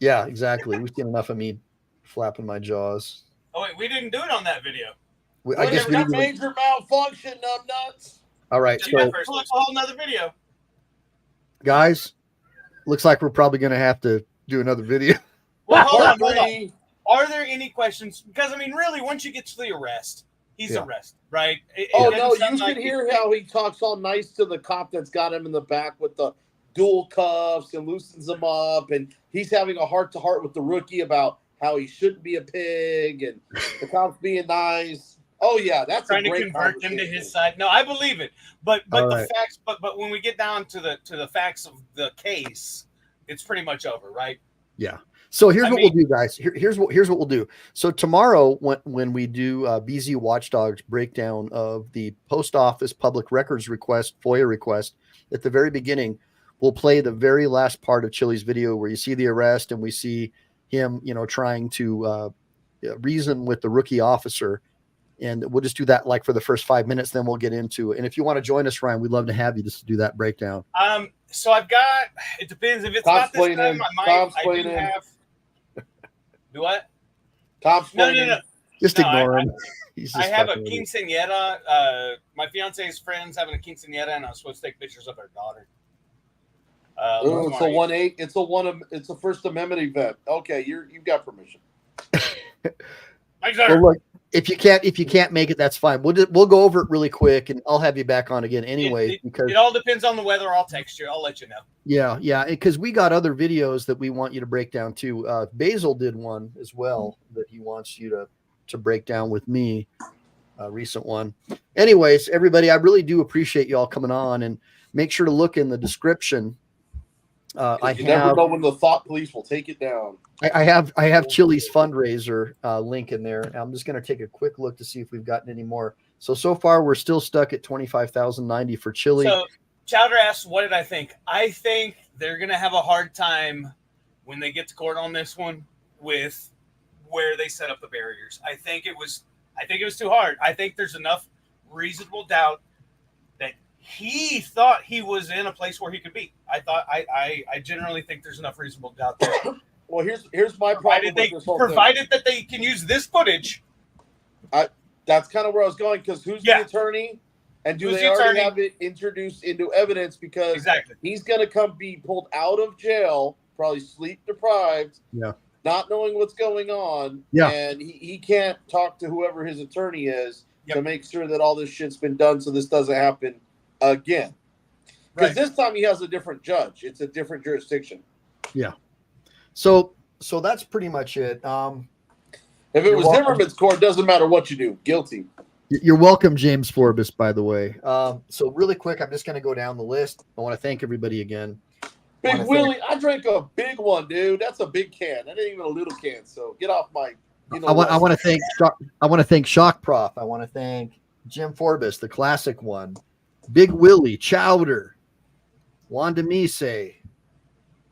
A: Yeah, exactly. We've seen enough of me flapping my jaws.
D: Oh wait, we didn't do it on that video.
A: I guess we
C: got
A: need to.
C: major malfunction, nuts.
A: All right,
D: Do
A: so
D: that first. It's a whole nother video.
A: guys, looks like we're probably gonna have to do another video.
D: Well, hold on,
C: Part
D: hold on.
C: 3.
D: Are there any questions? Because I mean, really, once you get to the arrest, he's
A: Yeah.
D: arrested, right?
C: Oh
D: doesn't
C: no, you
D: sound
C: should
D: like
C: hear how he talks all nice to the cop that's got him in the back with the dual cuffs and loosens him up, and he's having a heart-to-heart with the rookie about how he shouldn't be a pig, and the cop's being nice. Oh yeah, that's
D: trying
C: a
D: to
C: great
D: convert him to
C: conversation.
D: his side. No, I believe it, but
A: All
D: the
A: right.
D: facts, but when we get down to the facts of the case, it's pretty much over, right?
A: Yeah. So here's
D: I
A: what
D: mean-
A: we'll do, guys. Here's what we'll do. So tomorrow, when we do BZ Watchdog's breakdown of the post office public records request, FOIA request, at the very beginning, we'll play the very last part of Chile's video where you see the arrest and we see him, trying to reason with the rookie officer. And we'll just do that like for the first 5 minutes. Then we'll get into it. And if you want to join us, Ryan, we'd love to have you just to do that breakdown.
D: So I've got. It depends if it's
C: Tom's
D: not this
C: playing
D: time.
C: in.
D: I might.
C: Tom's
D: I
C: playing
D: do
C: in.
D: have. Do what?
C: Tom's
D: No,
C: playing.
D: no.
A: Just
D: No,
A: ignore him. He's
D: I
A: just
D: have a
A: fucking with you.
D: quinceañera. My fiance's friend's having a quinceañera, and I was supposed to take pictures of her daughter.
C: Ooh, it's a 1-8. It's a First Amendment event. Okay, you've got permission.
D: Thanks,
A: Well,
D: sir.
A: look, if you can't make it, that's fine. We'll go over it really quick, and I'll have you back on again anyway. Because
D: It all depends on the weather. I'll text you. I'll let you know.
A: yeah, because we got other videos that we want you to break down too. Basil did one as well that he wants you to break down with me, a recent one. anyways, everybody, I really do appreciate you all coming on, and make sure to look in the description.
C: You never know when the thought police will take it down.
A: I have Chile's fundraiser link in there. I'm just going to take a quick look to see if we've gotten any more. So far we're still stuck at 25,090 for Chile.
D: So Chowder asks, what did I think? I think they're going to have a hard time when they get to court on this one with where they set up the barriers. I think it was too hard. I think there's enough reasonable doubt that he thought he was in a place where he could be. I generally think there's enough reasonable doubt there.
C: Well, here's my problem.
D: Provided that they can use this footage.
C: That's kind of where I was going, because who's the attorney, and do they already have it introduced into evidence? Because he's going to be pulled out of jail, probably sleep deprived, not knowing what's going on, and he can't talk to whoever his attorney is to make sure that all this shit's been done so this doesn't happen again. Because this time he has a different judge. It's a different jurisdiction.
A: Yeah. So that's pretty much it.
C: If it was Zimmerman's court, doesn't matter what you do. Guilty.
A: You're welcome, James Forbes, by the way. So really quick, I'm just going to go down the list. I want to thank everybody again.
C: Big Willie, I drank a big one, dude. That's a big can. That ain't even a little can. So get off my.
A: I want to thank Shock Prof. I want to thank Jim Forbes, the classic one. Big Willie, Chowder, Wanda Mise,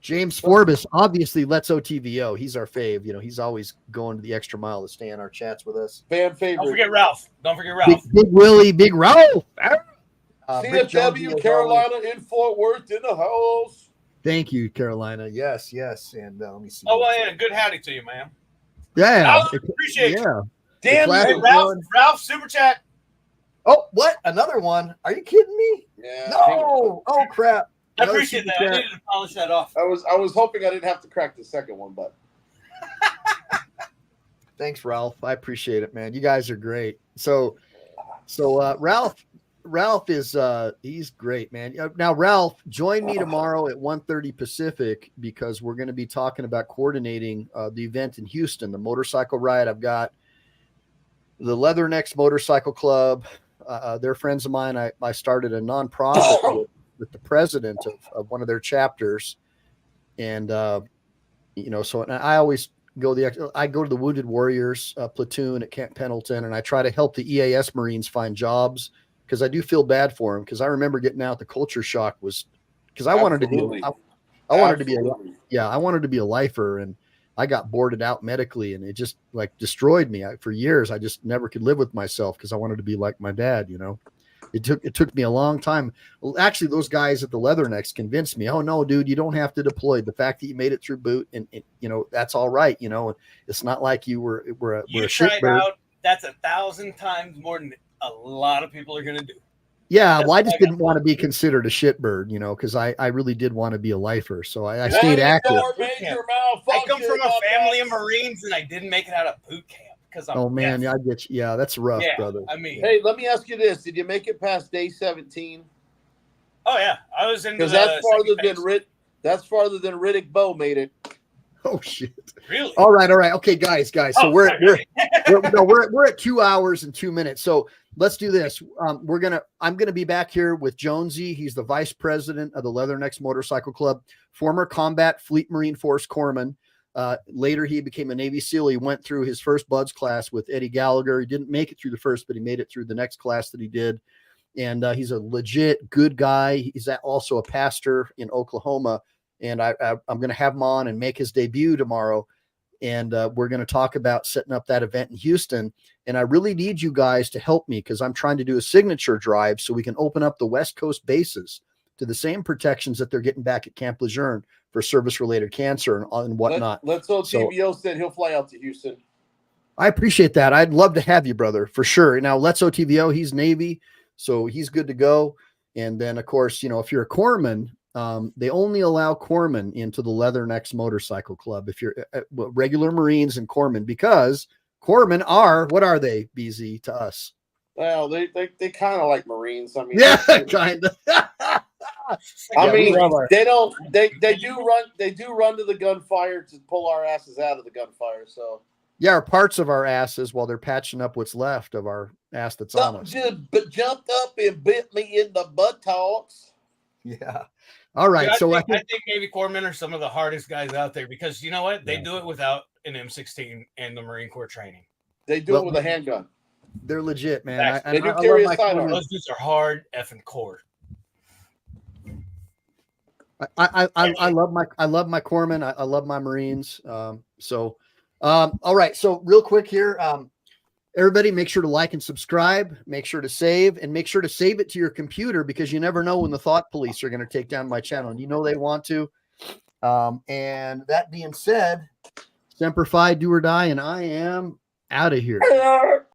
A: James Forbes, obviously Let's OTVO. He's our fave. He's always going to the extra mile to stay in our chats with us.
C: Fan favorite.
D: Don't forget Ralph.
A: Big Willie, Big Ralph.
C: CFW Carolina in Fort Worth in the house.
A: Thank you, Carolina. Yes. And let me see.
D: Oh, well, yeah. Good howdy to you, man.
A: Yeah.
D: I appreciate you.
C: Damn
D: you, Ralph, super chat.
A: Oh, what? Another one? Are you kidding me?
C: Yeah.
A: No. Oh, crap.
D: I appreciate that. I needed to polish that off.
C: I was hoping I didn't have to crack the second one, but
A: thanks, Ralph. I appreciate it, man. You guys are great. So Ralph is he's great, man. Now, Ralph, join me tomorrow at 1:30 Pacific, because we're going to be talking about coordinating the event in Houston, the motorcycle ride. I've got the Leathernecks Motorcycle Club. They're friends of mine. I started a nonprofit with the president of one of their chapters. And, so I always go to the Wounded Warriors platoon at Camp Pendleton, and I try to help the EAS Marines find jobs, because I do feel bad for them. Because I remember getting out, the culture shock was because I wanted to be a lifer, and I got boarded out medically, and it just destroyed me. For years, I just never could live with myself because I wanted to be like my dad, It took me a long time. Well, actually, those guys at the Leathernecks convinced me, oh, no, dude, you don't have to deploy. The fact that you made it through boot, and that's all right. It's not like you were a shitbird.
D: That's 1,000 times more than a lot of people are going to do.
A: Yeah, well, I just didn't want to be considered a shitbird, because I really did want to be a lifer. So I stayed active.
D: I come from a family of Marines, and I didn't make it out of boot camp.
A: Oh man, I get you. Yeah, that's rough, brother.
D: I mean,
C: hey, let me ask you this: did you make it past day 17?
D: Oh yeah, I was in.
C: Because that's farther than Riddick Bowe made it.
A: Oh shit!
D: Really?
A: All right. Okay, guys. So we're at 2 hours and 2 minutes. So let's do this. I'm gonna be back here with Jonesy. He's the vice president of the Leathernecks Motorcycle Club, former combat Fleet Marine Force corpsman. Later, he became a Navy SEAL. He went through his first BUDS class with Eddie Gallagher. He didn't make it through the first, but he made it through the next class that he did. And he's a legit good guy. He's also a pastor in Oklahoma. And I'm going to have him on and make his debut tomorrow. And we're going to talk about setting up that event in Houston. And I really need you guys to help me, because I'm trying to do a signature drive so we can open up the West Coast bases to the same protections that they're getting back at Camp Lejeune for service-related cancer and whatnot.
C: Let's OTVO said he'll fly out to Houston.
A: I appreciate that. I'd love to have you, brother, for sure. Now, Let's OTVO, he's Navy, so he's good to go. And then, of course, if you're a corpsman, they only allow corpsmen into the Leathernecks Motorcycle Club. If you're regular Marines and corpsmen, because corpsmen what are they, BZ, to us?
C: Well, they kind of like Marines. I mean,
A: yeah, kind of.
C: I mean, they do run to the gunfire to pull our asses out of the gunfire. So
B: Yeah, or parts of our asses while they're patching up what's left of our ass that's on us.
C: But jumped up and bit me in the buttocks.
B: Yeah. All right.
D: Dude,
B: So
D: I think Navy Corpsmen are some of the hardest guys out there because you know what? They do it without an M16 and the Marine Corps training.
C: They do it with a handgun.
B: They're legit, man.
C: They do carry a sidearm.
D: Those dudes are hard effing core.
B: I love my corpsmen. I love my Marines. All right. So real quick here, everybody make sure to like and subscribe, make sure to save, and make sure to save it to your computer because you never know when the thought police are going to take down my channel. And you know they want to. And that being said, Semper Fi, do or die, and I am out of here.